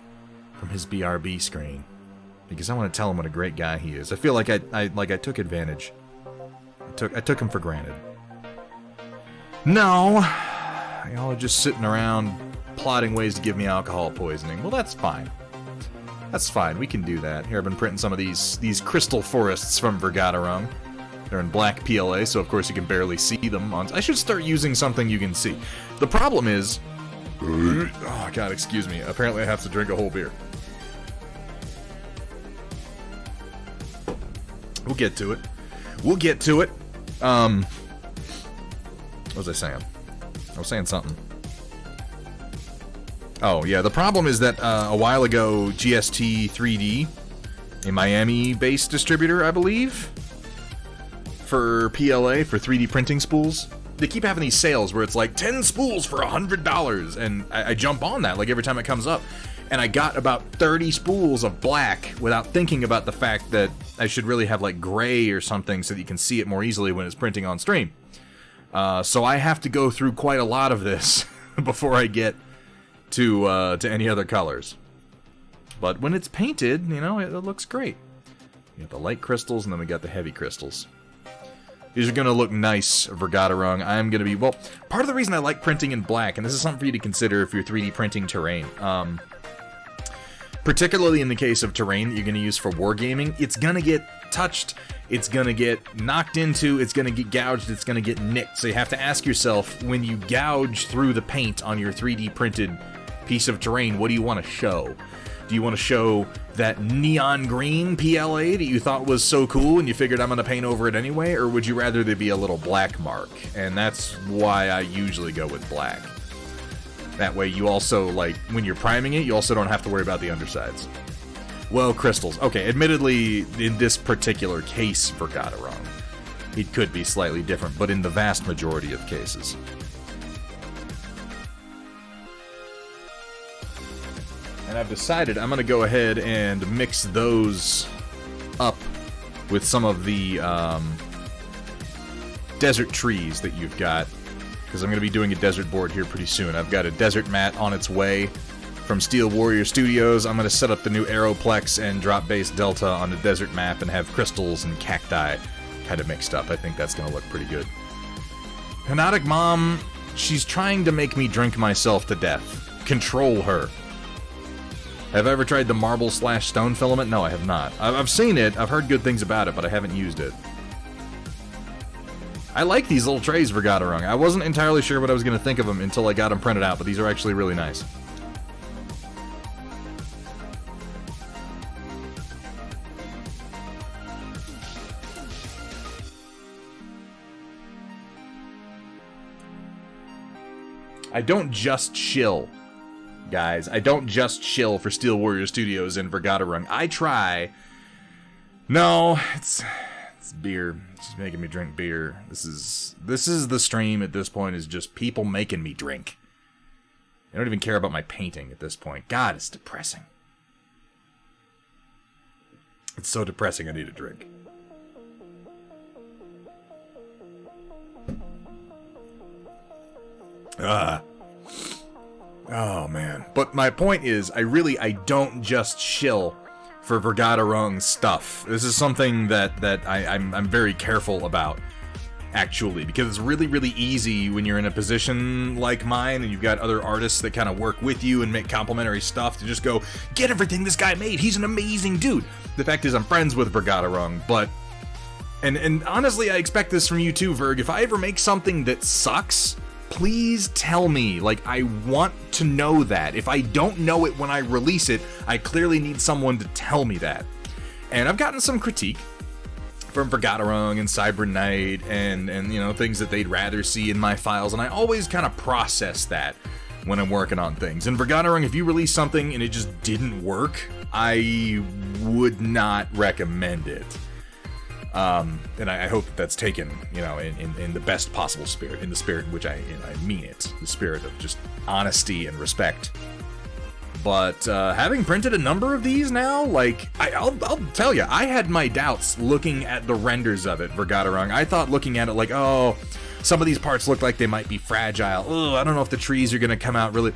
from his BRB screen, because I want to tell him what a great guy he is. I feel like I took advantage. I took him for granted. No, y'all are just sitting around plotting ways to give me alcohol poisoning. Well, that's fine. That's fine. We can do that. Here, I've been printing some of these crystal forests from Vergaderung. They're in black PLA, so of course you can barely see them. I should start using something you can see. The problem is... Oh, God, excuse me. Apparently I have to drink a whole beer. We'll get to it. We'll get to it. What was I saying? I was saying something. Oh, yeah, the problem is that a while ago, GST 3D, a Miami-based distributor, I believe, for PLA, for 3D printing spools, they keep having these sales where it's like 10 spools for $100, and I jump on that like every time it comes up, and I got about 30 spools of black without thinking about the fact that I should really have like gray or something so that you can see it more easily when it's printing on stream. So I have to go through quite a lot of this before I get to any other colors. But when it's painted, you know, it looks great. We got the light crystals, and then we got the heavy crystals. These are going to look nice, Vergaderung. I'm going to be... Well, part of the reason I like printing in black, and this is something for you to consider if you're 3D printing terrain, particularly in the case of terrain that you're going to use for wargaming, it's going to get touched, it's going to get knocked into, it's going to get gouged, it's going to get nicked. So you have to ask yourself, when you gouge through the paint on your 3D printed piece of terrain, what do you want to show? Do you want to show that neon green PLA that you thought was so cool and you figured I'm going to paint over it anyway? Or would you rather there be a little black mark? And that's why I usually go with black. That way you also, like, when you're priming it, you also don't have to worry about the undersides. Well, crystals. Okay, admittedly, in this particular case, Vergaderung, it could be slightly different, but in the vast majority of cases. And I've decided I'm going to go ahead and mix those up with some of the desert trees that you've got, because I'm going to be doing a desert board here pretty soon. I've got a desert mat on its way from Steel Warrior Studios. I'm going to set up the new Aeroplex and drop base Delta on the desert map and have crystals and cacti kind of mixed up. I think that's going to look pretty good. Hypnotic Mom, she's trying to make me drink myself to death. Control her. Have I ever tried the marble/stone filament? No, I have not. I've seen it, I've heard good things about it, but I haven't used it. I like these little trays, Vergaderung. I wasn't entirely sure what I was going to think of them until I got them printed out, but these are actually really nice. I don't just chill. Guys, I don't just chill for Steel Warrior Studios and Vergaderung. I try. No, it's beer. It's just making me drink beer. This is the stream at this point, is just people making me drink. I don't even care about my painting at this point. God, it's depressing. It's so depressing I need a drink. Oh, man. But my point is, I don't just chill for Vergaderung stuff. This is something that I'm very careful about, actually, because it's really, really easy when you're in a position like mine and you've got other artists that kind of work with you and make complimentary stuff to just go, get everything this guy made, he's an amazing dude. The fact is, I'm friends with Vergaderung, but... And honestly, I expect this from you too, Verg. If I ever make something that sucks... please tell me. Like, I want to know that. If I don't know it when I release it, I clearly need someone to tell me that. And I've gotten some critique. from Vergaderung and Cyberknight and you know, things that they'd rather see in my files, and I always kind of process that when I'm working on things. And Vergaderung, if you release something and it just didn't work, I would not recommend it. And I hope that that's taken, you know, in the best possible spirit, in the spirit in which I mean it, the spirit of just honesty and respect. But having printed a number of these now, like, I'll tell you, I had my doubts looking at the renders of it, Vergaderung. I thought looking at it like, oh, some of these parts look like they might be fragile. Oh, I don't know if the trees are going to come out really...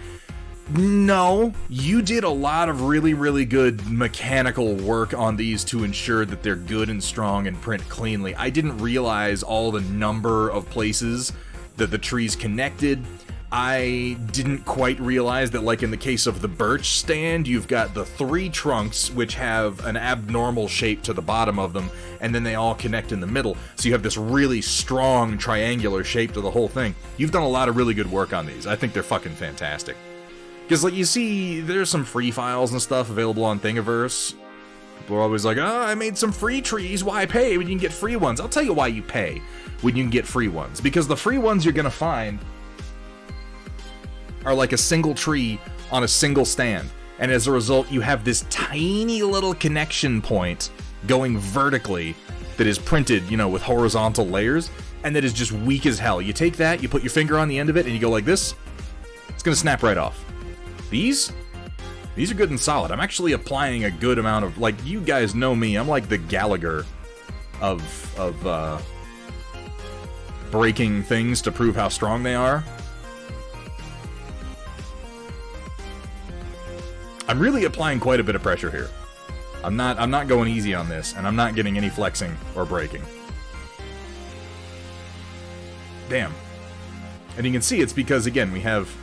No, you did a lot of really, really good mechanical work on these to ensure that they're good and strong and print cleanly. I didn't realize all the number of places that the trees connected. I didn't quite realize that, like in the case of the birch stand, you've got the 3 trunks, which have an abnormal shape to the bottom of them, and then they all connect in the middle. So you have this really strong triangular shape to the whole thing. You've done a lot of really good work on these. I think they're fucking fantastic. Because, like, you see, there's some free files and stuff available on Thingiverse. People are always like, oh, I made some free trees. Why pay when you can get free ones? I'll tell you why you pay when you can get free ones. Because the free ones you're going to find are like a single tree on a single stand. And as a result, you have this tiny little connection point going vertically that is printed, you know, with horizontal layers, and that is just weak as hell. You take that, you put your finger on the end of it, and you go like this, it's going to snap right off. These are good and solid. I'm actually applying a good amount of, like, you guys know me, I'm like the Gallagher of breaking things to prove how strong they are. I'm really applying quite a bit of pressure here. I'm not going easy on this, and I'm not getting any flexing or breaking. Damn. And you can see it's because, again, we have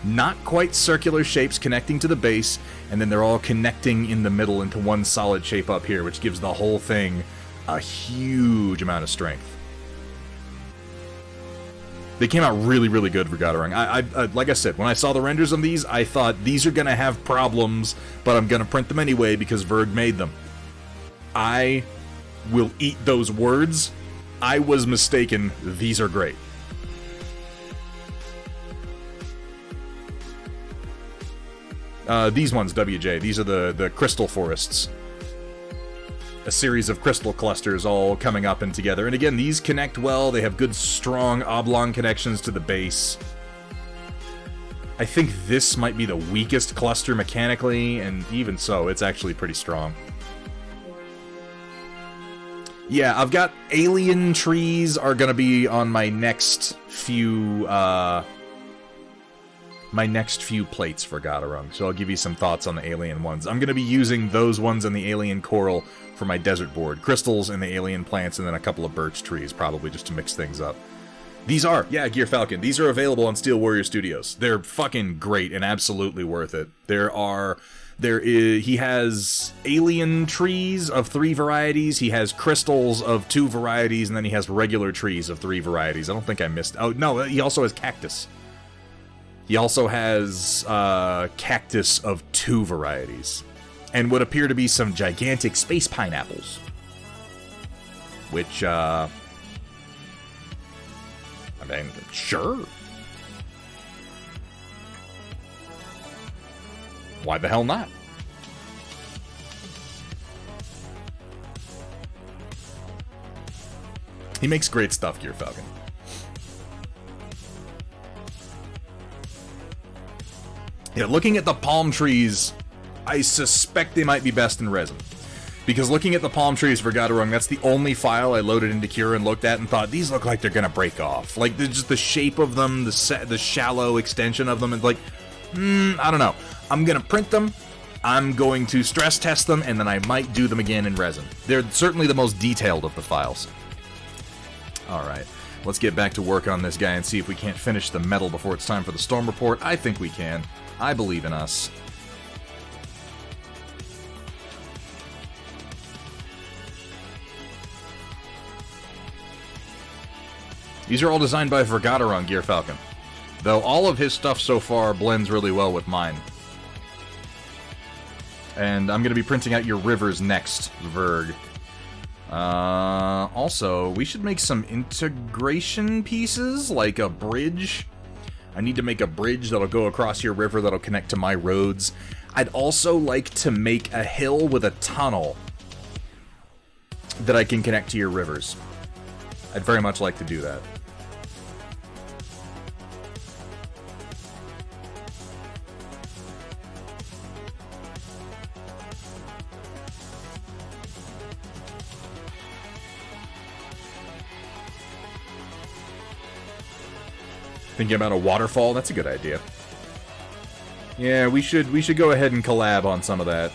not quite circular shapes connecting to the base, and then they're all connecting in the middle into one solid shape up here, which gives the whole thing a huge amount of strength. They came out really, really good for Vergaderung. I like I said, when I saw the renders of these, I thought these are going to have problems, but I'm going to print them anyway because Verg made them. I will eat those words. I was mistaken. These are great. These ones, WJ, these are the crystal forests. A series of crystal clusters all coming up and together. And again, these connect well. They have good, strong, oblong connections to the base. I think this might be the weakest cluster mechanically, and even so, it's actually pretty strong. Yeah, I've got alien trees are gonna be on my next few, plates for Vergaderung, so I'll give you some thoughts on the alien ones. I'm going to be using those ones and the alien coral for my desert board. Crystals and the alien plants, and then a couple of birch trees, probably just to mix things up. These are, yeah, Gear Falcon, these are available on Steel Warrior Studios. They're fucking great and absolutely worth it. He has alien trees of 3 varieties, he has crystals of 2 varieties, and then he has regular trees of 3 varieties. I don't think I missed... Oh, no, he also has cactus. He also has cactus of 2 varieties, and what appear to be some gigantic space pineapples, which, I mean, sure. Why the hell not? He makes great stuff, Gear Falcon. Yeah, looking at the palm trees, I suspect they might be best in resin. Because looking at the palm trees for Vergaderung, that's the only file I loaded into Cure and looked at and thought, these look like they're gonna break off. Like, just the shape of them, the shallow extension of them, and like, I don't know. I'm gonna print them, I'm going to stress test them, and then I might do them again in resin. They're certainly the most detailed of the files. Alright, let's get back to work on this guy and see if we can't finish the metal before it's time for the storm report. I think we can. I believe in us. These are all designed by Vergaderung, Gear Falcon. Though all of his stuff so far blends really well with mine. And I'm going to be printing out your rivers next, Verg. Also, we should make some integration pieces, like a bridge. I need to make a bridge that'll go across your river that'll connect to my roads. I'd also like to make a hill with a tunnel that I can connect to your rivers. I'd very much like to do that. Thinking about a waterfall? That's a good idea. Yeah, we should go ahead and collab on some of that.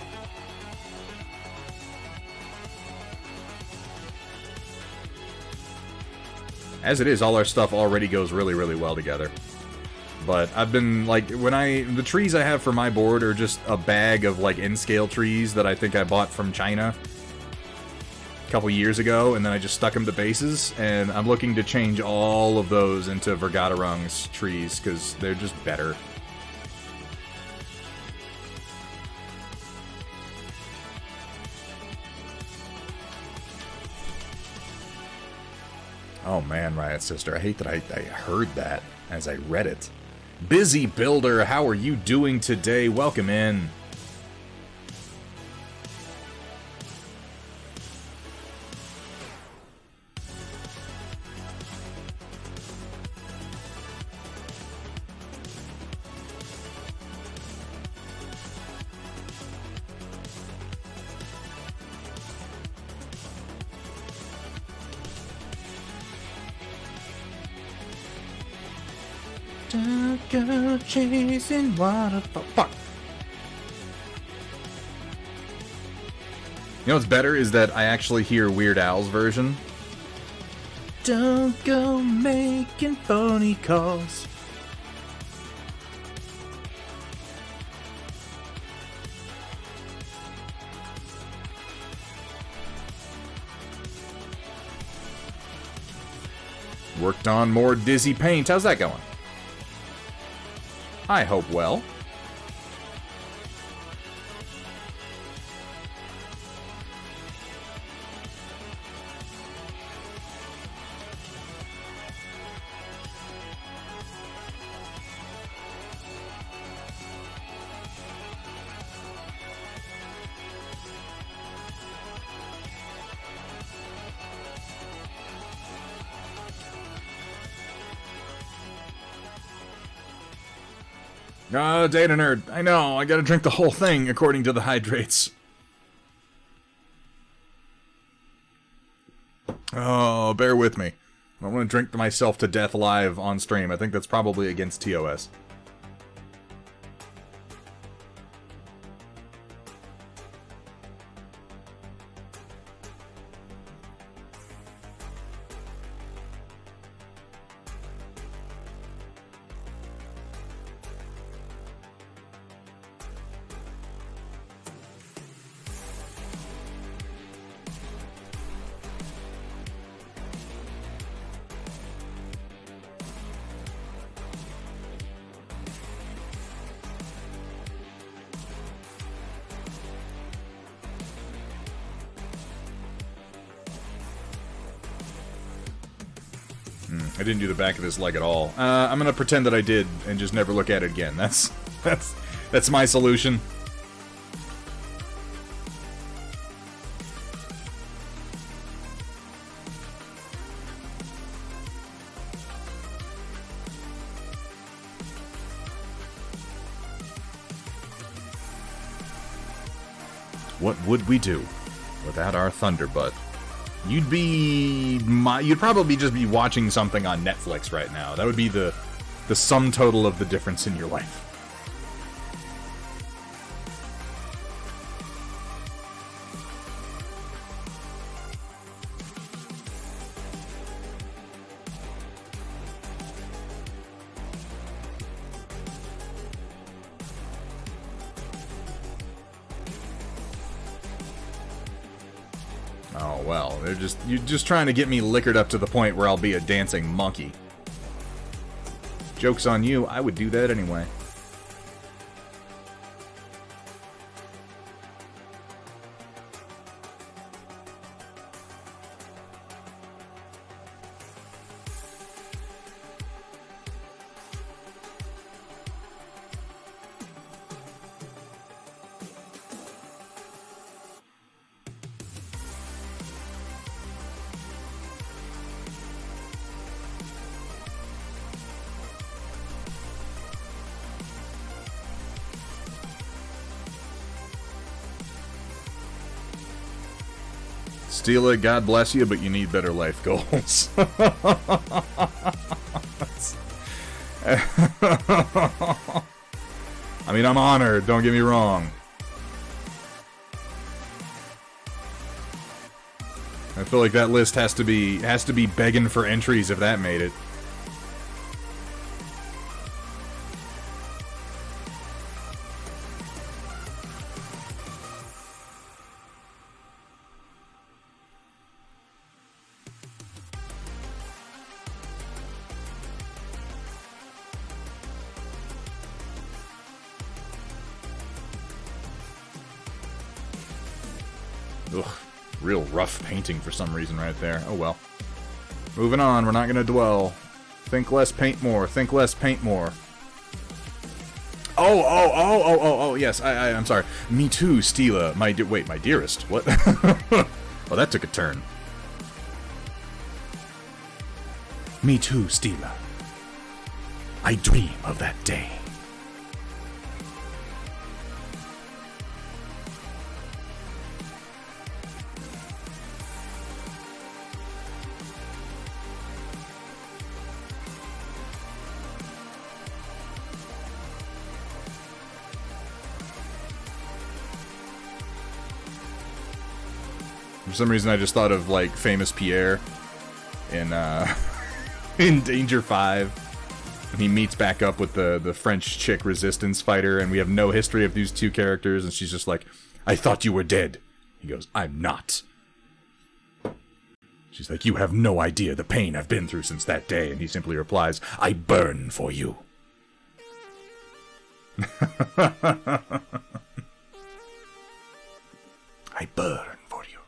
As it is, all our stuff already goes really, really well together. But I've been, like, the trees I have for my board are just a bag of, like, N-scale trees that I think I bought from China a couple years ago, and then I just stuck them to bases, and I'm looking to change all of those into Vergaderung's trees, because they're just better. Oh man, Riot Sister, I hate that I heard that as I read it. Busy Builder, how are you doing today? Welcome in. Don't go chasing waterfall. Fuck. You know what's better is that I actually hear Weird Al's version. Don't go making phony calls. Worked on more Dizzy Paint. How's that going? I hope well. Data nerd. I know, I gotta drink the whole thing according to the hydrates. Oh, bear with me. I don't want to drink myself to death live on stream. I think that's probably against TOS. I didn't do the back of this leg at all. I'm gonna pretend that I did and just never look at it again. That's my solution. What would we do without our Thunderbutt? You'd probably just be watching something on Netflix right now. That would be the sum total of the difference in your life. Oh, well, you're just trying to get me liquored up to the point where I'll be a dancing monkey. Joke's on you, I would do that anyway. Steela, God bless you, but you need better life goals. I mean, I'm honored, don't get me wrong. I feel like that list has to be begging for entries if that made it. Ugh, real rough painting for some reason right there. Oh well. Moving on, we're not gonna dwell. Think less, paint more. Think less, paint more. Oh, yes, I'm sorry. Me too, Steela. Wait, my dearest. What? Well, that took a turn. Me too, Steela. I dream of that day. For some reason, I just thought of, like, Famous Pierre in, in Danger 5. And he meets back up with the French chick resistance fighter, and we have no history of these two characters, and she's just like, I thought you were dead. He goes, I'm not. She's like, you have no idea the pain I've been through since that day. And he simply replies, I burn for you. I burn for you.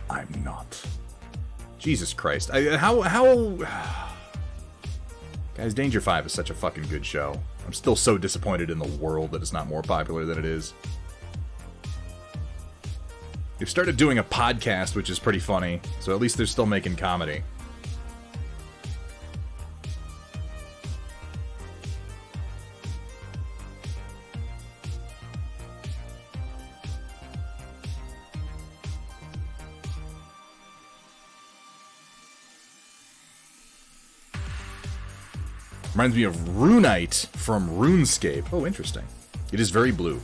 I'm not. Jesus Christ. Guys, Danger 5 is such a fucking good show. I'm still so disappointed in the world that it's not more popular than it is. They've started doing a podcast, which is pretty funny, so at least they're still making comedy. Reminds me of Runite from RuneScape. Oh, interesting. It is very blue.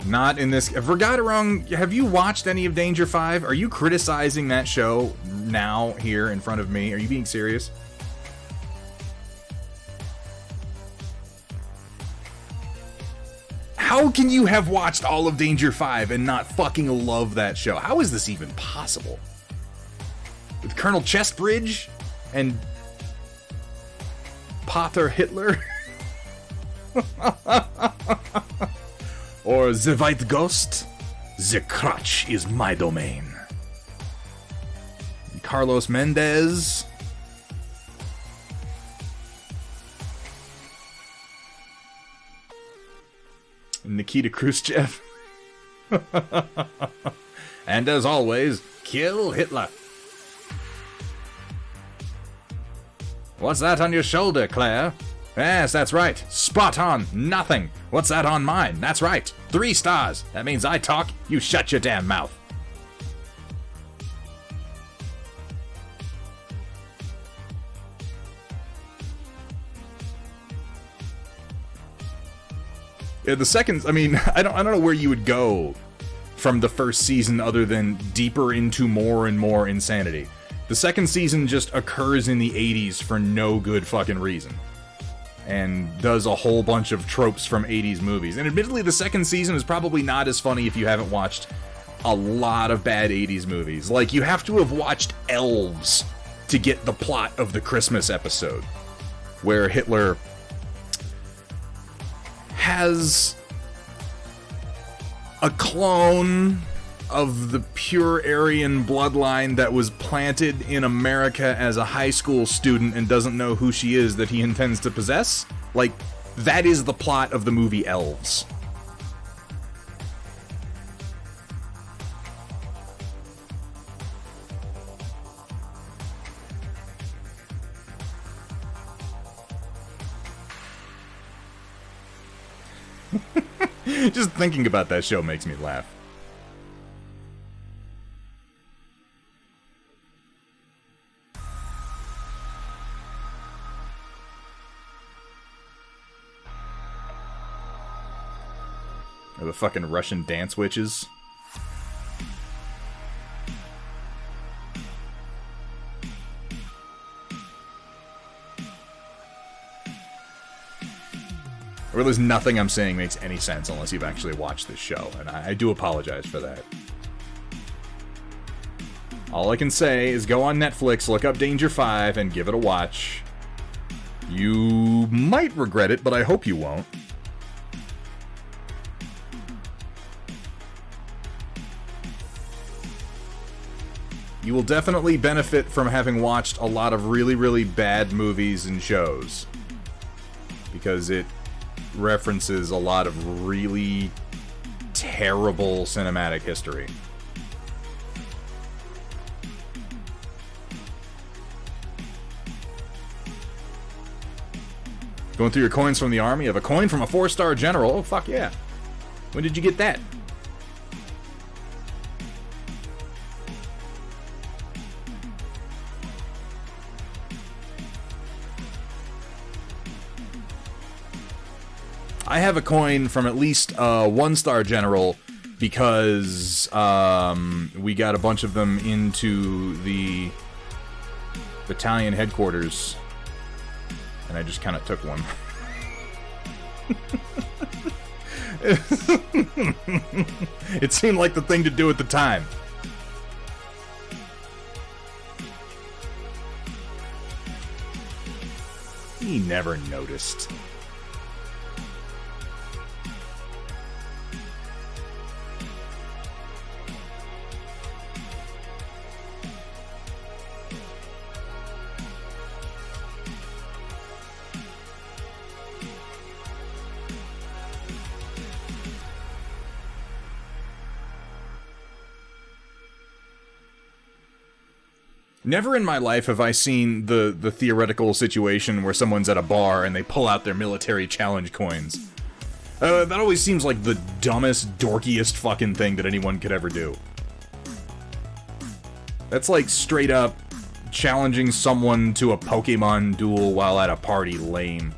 Not in this... If I got it wrong, have you watched any of Danger 5? Are you criticizing that show now, here, in front of me? Are you being serious? How can you have watched all of Danger 5 and not fucking love that show? How is this even possible? With Colonel Chestbridge and... Pater Hitler? Or the White Ghost? The crotch is my domain. Carlos Mendez? Nikita Khrushchev? And as always, kill Hitler. What's that on your shoulder, Claire? Yes, that's right. Spot on. Nothing. What's that on mine? That's right. 3 stars. That means I talk, you shut your damn mouth. Yeah, the second, I mean, I don't know where you would go from the first season other than deeper into more and more insanity. The second season just occurs in the 80s for no good fucking reason. And does a whole bunch of tropes from 80s movies. And admittedly, the second season is probably not as funny if you haven't watched a lot of bad 80s movies. Like, you have to have watched Elves to get the plot of the Christmas episode, where Hitler has a clone of the pure Aryan bloodline that was planted in America as a high school student and doesn't know who she is that he intends to possess. Like, that is the plot of the movie Elves. Just thinking about that show makes me laugh. Or the fucking Russian dance witches. I realize nothing I'm saying makes any sense unless you've actually watched this show, and I do apologize for that. All I can say is go on Netflix, look up Danger 5, and give it a watch. You might regret it, but I hope you won't. You will definitely benefit from having watched a lot of really, really bad movies and shows. Because it references a lot of really terrible cinematic history. Going through your coins from the army? You have a coin from a 4-star general? Oh, fuck yeah. When did you get that? I have a coin from at least a 1-star general because we got a bunch of them into the battalion headquarters, and I just kind of took one. It seemed like the thing to do at the time. He never noticed. Never in my life have I seen the theoretical situation where someone's at a bar and they pull out their military challenge coins. That always seems like the dumbest, dorkiest fucking thing that anyone could ever do. That's like straight up challenging someone to a Pokemon duel while at a party. Lame.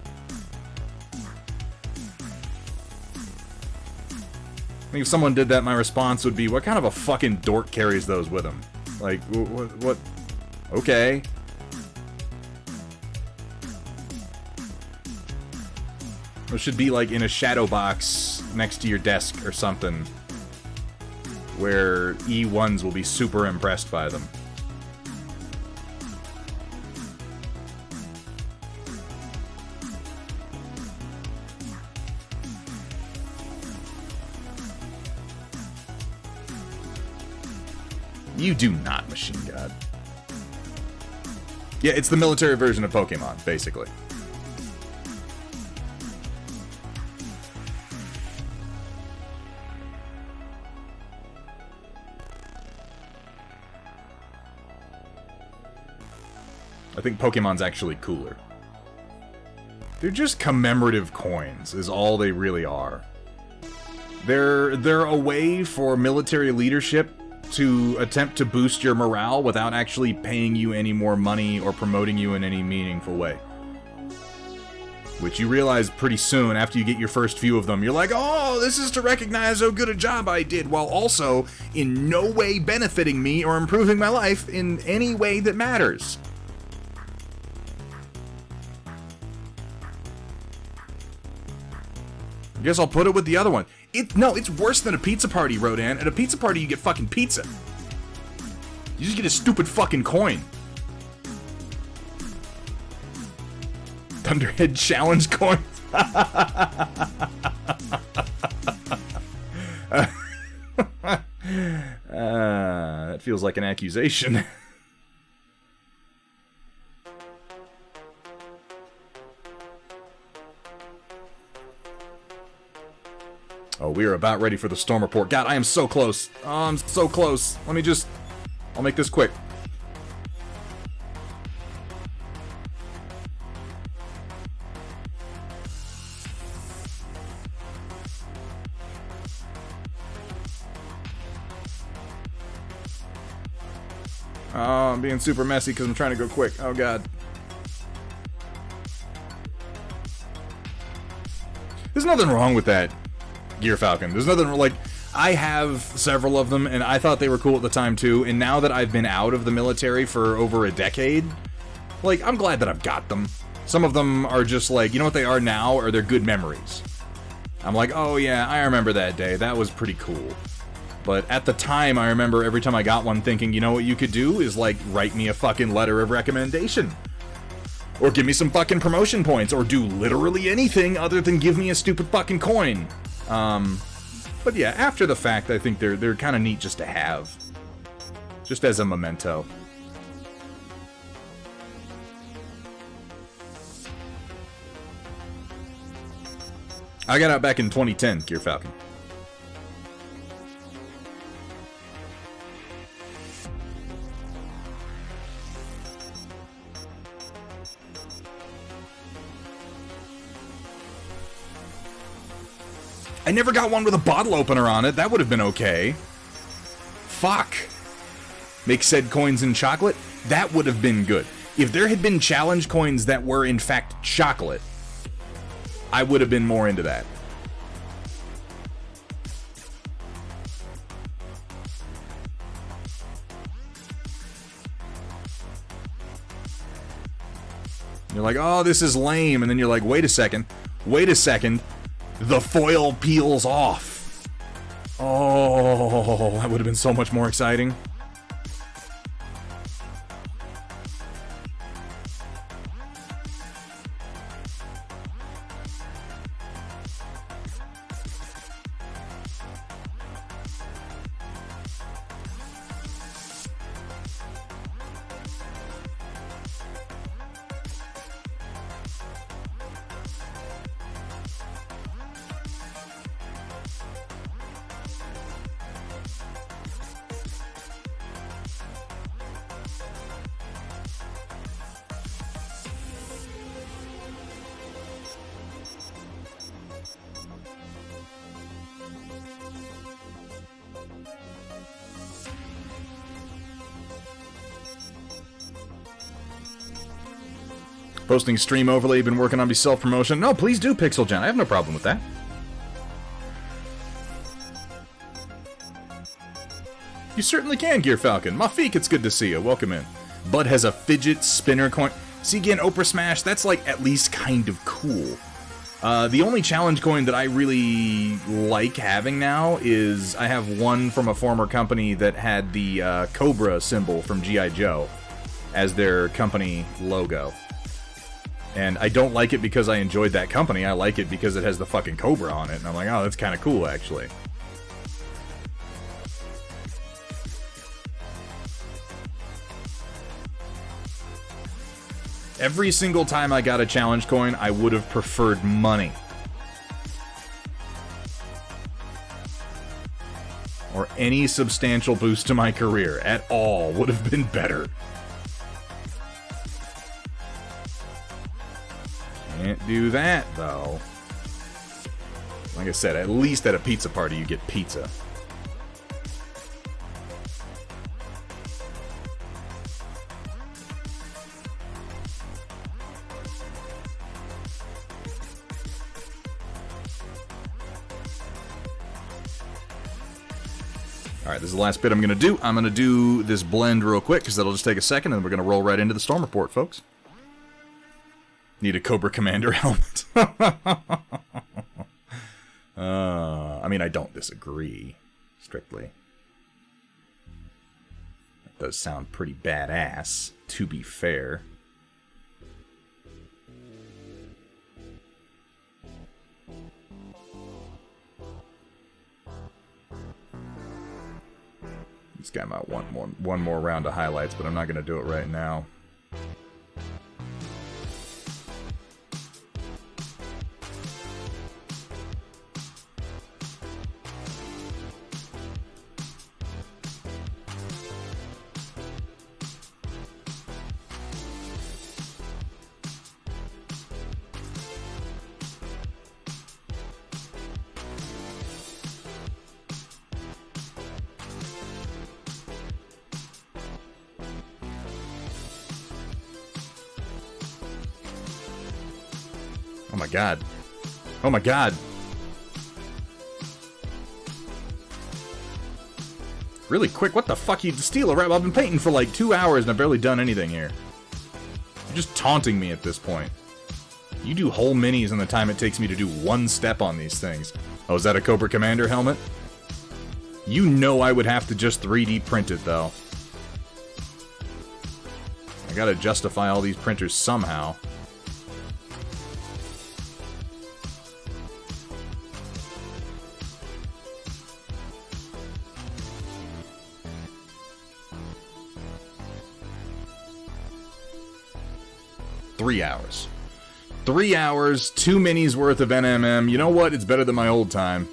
I think if someone did that, my response would be, what kind of a fucking dork carries those with him? Like, what? Okay. It should be like in a shadow box next to your desk or something, where E1s will be super impressed by them. You do not, Machine God. Yeah, it's the military version of Pokemon, basically. I think Pokemon's actually cooler. They're just commemorative coins, is all they really are. They're a way for military leadership to attempt to boost your morale without actually paying you any more money or promoting you in any meaningful way. Which you realize pretty soon after you get your first few of them. You're like, oh, this is to recognize how good a job I did, while also in no way benefiting me or improving my life in any way that matters. I guess I'll put it with the other one. No, it's worse than a pizza party, Rodan. At a pizza party, you get fucking pizza. You just get a stupid fucking coin. Thunderhead challenge coins. That feels like an accusation. Oh, we are about ready for the storm report. God, I am so close. Oh, I'm so close. I'll make this quick. Oh, I'm being super messy because I'm trying to go quick. Oh, God. There's nothing wrong with that Gear Falcon. There's nothing, like, I have several of them, and I thought they were cool at the time, too, and now that I've been out of the military for over a decade, like, I'm glad that I've got them. Some of them are just like, you know what they are now? Or they're good memories. I'm like, oh yeah, I remember that day. That was pretty cool. But at the time, I remember every time I got one thinking, you know what you could do is, like, write me a fucking letter of recommendation. Or give me some fucking promotion points, or do literally anything other than give me a stupid fucking coin. But yeah, after the fact, I think they're kind of neat just to have. Just as a memento. I got out back in 2010, Gear Falcon. I never got one with a bottle opener on it. That would have been okay. Fuck. Make said coins in chocolate? That would have been good. If there had been challenge coins that were in fact chocolate, I would have been more into that. You're like, oh, this is lame. And then you're like, wait a second. Wait a second. The foil peels off. Oh, that would have been so much more exciting. Posting stream overlay, been working on self-promotion. No, please do, PixelJen. I have no problem with that. You certainly can, Gear Falcon. Mafik, it's good to see you. Welcome in. Bud has a fidget spinner coin. See, again, Oprah Smash, that's, like, at least kind of cool. The only challenge coin that I really like having now is I have one from a former company that had the Cobra symbol from G.I. Joe as their company logo. And I don't like it because I enjoyed that company. I like it because it has the fucking Cobra on it. And I'm like, oh, that's kind of cool, actually. Every single time I got a challenge coin, I would have preferred money. Or any substantial boost to my career at all would have been better. Can't do that, though. Like I said, at least at a pizza party you get pizza. Alright, this is the last bit I'm going to do. I'm going to do this blend real quick, because that'll just take a second, and then we're going to roll right into the Storm Report, folks. Need a Cobra Commander helmet. I mean, I don't disagree, strictly. It does sound pretty badass, to be fair. This guy might want one more round of highlights, but I'm not going to do it right now. Oh my god. Oh my god. Really quick, what the fuck? You steal a wrap? I've been painting for like 2 hours and I've barely done anything here. You're just taunting me at this point. You do whole minis in the time it takes me to do one step on these things. Oh, is that a Cobra Commander helmet? You know I would have to just 3D print it, though. I gotta justify all these printers somehow. Three hours. 3 hours, 2 minis worth of NMM. You know what? It's better than my old time.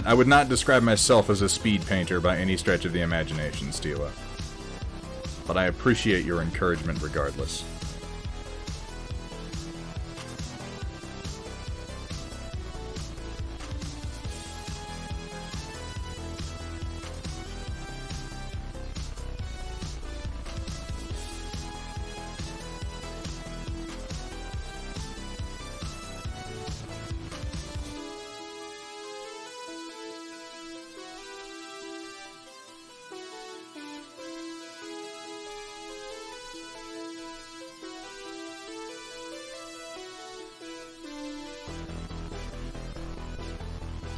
I would not describe myself as a speed painter by any stretch of the imagination, Stila. But I appreciate your encouragement regardless.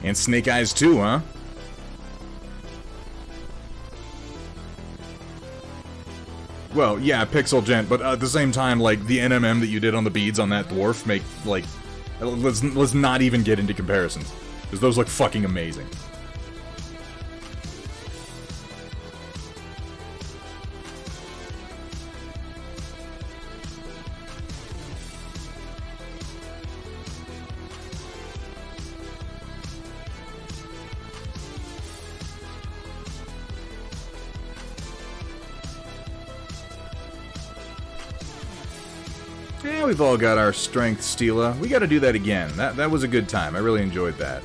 And Snake Eyes too, huh? Well, yeah, Pixel Gent, but at the same time, like, the NMM that you did on the beads on that dwarf make, like... Let's not even get into comparisons. Because those look fucking amazing. Yeah, we've all got our strengths, Stila. We gotta do that again. That was a good time. I really enjoyed that.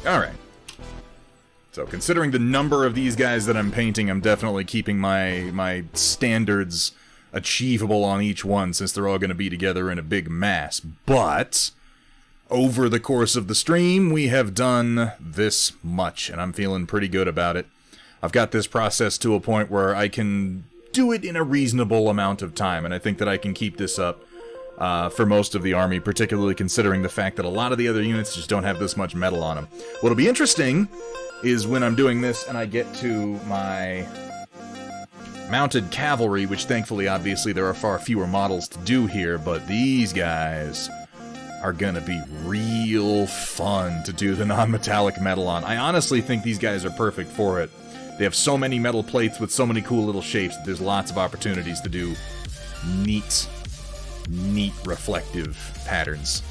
Alright. So, considering the number of these guys that I'm painting, I'm definitely keeping my standards achievable on each one, since they're all going to be together in a big mass. But, over the course of the stream, we have done this much, and I'm feeling pretty good about it. I've got this process to a point where I can do it in a reasonable amount of time, and I think that I can keep this up for most of the army, particularly considering the fact that a lot of the other units just don't have this much metal on them. What'll be interesting is when I'm doing this and I get to my mounted cavalry, which thankfully, obviously, there are far fewer models to do here, but these guys are gonna be real fun to do the non-metallic metal on. I honestly think these guys are perfect for it. They have so many metal plates with so many cool little shapes that there's lots of opportunities to do neat reflective patterns.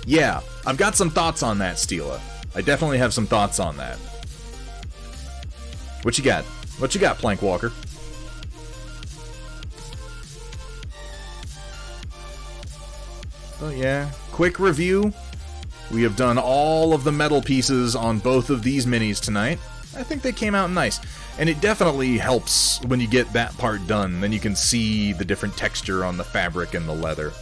Yeah, I've got some thoughts on that, Stila. I definitely have some thoughts on that. What you got? What you got, Plankwalker? Oh yeah, quick review. We have done all of the metal pieces on both of these minis tonight. I think they came out nice. And it definitely helps when you get that part done. Then you can see the different texture on the fabric and the leather.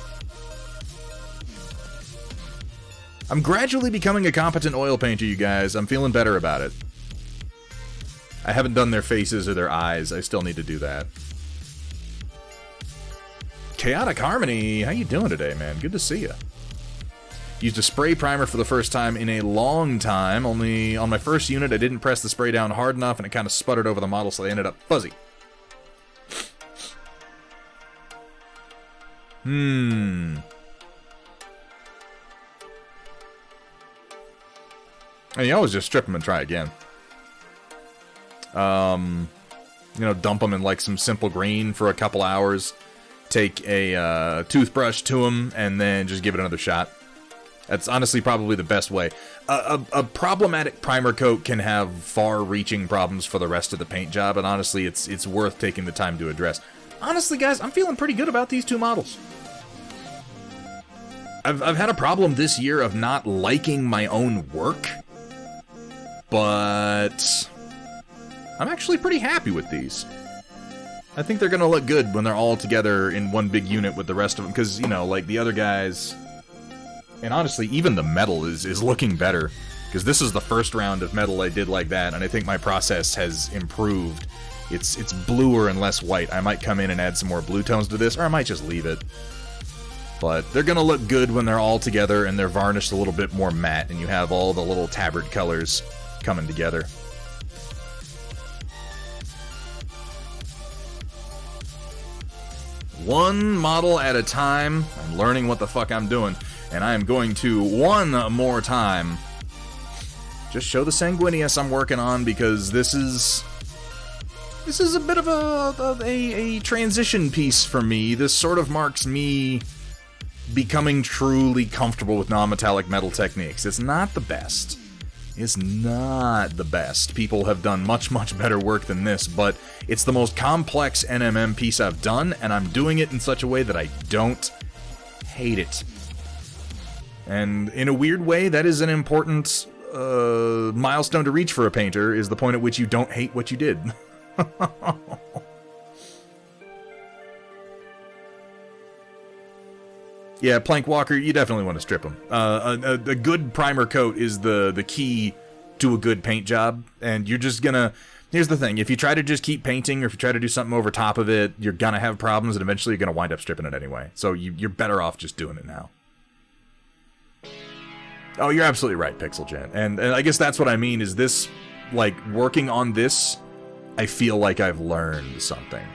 I'm gradually becoming a competent oil painter, you guys. I'm feeling better about it. I haven't done their faces or their eyes. I still need to do that. Chaotic Harmony, how you doing today, man? Good to see you. Used a spray primer for the first time in a long time. Only on my first unit, I didn't press the spray down hard enough, and it kind of sputtered over the model, so they ended up fuzzy. And you always just strip them and try again. You know, dump them in like some simple green for a couple hours. Take a toothbrush to them, and then just give it another shot. That's honestly probably the best way. A problematic primer coat can have far-reaching problems for the rest of the paint job, and honestly, it's worth taking the time to address. Honestly, guys, I'm feeling pretty good about these two models. I've had a problem this year of not liking my own work, but I'm actually pretty happy with these. I think they're gonna look good when they're all together in one big unit with the rest of them, because, you know, like the other guys, and honestly, even the metal is looking better, because this is the first round of metal I did like that, and I think my process has improved. It's bluer and less white. I might come in and add some more blue tones to this, or I might just leave it. But they're gonna look good when they're all together and they're varnished a little bit more matte, and you have all the little tabard colors coming together. One model at a time. I'm learning what the fuck I'm doing. And I am going to, one more time, just show the Sanguinius I'm working on, because this is a bit of a transition piece for me. This sort of marks me becoming truly comfortable with non-metallic metal techniques. It's not the best. It's not the best. People have done much, much better work than this, but it's the most complex NMM piece I've done, and I'm doing it in such a way that I don't hate it. And in a weird way, that is an important milestone to reach for a painter, is the point at which you don't hate what you did. Yeah, Plank Walker, you definitely want to strip them. A good primer coat is the key to a good paint job, and you're just gonna... Here's the thing, if you try to just keep painting, or if you try to do something over top of it, you're gonna have problems, and eventually you're gonna wind up stripping it anyway. So you're better off just doing it now. Oh, you're absolutely right, Pixel Gen. And I guess that's what I mean, is this, like, working on this, I feel like I've learned something.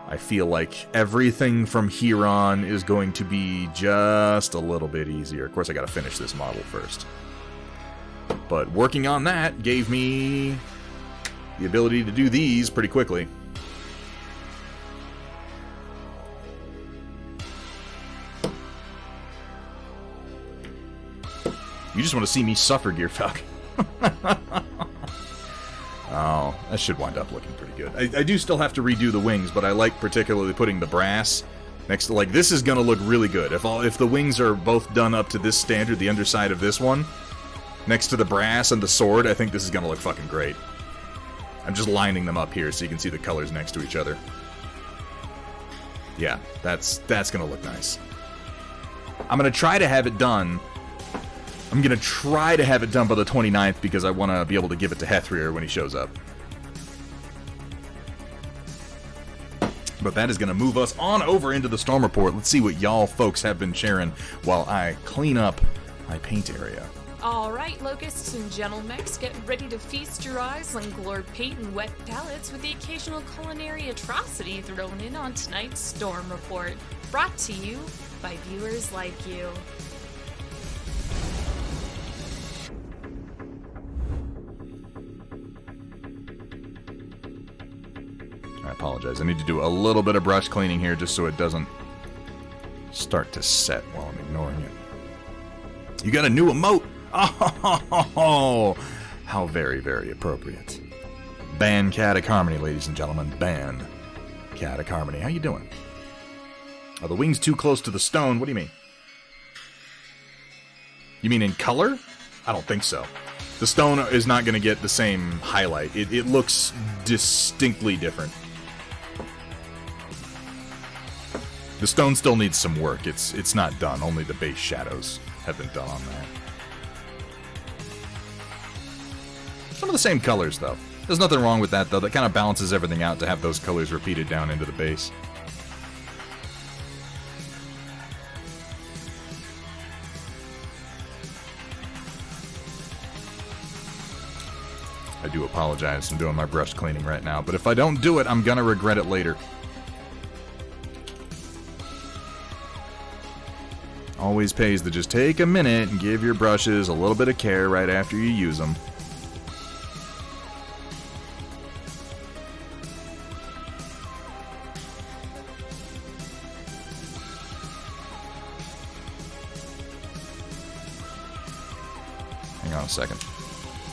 I feel like everything from here on is going to be just a little bit easier. Of course, I gotta finish this model first. But working on that gave me the ability to do these pretty quickly. You just want to see me suffer, Gearfuck. Oh, that should wind up looking pretty good. I do still have to redo the wings, but I like particularly putting the brass next to, like, this is gonna look really good. If the wings are both done up to this standard, the underside of this one, next to the brass and the sword, I think this is gonna look fucking great. I'm just lining them up here so you can see the colors next to each other. Yeah, that's gonna look nice. I'm gonna try to have it done. I'm gonna try to have it done by the 29th because I want to be able to give it to Hethrier when he shows up. But that is gonna move us on over into the Storm Report. Let's see what y'all folks have been sharing while I clean up my paint area. Alright, Locusts and Gentlemechs, get ready to feast your eyes on glowed paint and wet palettes with the occasional culinary atrocity thrown in on tonight's Storm Report. Brought to you by viewers like you. I apologize. I need to do a little bit of brush cleaning here just so it doesn't start to set while I'm ignoring it. You got a new emote! Oh, how very, very appropriate. Ban Chaotic Harmony, ladies and gentlemen. Ban Chaotic Harmony. How you doing? Are the wings too close to the stone? What do you mean? You mean in color? I don't think so. The stone is not going to get the same highlight. It looks distinctly different. The stone still needs some work. It's not done. Only the base shadows have been done on that. Some of the same colors, though. There's nothing wrong with that, though. That kind of balances everything out to have those colors repeated down into the base. I do apologize. I'm doing my brush cleaning right now, but if I don't do it, I'm gonna regret it later. Always pays to just take a minute and give your brushes a little bit of care right after you use them. Hang on a second.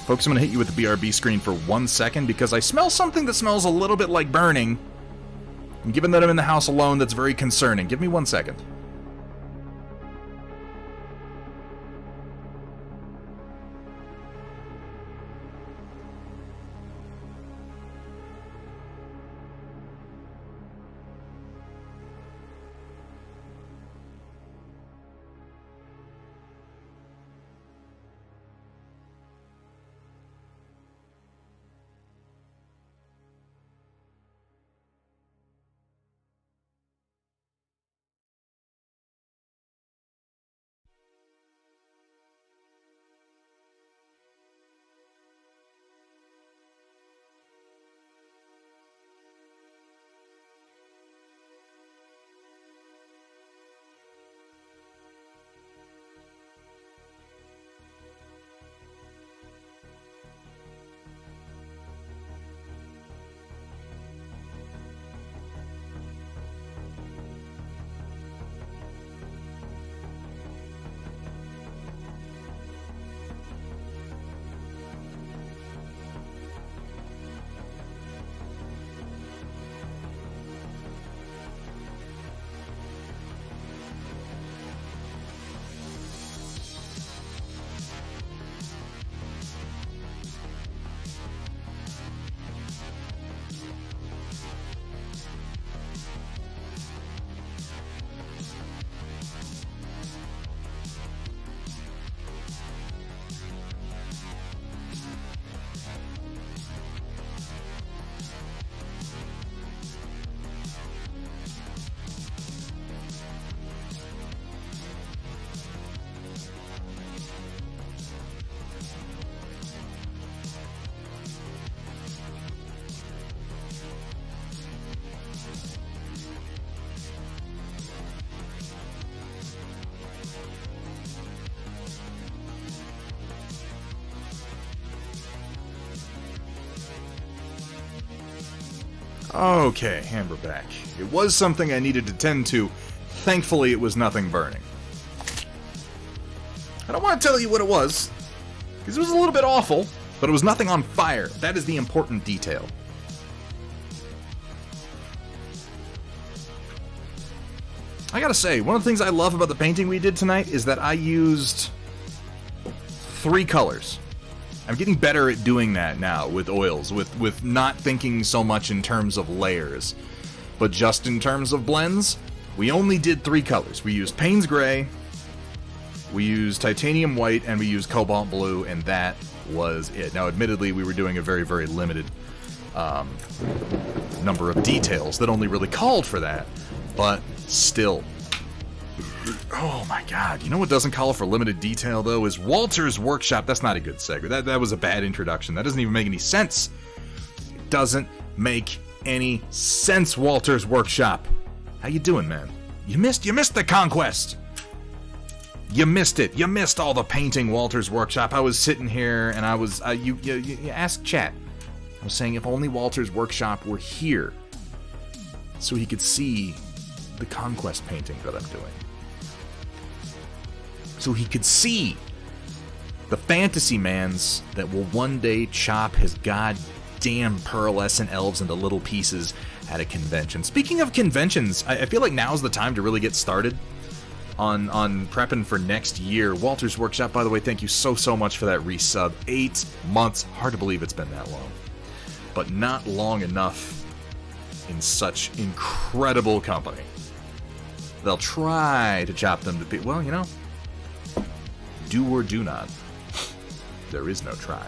Folks, I'm going to hit you with the BRB screen for 1 second because I smell something that smells a little bit like burning. And given that I'm in the house alone, that's very concerning. Give me 1 second. Okay, and we're back. It was something I needed to tend to. Thankfully, it was nothing burning. I don't want to tell you what it was, because it was a little bit awful, but it was nothing on fire. That is the important detail. I gotta say, one of the things I love about the painting we did tonight is that I used 3 colors. I'm getting better at doing that now with oils, with not thinking so much in terms of layers, but just in terms of blends. We only did 3 colors. We used Payne's Gray, we used Titanium White, and we used Cobalt Blue, and that was it. Now, admittedly, we were doing a very, very limited number of details that only really called for that, but still. Oh my god, you know what doesn't call for limited detail, though, is Walter's Workshop. That's not a good segue. That was a bad introduction. That doesn't even make any sense. It doesn't make any sense, Walter's Workshop. How you doing, man? You missed the Conquest! You missed it. You missed all the painting, Walter's Workshop. I was sitting here, and I was... you asked chat. I was saying if only Walter's Workshop were here, so he could see the Conquest painting that I'm doing. So he could see the fantasy mans that will one day chop his goddamn pearlescent elves into little pieces at a convention. Speaking of conventions, I feel like now's the time to really get started on prepping for next year. Walter's Workshop, by the way, thank you so much for that resub. 8 months. Hard to believe it's been that long. But not long enough in such incredible company. They'll try to chop them to pieces. Well, you know, do or do not. There is no try.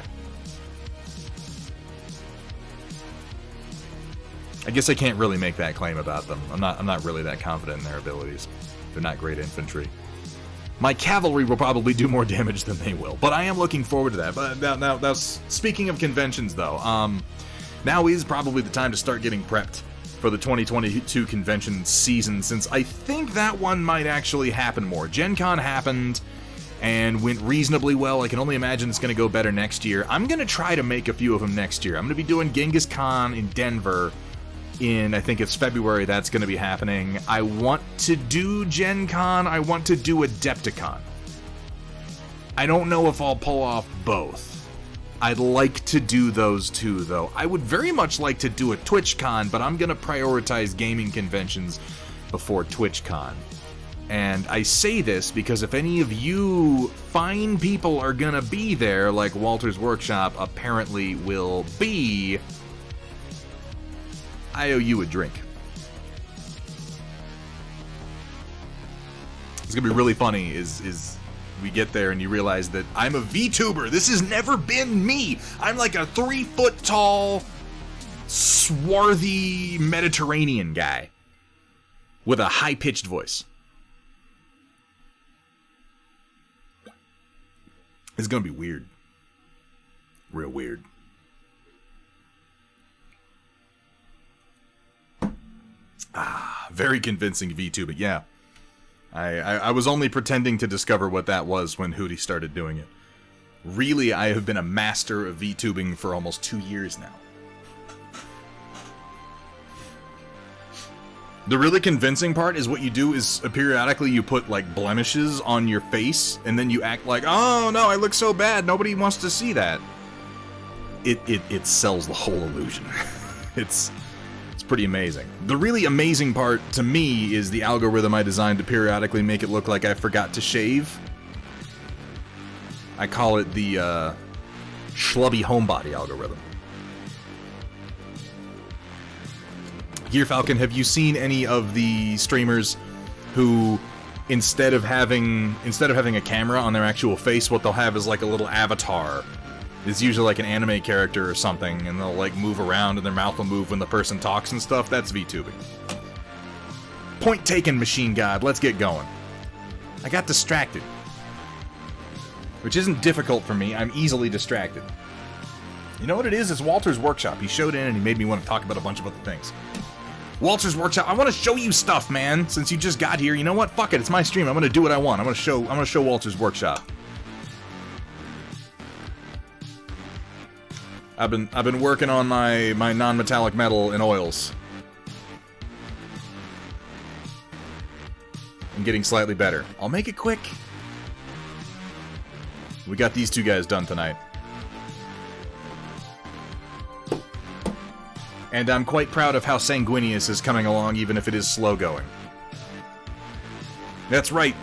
I guess I can't really make that claim about them. I'm not really that confident in their abilities. They're not great infantry. My cavalry will probably do more damage than they will, but I am looking forward to that. But now speaking of conventions, though, now is probably the time to start getting prepped for the 2022 convention season, since I think that one might actually happen more. Gen Con happened and went reasonably well. I can only imagine it's going to go better next year. I'm going to try to make a few of them next year. I'm going to be doing Genghis Khan in Denver in, I think it's February, that's going to be happening. I want to do Gen Con. I want to do Adepticon. I don't know if I'll pull off both. I'd like to do those two, though. I would very much like to do a TwitchCon, but I'm going to prioritize gaming conventions before TwitchCon. And I say this because if any of you fine people are going to be there, like Walter's Workshop apparently will be, I owe you a drink. It's gonna be really funny is we get there and you realize that I'm a VTuber. This has never been me. I'm like a 3-foot tall, swarthy Mediterranean guy with a high-pitched voice. It's gonna be weird. Real weird. Very convincing V2, but yeah. I was only pretending to discover what that was when Hootie started doing it. Really, I have been a master of VTubing for almost 2 years now. The really convincing part is what you do is periodically you put like blemishes on your face and then you act like, oh no, I look so bad, nobody wants to see that. It sells the whole illusion. It's pretty amazing. The really amazing part to me is the algorithm I designed to periodically make it look like I forgot to shave. I call it the schlubby homebody algorithm. Gear Falcon, have you seen any of the streamers who instead of having a camera on their actual face, what they'll have is like a little avatar? It's usually like an anime character or something, and they'll like move around and their mouth will move when the person talks and stuff. That's VTubing. Point taken, Machine God. Let's get going. I got distracted. Which isn't difficult for me. I'm easily distracted. You know what it is? It's Walter's Workshop. He showed in and he made me want to talk about a bunch of other things. Walter's Workshop. I want to show you stuff, man. Since you just got here, you know what? Fuck it. It's my stream. I'm going to do what I want. I'm going to show Walter's Workshop. I've been working on my non-metallic metal in oils. I'm getting slightly better. I'll make it quick. We got these two guys done tonight. And I'm quite proud of how Sanguinius is coming along, even if it is slow going. That's right,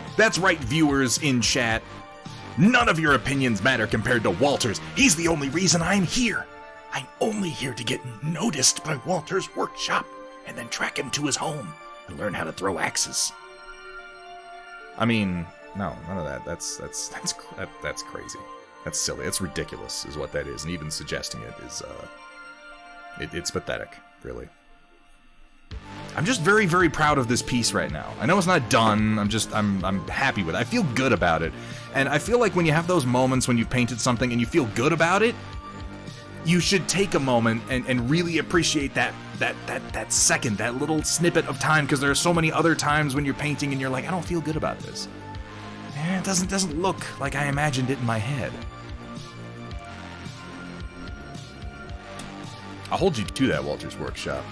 viewers in chat. None of your opinions matter compared to Walter's. He's the only reason I'm here. I'm only here to get noticed by Walter's Workshop, and then track him to his home and learn how to throw axes. I mean, no, none of that. That's crazy. That's silly. It's ridiculous, is what that is. And even suggesting it is, it's pathetic, really. I'm just very, very proud of this piece right now. I know it's not done. I'm happy with it. I feel good about it. And I feel like when you have those moments when you've painted something and you feel good about it, you should take a moment and really appreciate that second, that little snippet of time, because there are so many other times when you're painting and you're like, I don't feel good about this. It doesn't look like I imagined it in my head. I'll hold you to that, Walter's Workshop.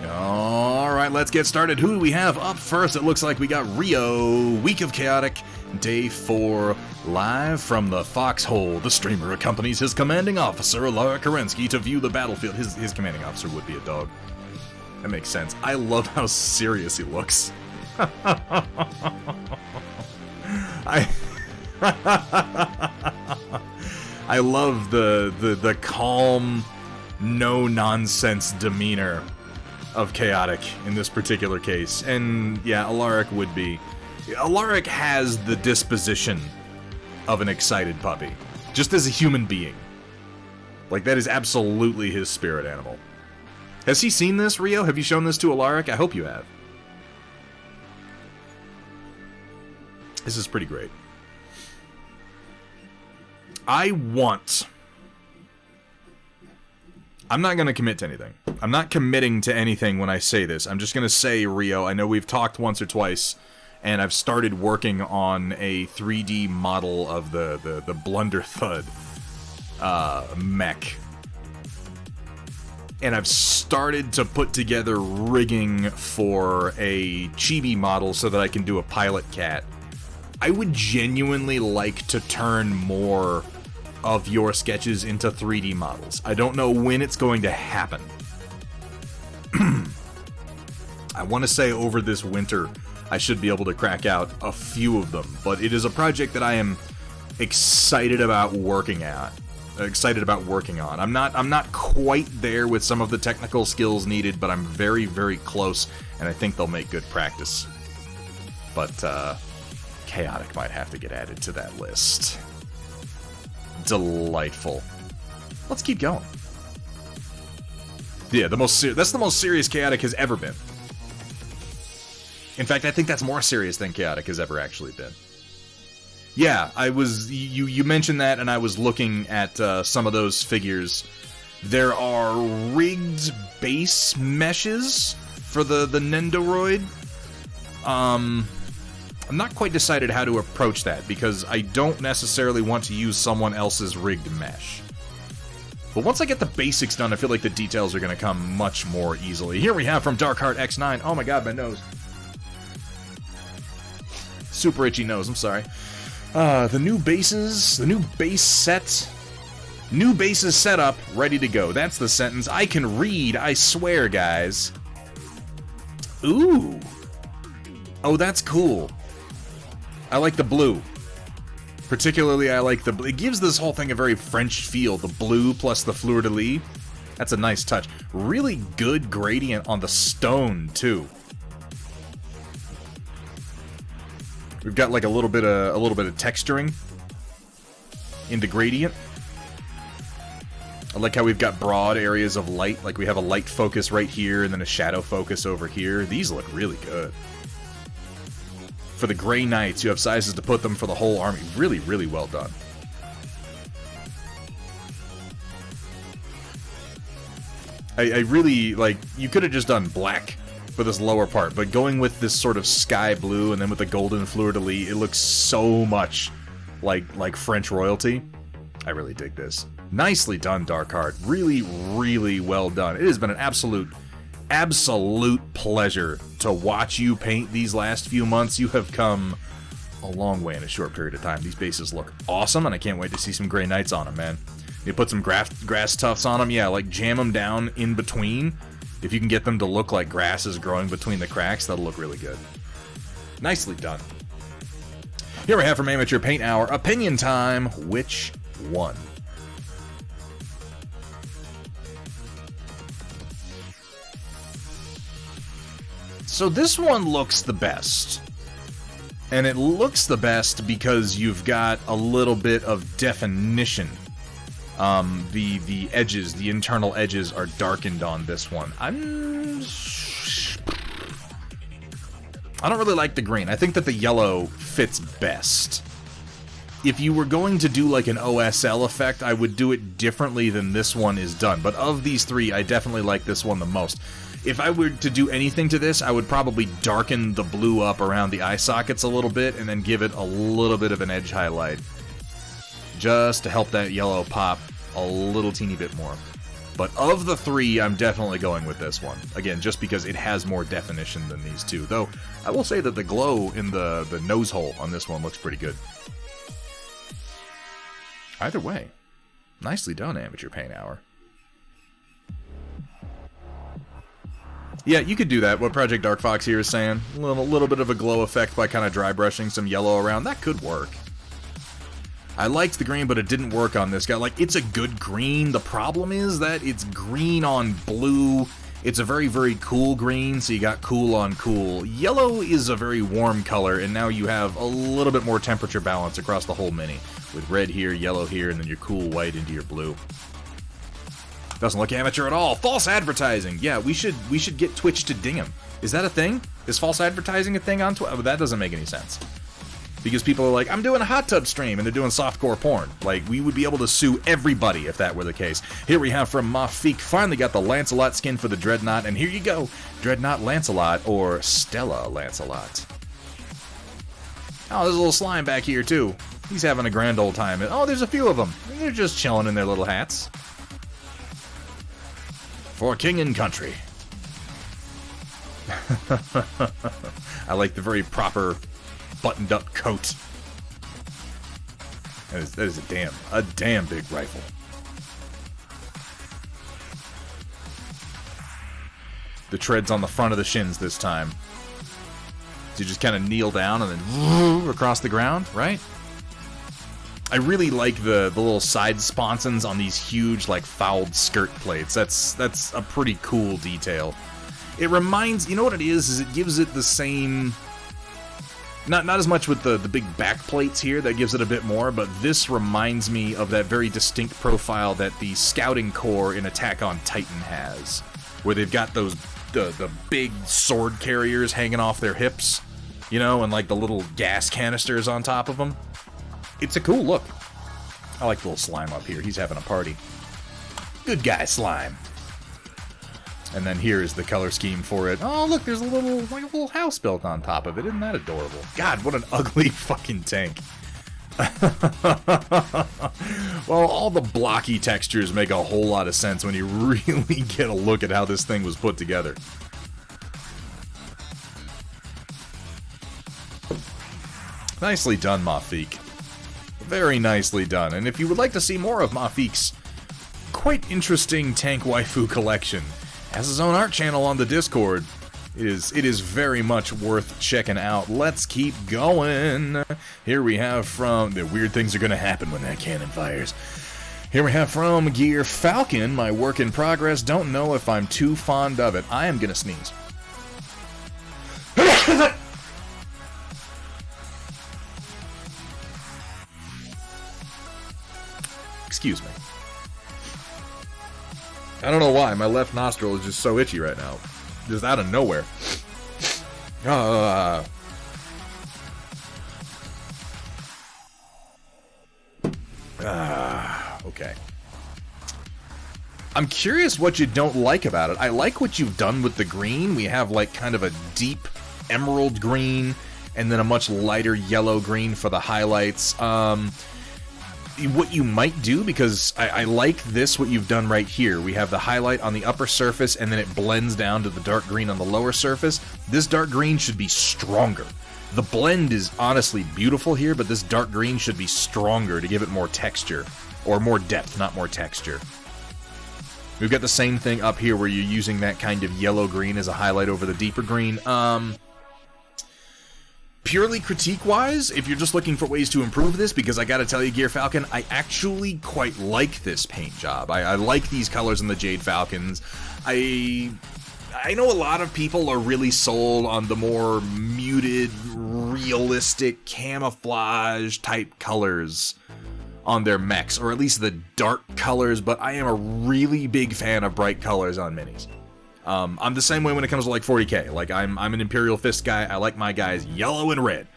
Alright, let's get started. Who do we have up first? It looks like we got Rio, Week of Chaotic, Day 4, live from the Foxhole. The streamer accompanies his commanding officer, Lara Kerensky, to view the battlefield. His commanding officer would be a dog. That makes sense. I love how serious he looks. I love the calm, no-nonsense demeanor of Chaotic in this particular case. And yeah, Alaric would be. Alaric has the disposition of an excited puppy, just as a human being. Like, that is absolutely his spirit animal. Has he seen this, Rio? Have you shown this to Alaric? I hope you have. This is pretty great. I'm not going to commit to anything. I'm not committing to anything when I say this. I'm just going to say, Rio, I know we've talked once or twice, and I've started working on a 3D model of the Blunder Thud mech. And I've started to put together rigging for a chibi model so that I can do a pilot cat. I would genuinely like to turn more of your sketches into 3D models. I don't know when it's going to happen. I want to say over this winter I should be able to crack out a few of them, but it is a project that I am excited about working on. I'm not quite there with some of the technical skills needed, but I'm very, very close, and I think they'll make good practice. But Chaotic might have to get added to that list. Delightful. Let's keep going. Yeah, that's the most serious Chaotic has ever been. In fact, I think that's more serious than Chaotic has ever actually been. Yeah, you mentioned that, and I was looking at some of those figures. There are rigged base meshes for the Nendoroid. I'm not quite decided how to approach that, because I don't necessarily want to use someone else's rigged mesh. But once I get the basics done, I feel like the details are going to come much more easily. Here we have from Darkheart X9. Oh my god, my nose. Super itchy nose, I'm sorry. The new bases, the new base set. New bases set up, ready to go. That's the sentence. I can read, I swear, guys. Ooh. Oh, that's cool. I like the blue. Particularly, I like the... It gives this whole thing a very French feel. The blue plus the fleur-de-lis. That's a nice touch. Really good gradient on the stone, too. We've got like a little bit of texturing in the gradient. I like how we've got broad areas of light. Like we have a light focus right here and then a shadow focus over here. These look really good. For the Grey Knights, you have sizes to put them for the whole army. Really, really well done. I really, like, you could have just done black for this lower part, but going with this sort of sky blue and then with the golden fleur-de-lis, it looks so much like French royalty. I really dig this. Nicely done, Darkheart. Really, really well done. It has been an absolute pleasure to watch you paint these last few months. You have come a long way in a short period of time. These bases look awesome, and I can't wait to see some Grey Knights on them, man. You put some grass tufts on them, yeah, like jam them down in between. If you can get them to look like grass is growing between the cracks, that'll look really good. Nicely done. Here we have from Amateur Paint Hour, opinion time. Which one? So this one looks the best. And it looks the best because you've got a little bit of definition. The edges, the internal edges are darkened on this one. I don't really like the green. I think that the yellow fits best. If you were going to do like an OSL effect, I would do it differently than this one is done. But of these three, I definitely like this one the most. If I were to do anything to this, I would probably darken the blue up around the eye sockets a little bit and then give it a little bit of an edge highlight. Just to help that yellow pop a little teeny bit more. But of the three, I'm definitely going with this one. Again, just because it has more definition than these two. Though, I will say that the glow in the nose hole on this one looks pretty good. Either way, nicely done, Amateur Paint Hour. Yeah, you could do that. What Project Dark Fox here is saying. A little bit of a glow effect by kind of dry brushing some yellow around. That could work. I liked the green, but it didn't work on this guy. Like, it's a good green. The problem is that it's green on blue. It's a very, very cool green, so you got cool on cool. Yellow is a very warm color, and now you have a little bit more temperature balance across the whole mini. With red here, yellow here, and then your cool white into your blue. Doesn't look amateur at all. False advertising. Yeah, we should get Twitch to ding him. Is that a thing? Is false advertising a thing on Twitch? Oh, that doesn't make any sense. Because people are like, I'm doing a hot tub stream, and they're doing softcore porn. Like, we would be able to sue everybody if that were the case. Here we have from Mafik, finally got the Lancelot skin for the Dreadnought, and here you go, Dreadnought Lancelot, or Stella Lancelot. Oh, there's a little slime back here, too. He's having a grand old time. Oh, there's a few of them. They're just chilling in their little hats. For king and country. I like the very proper buttoned-up coat. That is a damn big rifle. The treads on the front of the shins this time. So you just kind of kneel down and then across the ground, right? I really like the little side sponsons on these huge, like, fouled skirt plates. That's a pretty cool detail. It reminds, you know what it is it gives it the same... Not as much with the big back plates here, that gives it a bit more, but this reminds me of that very distinct profile that the Scouting Corps in Attack on Titan has, where they've got those the big sword carriers hanging off their hips, you know, and like the little gas canisters on top of them. It's a cool look. I like the little slime up here. He's having a party. Good guy, slime. And then here is the color scheme for it. Oh, look, there's a little house built on top of it. Isn't that adorable? God, what an ugly fucking tank. Well, all the blocky textures make a whole lot of sense when you really get a look at how this thing was put together. Nicely done, Mafik. Very nicely done. And if you would like to see more of Mafik's quite interesting tank waifu collection, has his own art channel on the Discord. It is very much worth checking out. Let's keep going. Here we have from... The weird things are going to happen when that cannon fires. Here we have from Gear Falcon, my work in progress. Don't know if I'm too fond of it. I am going to sneeze. Excuse me. I don't know why, my left nostril is just so itchy right now. Just out of nowhere. Okay. I'm curious what you don't like about it. I like what you've done with the green. We have like kind of a deep emerald green and then a much lighter yellow green for the highlights. What you might do, because I like this, what you've done right here. We have the highlight on the upper surface, and then it blends down to the dark green on the lower surface. This dark green should be stronger. The blend is honestly beautiful here, but this dark green should be stronger to give it more texture. Or more depth, not more texture. We've got the same thing up here where you're using that kind of yellow-green as a highlight over the deeper green. Purely critique-wise, if you're just looking for ways to improve this, because I gotta tell you, Gear Falcon, I actually quite like this paint job. I like these colors in the Jade Falcons. I know a lot of people are really sold on the more muted, realistic, camouflage-type colors on their mechs, or at least the dark colors, but I am a really big fan of bright colors on minis. I'm the same way when it comes to like 40k. Like I'm an Imperial Fist guy. I like my guys yellow and red.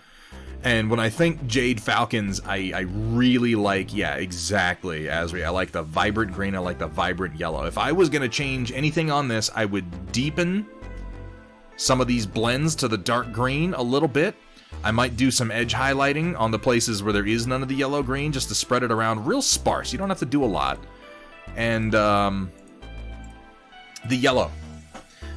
And when I think Jade Falcons, I really like, yeah, exactly, Asri. I like the vibrant green. I like the vibrant yellow. If I was going to change anything on this, I would deepen some of these blends to the dark green a little bit. I might do some edge highlighting on the places where there is none of the yellow green, just to spread it around real sparse. You don't have to do a lot. And the yellow.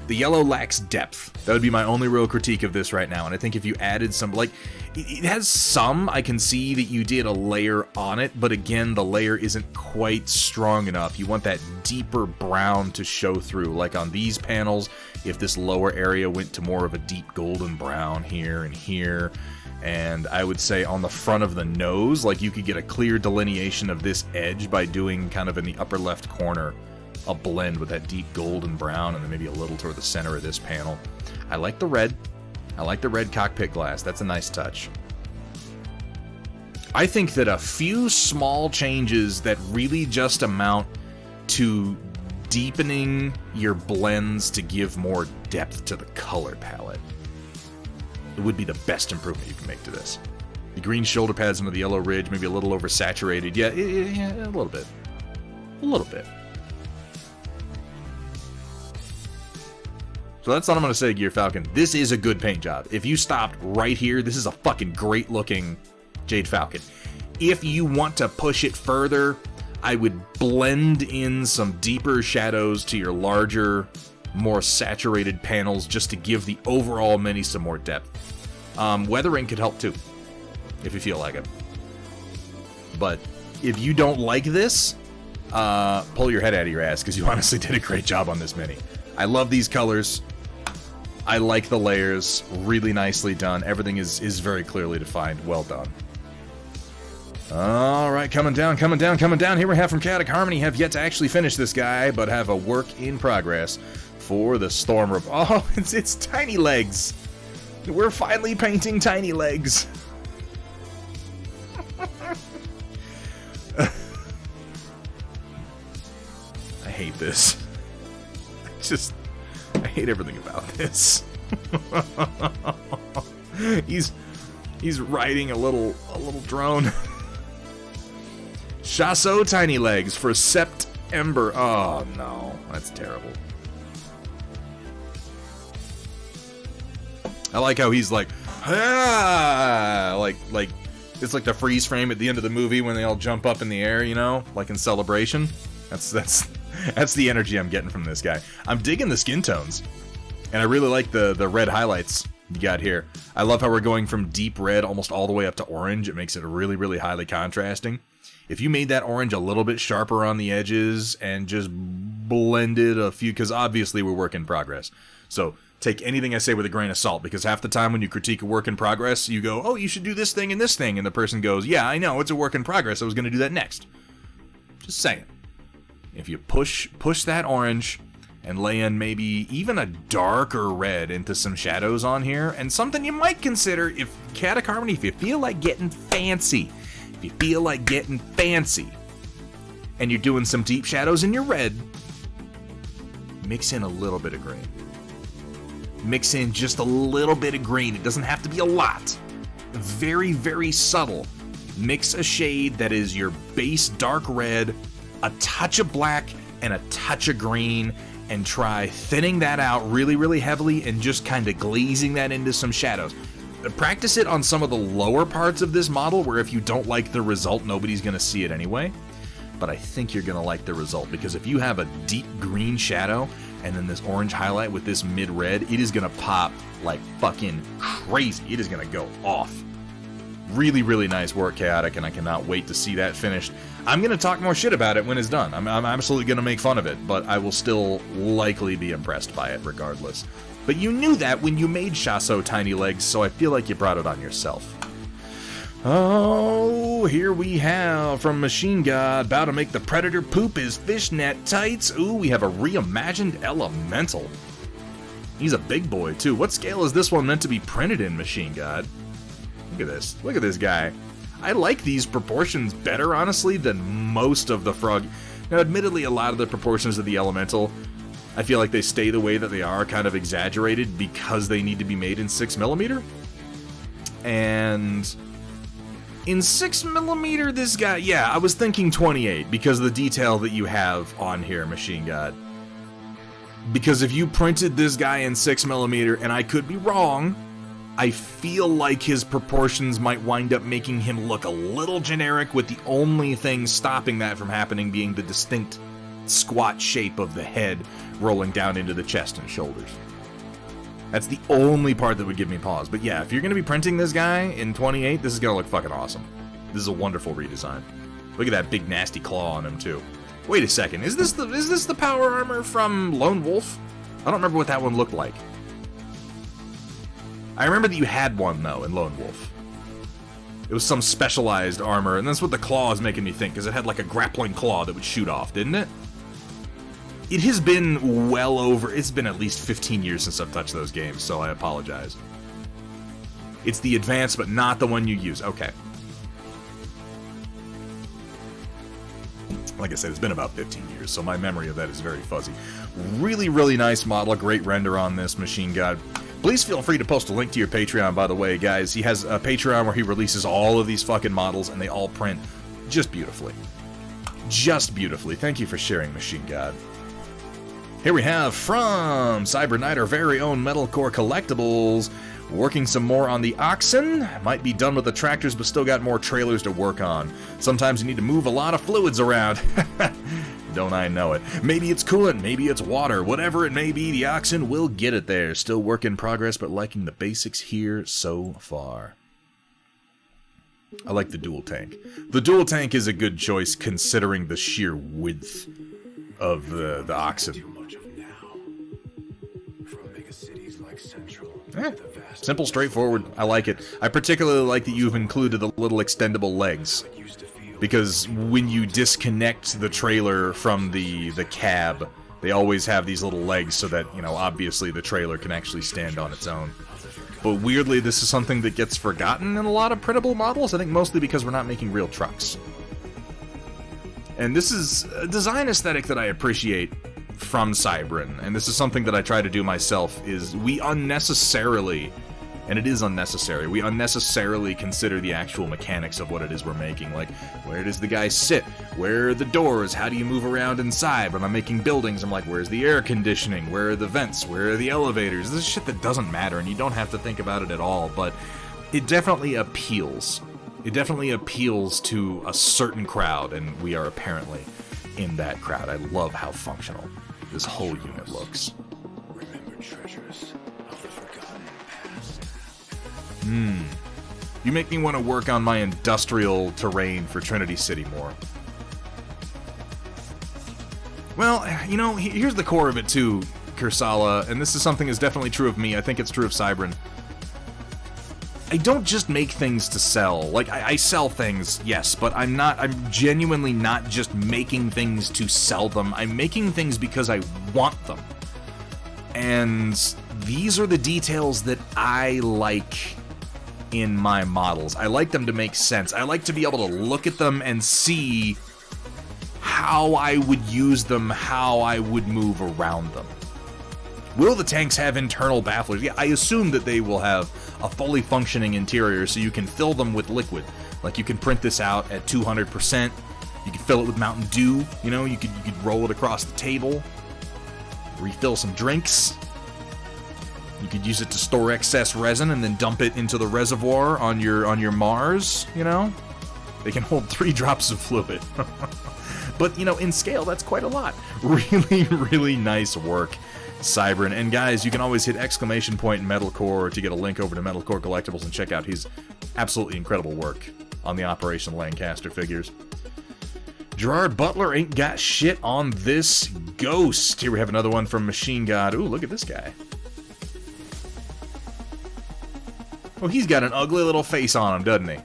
The yellow lacks depth. That would be my only real critique of this right now. And I think if you added some, like, it has some, I can see that you did a layer on it, but again, the layer isn't quite strong enough. You want that deeper brown to show through, like on these panels, if this lower area went to more of a deep golden brown here and here. And I would say on the front of the nose, like you could get a clear delineation of this edge by doing kind of in the upper left corner a blend with that deep golden brown and then maybe a little toward the center of this panel. I like the red. I like the red cockpit glass. That's a nice touch. I think that a few small changes that really just amount to deepening your blends to give more depth to the color palette, it would be the best improvement you can make to this. The green shoulder pads under the yellow ridge, maybe a little oversaturated. Yeah, a little bit. A little bit. So that's all I'm going to say, Gear Falcon. This is a good paint job. If you stopped right here, this is a fucking great looking Jade Falcon. If you want to push it further, I would blend in some deeper shadows to your larger, more saturated panels just to give the overall mini some more depth. Weathering could help too, if you feel like it. But if you don't like this, pull your head out of your ass, because you honestly did a great job on this mini. I love these colors. I like the layers. Really nicely done. Everything is very clearly defined. Well done. Alright, coming down. Here we have from Chaotic Harmony. Have yet to actually finish this guy, but have a work in progress for the Storm. Oh, it's tiny legs. We're finally painting tiny legs. I hate this. I hate everything about this. He's riding a little drone. Chasso tiny legs for September. Oh no, that's terrible. I like how he's like, ah, like it's like the freeze frame at the end of the movie when they all jump up in the air, you know, like in Celebration. That's the energy I'm getting from this guy. I'm digging the skin tones, and I really like the red highlights you got here. I love how we're going from deep red almost all the way up to orange. It makes it really, really highly contrasting. If you made that orange a little bit sharper on the edges and just blended a few, because obviously we're work in progress. So take anything I say with a grain of salt, because half the time when you critique a work in progress, you go, oh, you should do this thing and this thing, and the person goes, yeah, I know, it's a work in progress. I was going to do that next. Just saying. If you push that orange and lay in maybe even a darker red into some shadows on here, and something you might consider, if Chaotic Harmony, if you feel like getting fancy, and you're doing some deep shadows in your red, mix in a little bit of green. Mix in just a little bit of green. It doesn't have to be a lot. Very, very subtle. Mix a shade that is your base dark red, a touch of black, and a touch of green, and try thinning that out really, really heavily and just kind of glazing that into some shadows. Practice it on some of the lower parts of this model, where if you don't like the result, nobody's going to see it anyway. But I think you're going to like the result, because if you have a deep green shadow and then this orange highlight with this mid-red, it is going to pop like fucking crazy. It is going to go off. Really, really nice work, Chaotic, and I cannot wait to see that finished. I'm going to talk more shit about it when it's done. I'm absolutely going to make fun of it, but I will still likely be impressed by it regardless. But you knew that when you made Chasso Tiny Legs, so I feel like you brought it on yourself. Oh, here we have from Machine God, about to make the Predator poop his fishnet tights. Ooh, we have a reimagined Elemental. He's a big boy, too. What scale is this one meant to be printed in, Machine God? Look at this. Look at this guy. I like these proportions better, honestly, than most of the Frog. Now, admittedly, a lot of the proportions of the Elemental, I feel like they stay the way that they are, kind of exaggerated, because they need to be made in 6mm. And in 6mm, this guy, yeah, I was thinking 28, because of the detail that you have on here, Machine God. Because if you printed this guy in 6mm, and I could be wrong, I feel like his proportions might wind up making him look a little generic, with the only thing stopping that from happening being the distinct squat shape of the head rolling down into the chest and shoulders. That's the only part that would give me pause. But yeah, if you're going to be printing this guy in 28, this is going to look fucking awesome. This is a wonderful redesign. Look at that big nasty claw on him too. Wait a second, is this the power armor from Lone Wolf? I don't remember what that one looked like. I remember that you had one, though, in Lone Wolf. It was some specialized armor, and that's what the claw is making me think, because it had like a grappling claw that would shoot off, didn't it? It has been well over... It's been at least 15 years since I've touched those games, so I apologize. It's the advanced, but not the one you use. Okay. Like I said, it's been about 15 years, so my memory of that is very fuzzy. Really, really nice model. Great render on this, Machine God. Please feel free to post a link to your Patreon, by the way, guys. He has a Patreon where he releases all of these fucking models, and they all print just beautifully. Just beautifully. Thank you for sharing, Machine God. Here we have from Cyber Knight, our very own Metalcore Collectibles. Working some more on the oxen. Might be done with the tractors, but still got more trailers to work on. Sometimes you need to move a lot of fluids around. Don't I know it. Maybe it's coolant, maybe it's water. Whatever it may be, the oxen will get it there. Still work in progress, but liking the basics here so far. I like the dual tank. The dual tank is a good choice considering the sheer width of the oxen. Simple, straightforward. I like it. I particularly like that you've included the little extendable legs, because when you disconnect the trailer from the cab, they always have these little legs so that, you know, obviously the trailer can actually stand on its own. But weirdly, this is something that gets forgotten in a lot of printable models, I think mostly because we're not making real trucks. And this is a design aesthetic that I appreciate from Cybran, and this is something that I try to do myself, is we unnecessarily, and it is unnecessary, we unnecessarily consider the actual mechanics of what it is we're making. Like, where does the guy sit? Where are the doors? How do you move around inside? When I'm making buildings, I'm like, where's the air conditioning? Where are the vents? Where are the elevators? This is shit that doesn't matter, and you don't have to think about it at all, but it definitely appeals. It definitely appeals to a certain crowd, and we are apparently in that crowd. I love how functional this whole unit looks. Remember treasures of the forgotten past. You make me want to work on my industrial terrain for Trinity City more. Well, you know, here's the core of it too, Kursala, and this is something that's definitely true of me. I think it's true of Cybran. I don't just make things to sell. Like, I sell things, yes, but I'm genuinely not just making things to sell them. I'm making things because I want them. And these are the details that I like in my models. I like them to make sense. I like to be able to look at them and see how I would use them, how I would move around them. Will the tanks have internal bafflers? Yeah, I assume that they will have a fully functioning interior so you can fill them with liquid. Like, you can print this out at 200%. You can fill it with Mountain Dew. You know, you could roll it across the table. Refill some drinks. You could use it to store excess resin and then dump it into the reservoir on your Mars, you know? They can hold 3 drops of fluid. But, you know, in scale, that's quite a lot. Really, really nice work, Cybran. And guys, you can always hit exclamation point in Metalcore to get a link over to Metalcore Collectibles and check out his absolutely incredible work on the Operation Lancaster figures. Gerard Butler ain't got shit on this ghost. Here we have another one from Machine God. Ooh, look at this guy. Oh, he's got an ugly little face on him, doesn't he?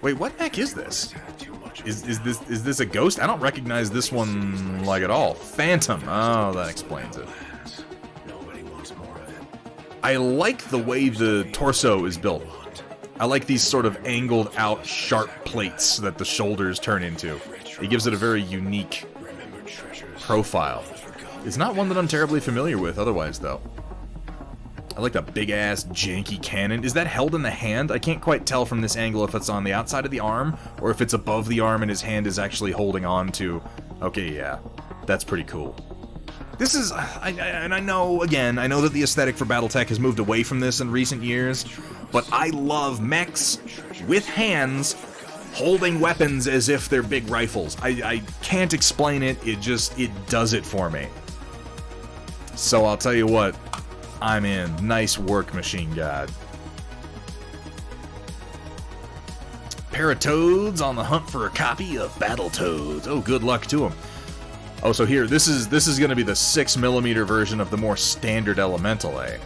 Wait, what the heck is this? Is this a ghost? I don't recognize this one, like, at all. Phantom. Oh, that explains it. I like the way the torso is built. I like these sort of angled out sharp plates that the shoulders turn into. It gives it a very unique profile. It's not one that I'm terribly familiar with otherwise, though. I like the big-ass, janky cannon. Is that held in the hand? I can't quite tell from this angle if it's on the outside of the arm, or if it's above the arm and his hand is actually holding on to... Okay, yeah. That's pretty cool. This is... and I know, again, I know that the aesthetic for Battletech has moved away from this in recent years, but I love mechs with hands holding weapons as if they're big rifles. I can't explain it, it does it for me. So I'll tell you what, I'm in. Nice work, Machine God. Paratoads on the hunt for a copy of Battletoads. Oh, good luck to them. Oh, so here, this is going to be the 6mm version of the more standard Elemental, eh?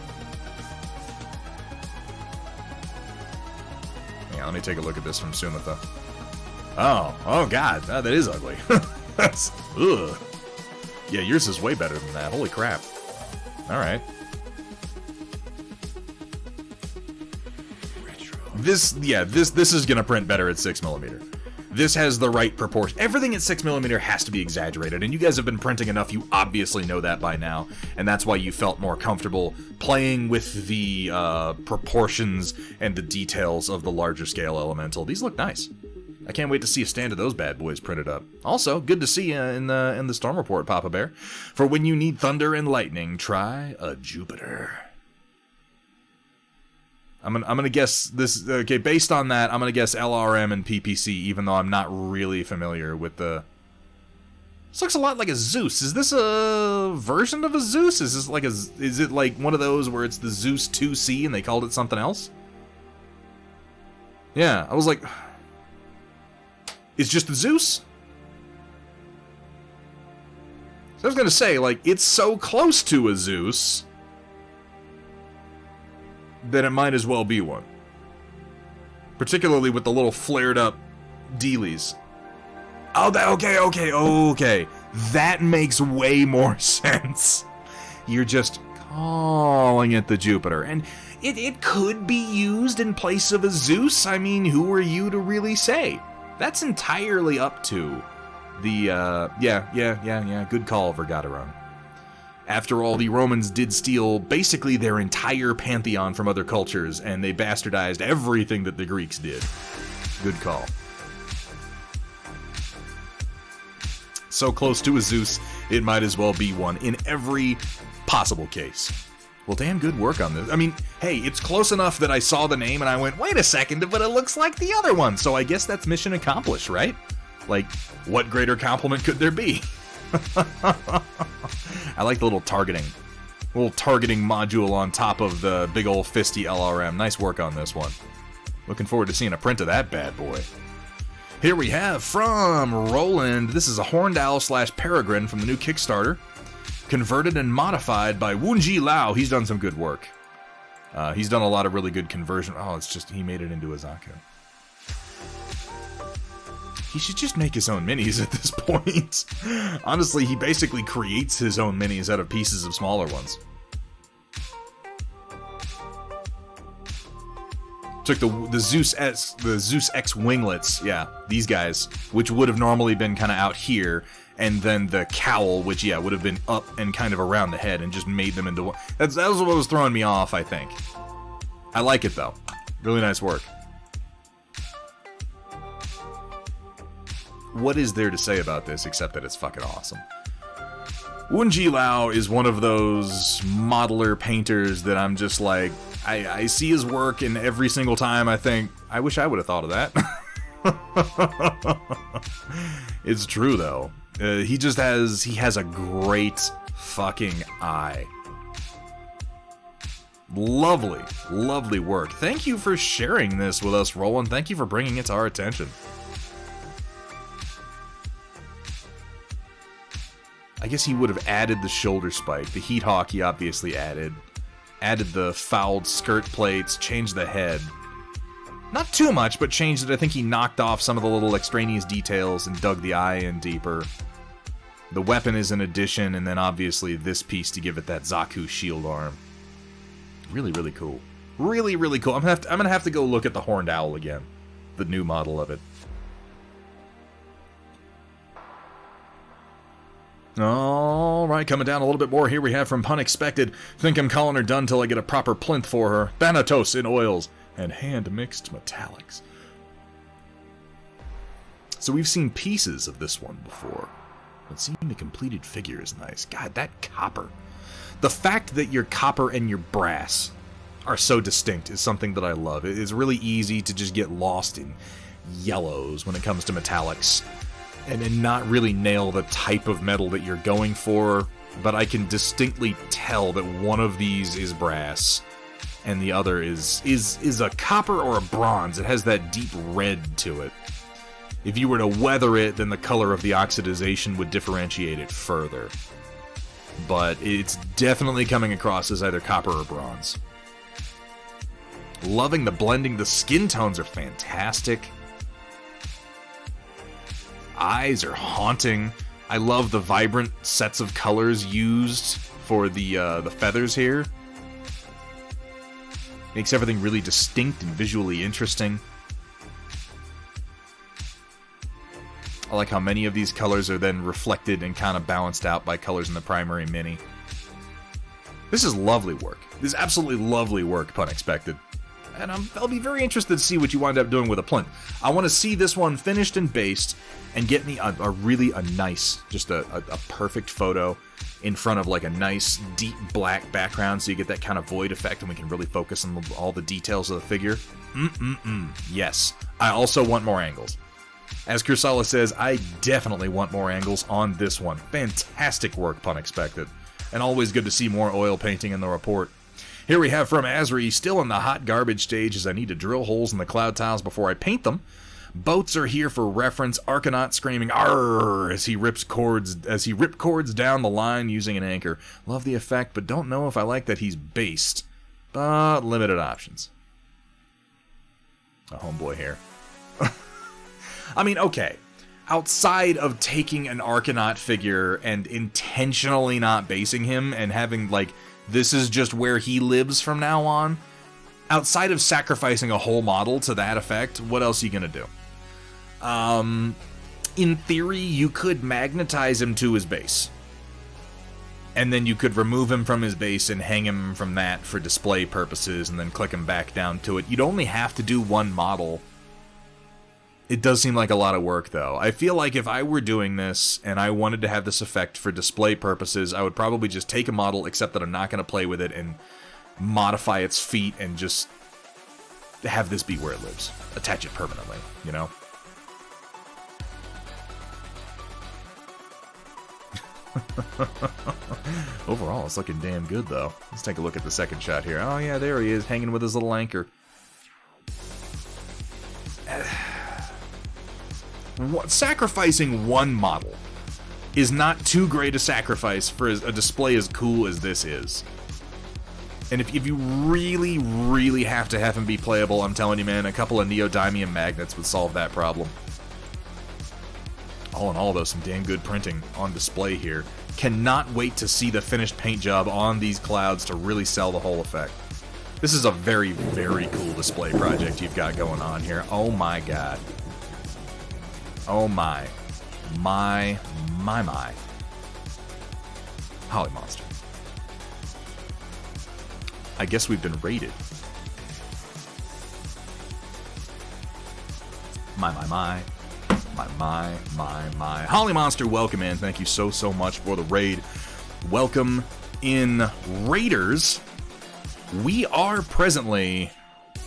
Yeah, let me take a look at this from Sumitha. Oh god, that is ugly. That's, ugh. Yeah, yours is way better than that. Holy crap. Alright. This is gonna print better at 6mm. This has the right proportion. Everything at 6mm has to be exaggerated, and you guys have been printing enough, you obviously know that by now, and that's why you felt more comfortable playing with the proportions and the details of the larger scale elemental. These look nice. I can't wait to see a stand of those bad boys printed up. Also, good to see you in the Storm Report, Papa Bear. For when you need thunder and lightning, try a Jupiter. I'm gonna guess this. Okay, based on that, I'm gonna guess LRM and PPC, even though I'm not really familiar with the. This looks a lot like a Zeus. Is this a version of a Zeus? Is this like a? Is it like one of those where it's the Zeus 2C and they called it something else? Yeah, I was like, it's just the Zeus. So I was gonna say, like, it's so close to a Zeus that it might as well be one. Particularly with the little flared up dealies. Oh, okay. That makes way more sense. You're just calling it the Jupiter. And it could be used in place of a Zeus. I mean, who are you to really say? That's entirely up to the, yeah, good call, Vergataron. After all, the Romans did steal basically their entire pantheon from other cultures, and they bastardized everything that the Greeks did. Good call. So close to a Zeus, it might as well be one in every possible case. Well, damn good work on this. I mean, hey, it's close enough that I saw the name and I went, wait a second, but it looks like the other one, so I guess that's mission accomplished, right? Like, what greater compliment could there be? I like the little targeting module on top of the big old fisty LRM. Nice work on this one. Looking forward to seeing a print of that bad boy. Here we have from Roland. This is a Horned Owl / Peregrine from the new Kickstarter. Converted and modified by Wunji Lao. He's done some good work. He's done a lot of really good conversion. Oh, it's just he made it into a Zaku. He should just make his own minis at this point. Honestly, he basically creates his own minis out of pieces of smaller ones. Took the Zeus X winglets, yeah, these guys, which would have normally been kind of out here, and then the cowl, which, yeah, would have been up and kind of around the head, and just made them into one. That was what was throwing me off, I think. I like it, though. Really nice work. What is there to say about this except that it's fucking awesome? Wunji Lao is one of those modeler painters that I'm just like, I see his work, and every single time I think, I wish I would have thought of that. It's true, though. He has a great fucking eye. Lovely, lovely work. Thank you for sharing this with us, Roland. Thank you for bringing it to our attention. I guess he would have added the shoulder spike. The heat hawk he obviously added. Added the fouled skirt plates, changed the head. Not too much, but changed it. I think he knocked off some of the little extraneous details and dug the eye in deeper. The weapon is an addition, and then obviously this piece to give it that Zaku shield arm. Really, really cool. Really, really cool. I'm gonna have to go look at the Horned Owl again. The new model of it. Alright, coming down a little bit more, here we have from Unexpected. Think I'm calling her done till I get a proper plinth for her. Thanatos in oils and hand-mixed metallics. So we've seen pieces of this one before, but seeing the completed figure is nice. God, that copper. The fact that your copper and your brass are so distinct is something that I love. It's really easy to just get lost in yellows when it comes to metallics. And not really nail the type of metal that you're going for, but I can distinctly tell that one of these is brass, and the other is a copper or a bronze. It has that deep red to it. If you were to weather it, then the color of the oxidization would differentiate it further. But it's definitely coming across as either copper or bronze. Loving the blending. The skin tones are fantastic. Eyes are haunting. I love the vibrant sets of colors used for the feathers here. Makes everything really distinct and visually interesting. I like how many of these colors are then reflected and kind of balanced out by colors in the primary mini. This is lovely work. This is absolutely lovely work, Pun Expected. And I'll be very interested to see what you wind up doing with a plinth. I want to see this one finished and based and get me a nice, just a perfect photo in front of like a nice deep black background so you get that kind of void effect and we can really focus on all the details of the figure. Yes. I also want more angles. As Kursala says, I definitely want more angles on this one. Fantastic work, Pun Expected. And always good to see more oil painting in the report. Here we have from Azri, still in the hot garbage stage as I need to drill holes in the cloud tiles before I paint them. Boats are here for reference. Argonaut screaming "Arr!" as he ripped cords down the line using an anchor. Love the effect, but don't know if I like that he's based. But limited options. A homeboy here. I mean, okay. Outside of taking an Argonaut figure and intentionally not basing him and having, like, this is just where he lives from now on, outside of sacrificing a whole model to that effect, what else are you gonna do? In theory, you could magnetize him to his base. And then you could remove him from his base and hang him from that for display purposes and then click him back down to it. You'd only have to do one model. It does seem like a lot of work, though. I feel like if I were doing this and I wanted to have this effect for display purposes, I would probably just take a model, except that I'm not going to play with it, and modify its feet and just have this be where it lives. Attach it permanently, you know? Overall, it's looking damn good, though. Let's take a look at the second shot here. Oh, yeah, there he is, hanging with his little anchor. Sacrificing one model is not too great a sacrifice for a display as cool as this is. And if you really, really have to have him be playable, I'm telling you, man, a couple of neodymium magnets would solve that problem. All in all, though, some damn good printing on display here. Cannot wait to see the finished paint job on these clouds to really sell the whole effect. This is a very, very cool display project you've got going on here. Oh my god. Oh my. My. Holly Monster. I guess we've been raided. My. Holly Monster, welcome in. Thank you so much for the raid. Welcome in, Raiders. We are presently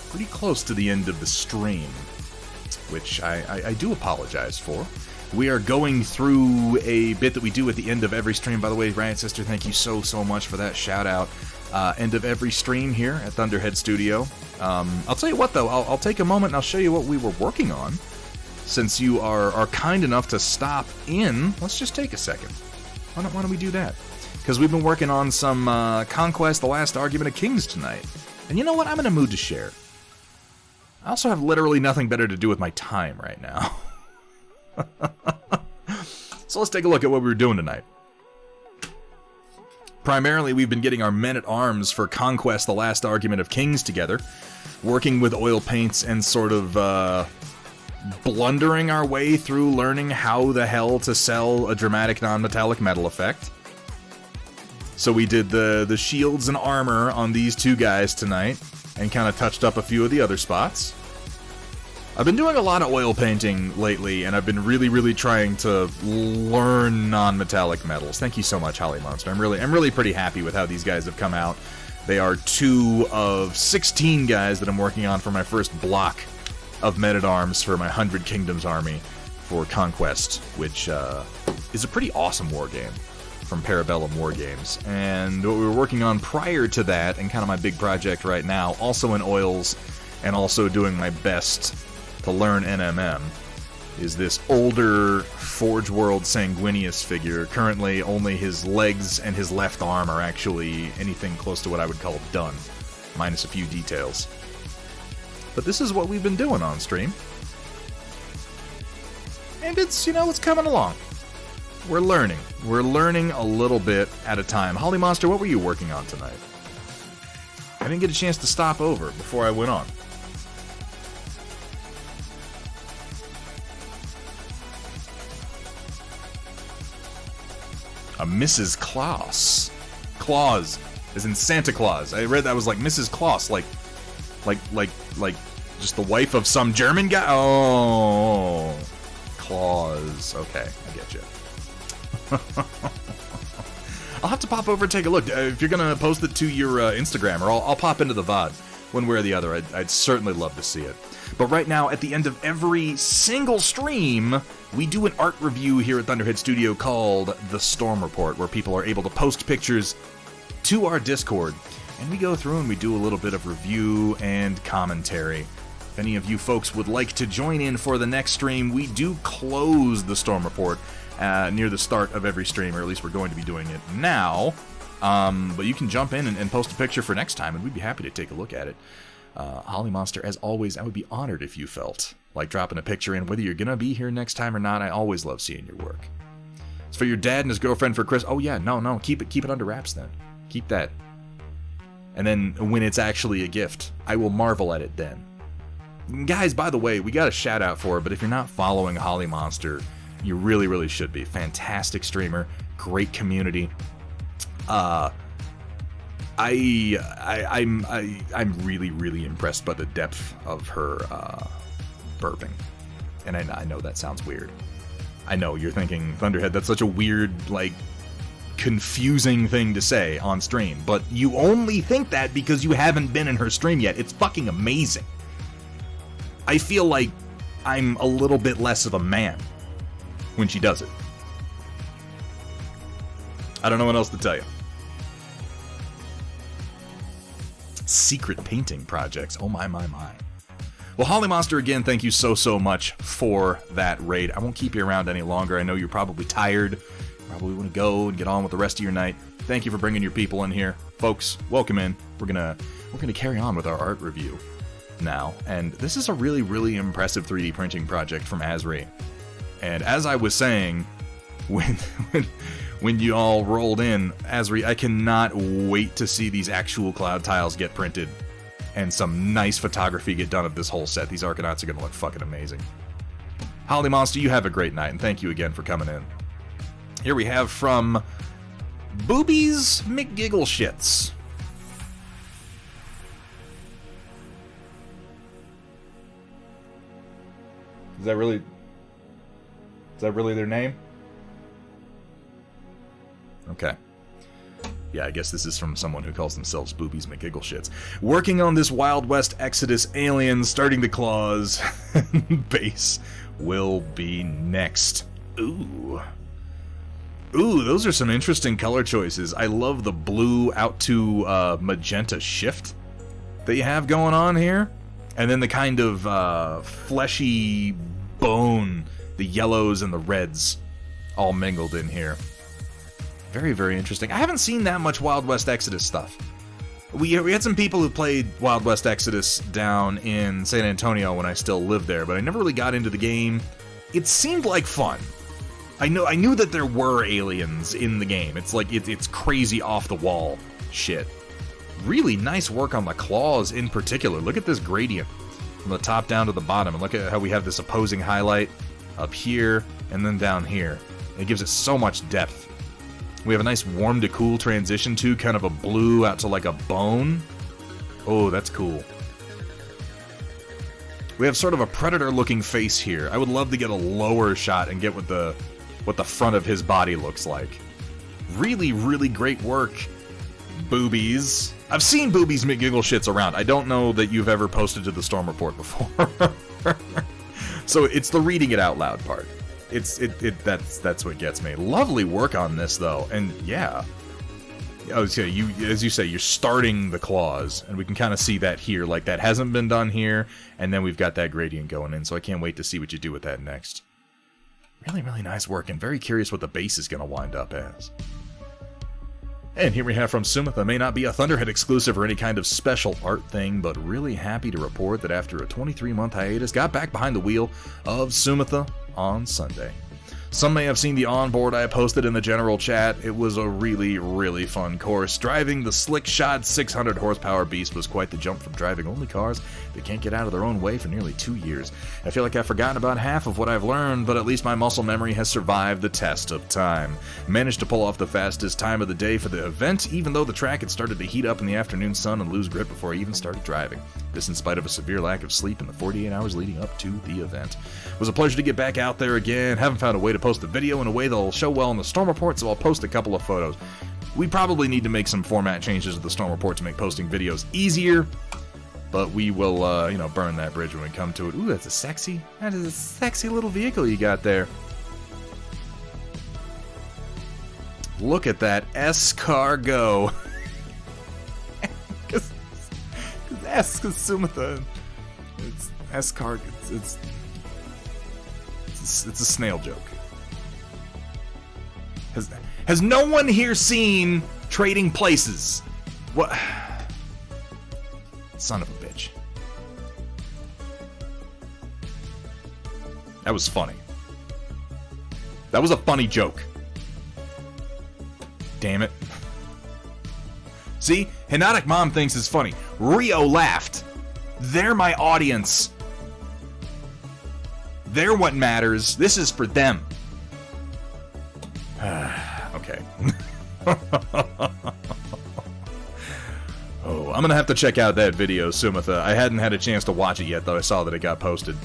pretty close to the end of the stream, which I do apologize for. We are going through a bit that we do at the end of every stream. By the way, Riot Sister, thank you so much for that shout out. End of every stream here at Thunderhead Studio. I'll tell you what, though, I'll take a moment and I'll show you what we were working on. Since you are kind enough to stop in, let's just take a second. Why don't we do that? Because we've been working on some Conquest, the Last Argument of Kings tonight. And you know what? I'm in a mood to share. I also have literally nothing better to do with my time right now. So let's take a look at what we were doing tonight. Primarily, we've been getting our men-at-arms for Conquest, the Last Argument of Kings together, working with oil paints and sort of blundering our way through learning how the hell to sell a dramatic non-metallic metal effect. So we did the shields and armor on these two guys tonight, and kind of touched up a few of the other spots. I've been doing a lot of oil painting lately, and I've been really trying to learn non-metallic metals. Thank you so much, Holly Monster. I'm really pretty happy with how these guys have come out. They are 2 of 16 guys that I'm working on for my first block of men-at-arms for my 100 Kingdoms army for Conquest, which is a pretty awesome war game from Parabellum War Games. And what we were working on prior to that, and kind of my big project right now, also in oils, and also doing my best to learn NMM, is this older Forge World Sanguinius figure. Currently, only his legs and his left arm are actually anything close to what I would call done, minus a few details. But this is what we've been doing on stream. And it's, it's coming along. We're learning. We're learning a little bit at a time. Holly Monster, what were you working on tonight? I didn't get a chance to stop over before I went on. A Mrs. Claus. Claus, as in Santa Claus. I read that was like Mrs. Claus, like just the wife of some German guy. Oh, Claus. Okay, I get you. I'll have to pop over and take a look. If you're gonna post it to your Instagram, or I'll pop into the VOD, one way or the other. I'd certainly love to see it. But right now, at the end of every single stream, we do an art review here at Thunderhead Studio called The Storm Report, where people are able to post pictures to our Discord, and we go through and we do a little bit of review and commentary. If any of you folks would like to join in for the next stream, we do close the Storm Report near the start of every stream, or at least we're going to be doing it now. But you can jump in and post a picture for next time, and we'd be happy to take a look at it. Holly Monster, as always, I would be honored if you felt like dropping a picture in, whether you're going to be here next time or not. I always love seeing your work. It's for your dad and his girlfriend for Chris. Oh yeah, no, keep it under wraps then. Keep that. And then when it's actually a gift, I will marvel at it then. Guys, by the way, we got a shout out for her, but if you're not following Holly Monster, you really, really should be. Fantastic streamer, great community. I'm really, really impressed by the depth of her burping. And I know that sounds weird. I know you're thinking, Thunderhead, that's such a weird, like, confusing thing to say on stream, but you only think that because you haven't been in her stream yet. It's fucking amazing. I feel like I'm a little bit less of a man when she does it. I don't know what else to tell you. Secret painting projects. Oh my. Well, Holly Monster, again, thank you so much for that raid. I won't keep you around any longer. I know you're probably tired. Probably want to go and get on with the rest of your night. Thank you for bringing your people in here. Folks, welcome in. We're gonna carry on with our art review now. And this is a really, really impressive 3D printing project from Asri. And as I was saying, when you all rolled in, Asri, I cannot wait to see these actual cloud tiles get printed and some nice photography get done of this whole set. These Arcanauts are gonna look fucking amazing. Holly Monster, you have a great night, and thank you again for coming in. Here we have from Boobies McGiggleshits. Is that really their name? Okay. Yeah, I guess this is from someone who calls themselves Boobies McGiggleshits. Working on this Wild West Exodus alien, starting the claws. Base will be next. Ooh, those are some interesting color choices. I love the blue out to magenta shift that you have going on here. And then the kind of fleshy bone, the yellows and the reds all mingled in here. Very, very interesting. I haven't seen that much Wild West Exodus stuff. We had some people who played Wild West Exodus down in San Antonio when I still lived there, but I never really got into the game. It seemed like fun. I knew that there were aliens in the game. It's like it's crazy off the wall shit. Really nice work on the claws in particular. Look at this gradient from the top down to the bottom, and look at how we have this opposing highlight up here and then down here. It gives it so much depth. We have a nice warm to cool transition too, kind of a blue out to like a bone. Oh, that's cool. We have sort of a predator looking face here. I would love to get a lower shot and get what the front of his body looks like. Really, really great work, Boobies. I've seen Boobies McGiggleshits around. I don't know that you've ever posted to the Storm Report before. So it's the reading it out loud part. That's what gets me. Lovely work on this though, and yeah. Okay, as you say, you're starting the claws, and we can kind of see that here. Like that hasn't been done here, and then we've got that gradient going in. So I can't wait to see what you do with that next. Really, really nice work, and very curious what the base is going to wind up as. And here we have from Sumitha. May not be a Thunderhead exclusive or any kind of special art thing, but really happy to report that after a 23-month hiatus, got back behind the wheel of Sumitha on Sunday. Some may have seen the onboard I posted in the general chat. It was a really, really fun course. Driving the slick-shod 600 horsepower beast was quite the jump from driving only cars that can't get out of their own way for nearly 2 years. I feel like I've forgotten about half of what I've learned, but at least my muscle memory has survived the test of time. Managed to pull off the fastest time of the day for the event, even though the track had started to heat up in the afternoon sun and lose grip before I even started driving. This in spite of a severe lack of sleep in the 48 hours leading up to the event. It was a pleasure to get back out there again. Haven't found a way to post the video in a way that'll show well in the Storm Report, so I'll post a couple of photos. We probably need to make some format changes to the Storm Report to make posting videos easier, but we will, burn that bridge when we come to it. Ooh, that is a sexy little vehicle you got there. Look at that S-Cargo. Because Sumitha, it's S-Cargo, it's a snail joke. Has no one here seen Trading Places? What? Son of a bitch. That was funny. That was a funny joke. Damn it. See? Hypnotic Mom thinks it's funny. Rio laughed. They're my audience. They're what matters. This is for them. Okay. Oh, I'm gonna have to check out that video, Sumitha. I hadn't had a chance to watch it yet, though I saw that it got posted.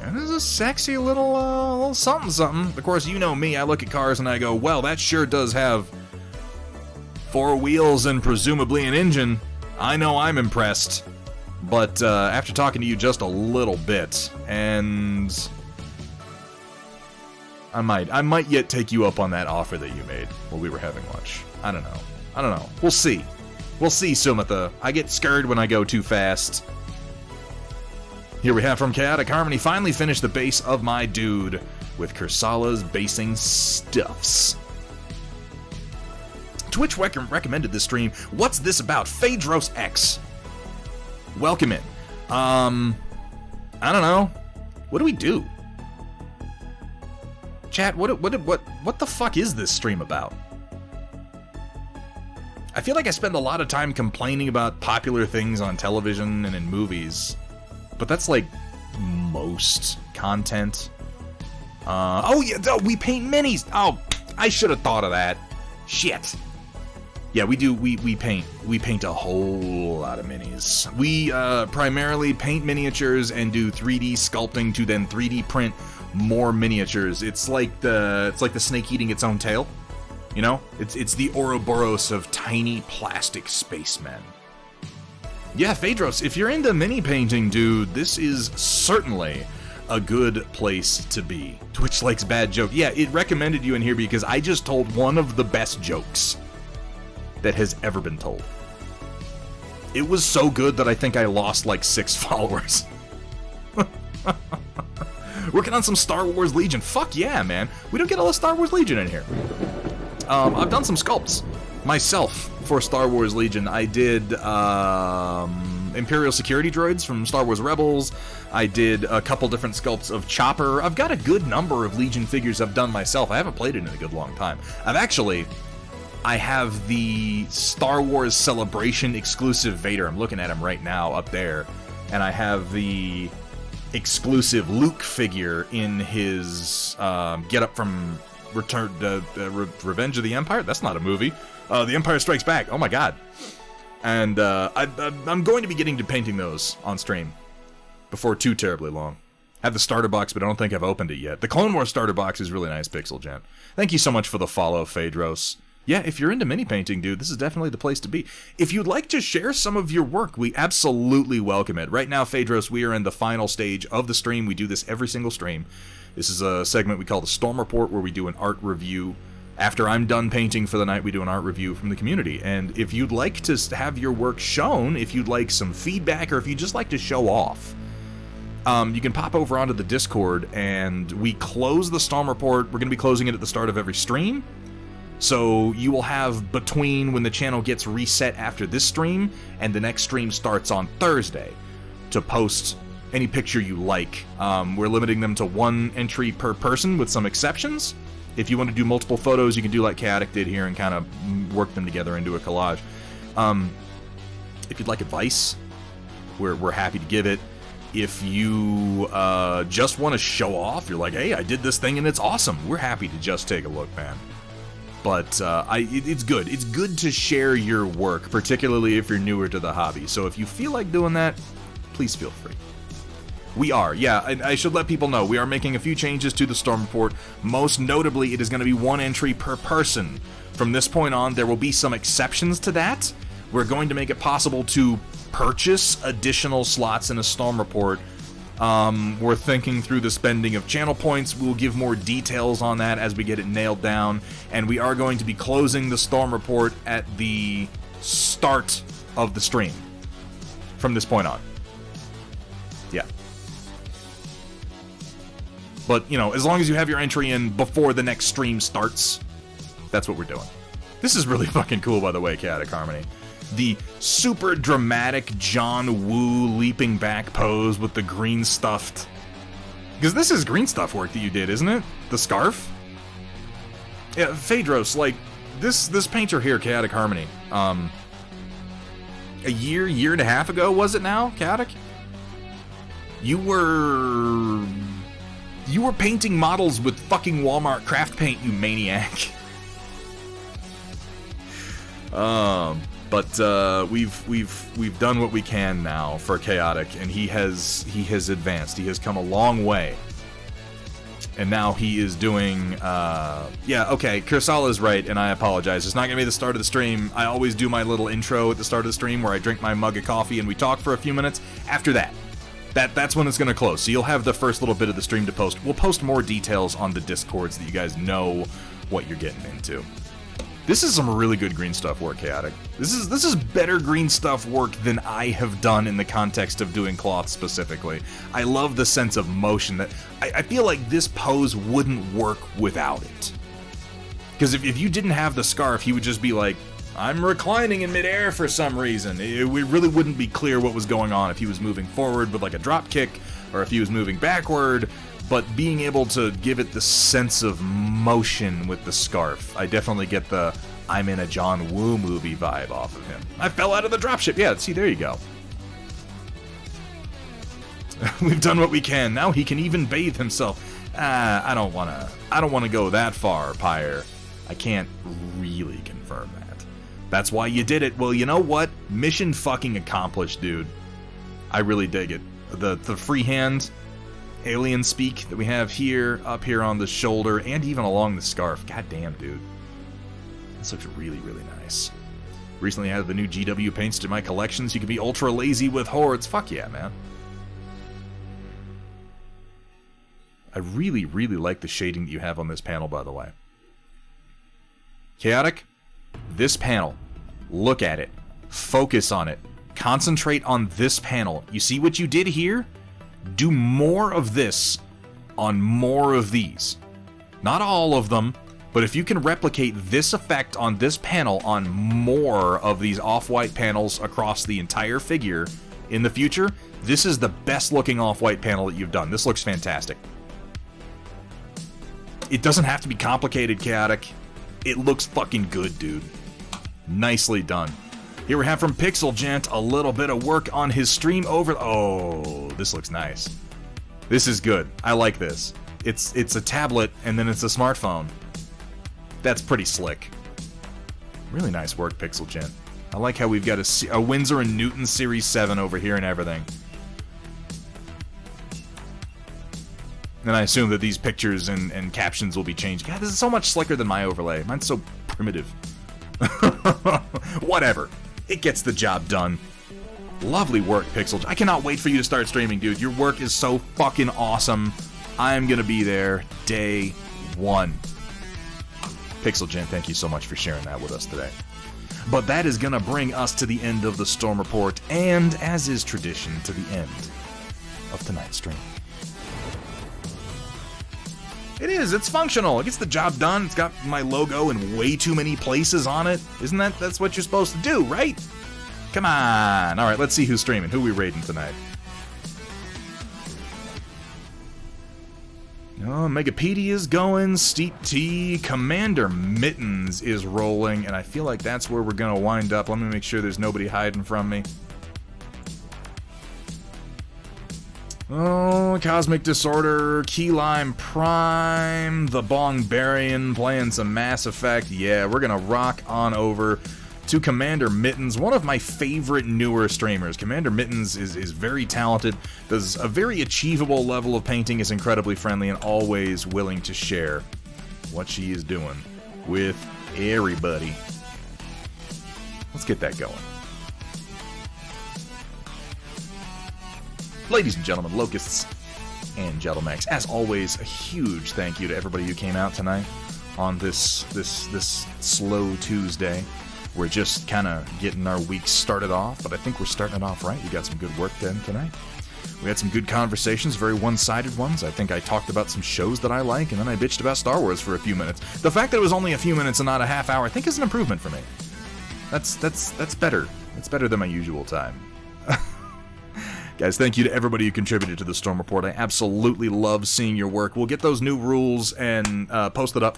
And it's a sexy little something. Of course, you know me. I look at cars and I go, well, that sure does have 4 wheels and presumably an engine. I know I'm impressed. But after talking to you just a little bit, and I might yet take you up on that offer that you made while we were having lunch. I don't know. We'll see. We'll see, Sumitha. I get scared when I go too fast. Here we have from Chaotic Harmony, finally finished the base of my dude with Kursala's basing stuffs. Twitch recommended this stream. What's this about? Phaedros X. Welcome in. I don't know. What do we do? Chat, what the fuck is this stream about? I feel like I spend a lot of time complaining about popular things on television and in movies, but that's like most content. Oh yeah, we paint minis. Oh, I should have thought of that. Shit. Yeah, we do. We paint a whole lot of minis. We primarily paint miniatures and do 3D sculpting to then 3D print more miniatures. It's like the snake eating its own tail. You know, it's the Ouroboros of tiny plastic spacemen. Yeah, Phaedros, if you're into mini painting, dude, this is certainly a good place to be. Twitch likes bad joke. Yeah, it recommended you in here because I just told one of the best jokes that has ever been told. It was so good that I think I lost like 6 followers. Working on some Star Wars Legion. Fuck yeah, man. We don't get a lot of Star Wars Legion in here. I've done some sculpts myself for Star Wars Legion. I did Imperial security droids from Star Wars Rebels. I did a couple different sculpts of Chopper. I've got a good number of Legion figures I've done myself. I haven't played it in a good long time. I have the Star Wars Celebration exclusive Vader. I'm looking at him right now up there. And I have the exclusive Luke figure in his get-up from Revenge of the Empire? That's not a movie. The Empire Strikes Back. Oh my god. And I'm going to be getting to painting those on stream before too terribly long. I have the starter box, but I don't think I've opened it yet. The Clone Wars starter box is really nice, Pixel Gent. Thank you so much for the follow, Phaedros. Yeah, if you're into mini painting, dude, this is definitely the place to be. If you'd like to share some of your work, we absolutely welcome it. Right now, Phaedros, we are in the final stage of the stream. We do this every single stream. This is a segment we call the Storm Report, where we do an art review. After I'm done painting for the night, we do an art review from the community. And if you'd like to have your work shown, if you'd like some feedback, or if you'd just like to show off, you can pop over onto the Discord, and we close the Storm Report. We're going to be closing it at the start of every stream. So you will have between when the channel gets reset after this stream and the next stream starts on Thursday to post any picture you like. We're limiting them to 1 entry per person with some exceptions. If you want to do multiple photos, you can do like Chaotic did here and kind of work them together into a collage. If you'd like advice, we're happy to give it. If you just want to show off, you're like, hey, I did this thing and it's awesome, we're happy to just take a look, man. But it's good. It's good to share your work, particularly if you're newer to the hobby. So if you feel like doing that, please feel free. We are, yeah, and I should let people know, we are making a few changes to the Storm Report. Most notably, it is going to be 1 entry per person. From this point on, there will be some exceptions to that. We're going to make it possible to purchase additional slots in a Storm Report. We're thinking through the spending of channel points. We'll give more details on that as we get it nailed down. And we are going to be closing the Storm Report at the start of the stream from this point on. Yeah. But, you know, as long as you have your entry in before the next stream starts, that's what we're doing. This is really fucking cool, by the way, Chaotic Harmony. The super dramatic John Woo leaping back pose with the green stuffed... Because this is green stuff work that you did, isn't it? The scarf? Yeah, Phaedros, like, this painter here, Chaotic Harmony, a year and a half ago, was it now, Chaotic? You were painting models with fucking Walmart craft paint, you maniac. But we've done what we can now for Chaotic, and he has advanced. He has come a long way, and now he is doing. Yeah, okay. Kursala is right, and I apologize. It's not gonna be the start of the stream. I always do my little intro at the start of the stream where I drink my mug of coffee and we talk for a few minutes. After that's when it's gonna close. So you'll have the first little bit of the stream to post. We'll post more details on the Discord so that you guys know what you're getting into. This is some really good green stuff work, Chaotic. This is better green stuff work than I have done in the context of doing cloth specifically. I love the sense of motion that I feel like this pose wouldn't work without it. Because if you didn't have the scarf, he would just be like, I'm reclining in midair for some reason. It really wouldn't be clear what was going on if he was moving forward with like a drop kick or if he was moving backward. But being able to give it the sense of motion with the scarf, I definitely get the I'm in a John Woo movie vibe off of him. I fell out of the dropship. Yeah, see, there you go. We've done what we can. Now he can even bathe himself. I don't wanna go that far, Pyre. I can't really confirm that. That's why you did it. Well, you know what? Mission fucking accomplished, dude. I really dig it. The freehand alien speak that we have here, up here on the shoulder, and even along the scarf. God damn, dude. This looks really, really nice. Recently added the new GW paints to my collections. You can be ultra lazy with hordes. Fuck yeah, man. I really, really like the shading that you have on this panel, by the way. Chaotic, this panel, look at it. Focus on it. Concentrate on this panel. You see what you did here? Do more of this on more of these. Not all of them, but if you can replicate this effect on this panel on more of these off-white panels across the entire figure in the future, this is the best looking off-white panel that you've done. This looks fantastic. It doesn't have to be complicated, Chaotic. It looks fucking good, dude. Nicely done. Here we have from Pixel Gent a little bit of work on his stream over... Oh, this looks nice. This is good. I like this. It's a tablet and then it's a smartphone. That's pretty slick. Really nice work, Pixel Gent. I like how we've got a Winsor & Newton Series 7 over here and everything. And I assume that these pictures and captions will be changed. God, this is so much slicker than my overlay. Mine's so primitive. Whatever. It gets the job done. Lovely work, Pixel. I cannot wait for you to start streaming, dude. Your work is so fucking awesome. I am gonna be there day one. Pixel Gent, thank you so much for sharing that with us today. But that is gonna bring us to the end of the Storm Report, and as is tradition, to the end of tonight's stream. It is, it's functional. It gets the job done. It's got my logo in way too many places on it. Isn't that's what you're supposed to do, right? Come on. All right, let's see who's streaming. Who we raiding tonight? Oh, Megapedia's going, Steep T, Commander Mittens is rolling, and I feel like that's where we're gonna wind up. Let me make sure there's nobody hiding from me. Oh, Cosmic Disorder, Key Lime Prime, the Bongbarian playing some Mass Effect. Yeah, we're gonna rock on over to Commander Mittens, one of my favorite newer streamers. Commander Mittens is very talented, does a very achievable level of painting, is incredibly friendly, and always willing to share what she is doing with everybody. Let's get that going. Ladies and gentlemen, locusts and gentlemen, as always, a huge thank you to everybody who came out tonight on this slow Tuesday. We're just kind of getting our week started off, but I think we're starting it off right. We got some good work done tonight. We had some good conversations, very one-sided ones. I think I talked about some shows that I like, and then I bitched about Star Wars for a few minutes. The fact that it was only a few minutes and not a half hour, I think is an improvement for me. That's better. That's better than my usual time. Guys, thank you to everybody who contributed to the Storm Report. I absolutely love seeing your work. We'll get those new rules and post it up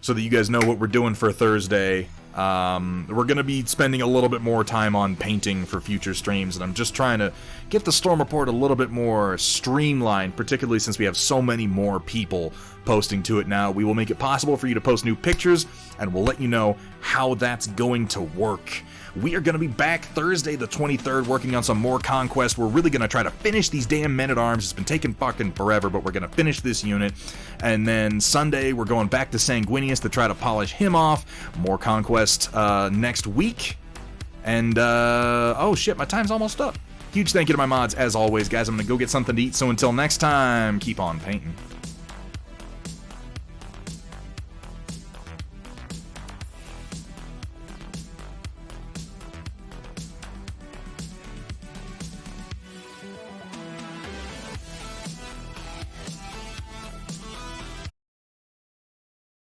so that you guys know what we're doing for Thursday. We're going to be spending a little bit more time on painting for future streams, and I'm just trying to get the Storm Report a little bit more streamlined, particularly since we have so many more people posting to it now. We will make it possible for you to post new pictures, and we'll let you know how that's going to work. We are going to be back Thursday the 23rd working on some more Conquest. We're really going to try to finish these damn Men-at-Arms. It's been taking fucking forever, but we're going to finish this unit. And then Sunday, we're going back to Sanguinius to try to polish him off. More Conquest next week. And, oh shit, my time's almost up. Huge thank you to my mods, as always, guys. I'm going to go get something to eat, so until next time, keep on painting.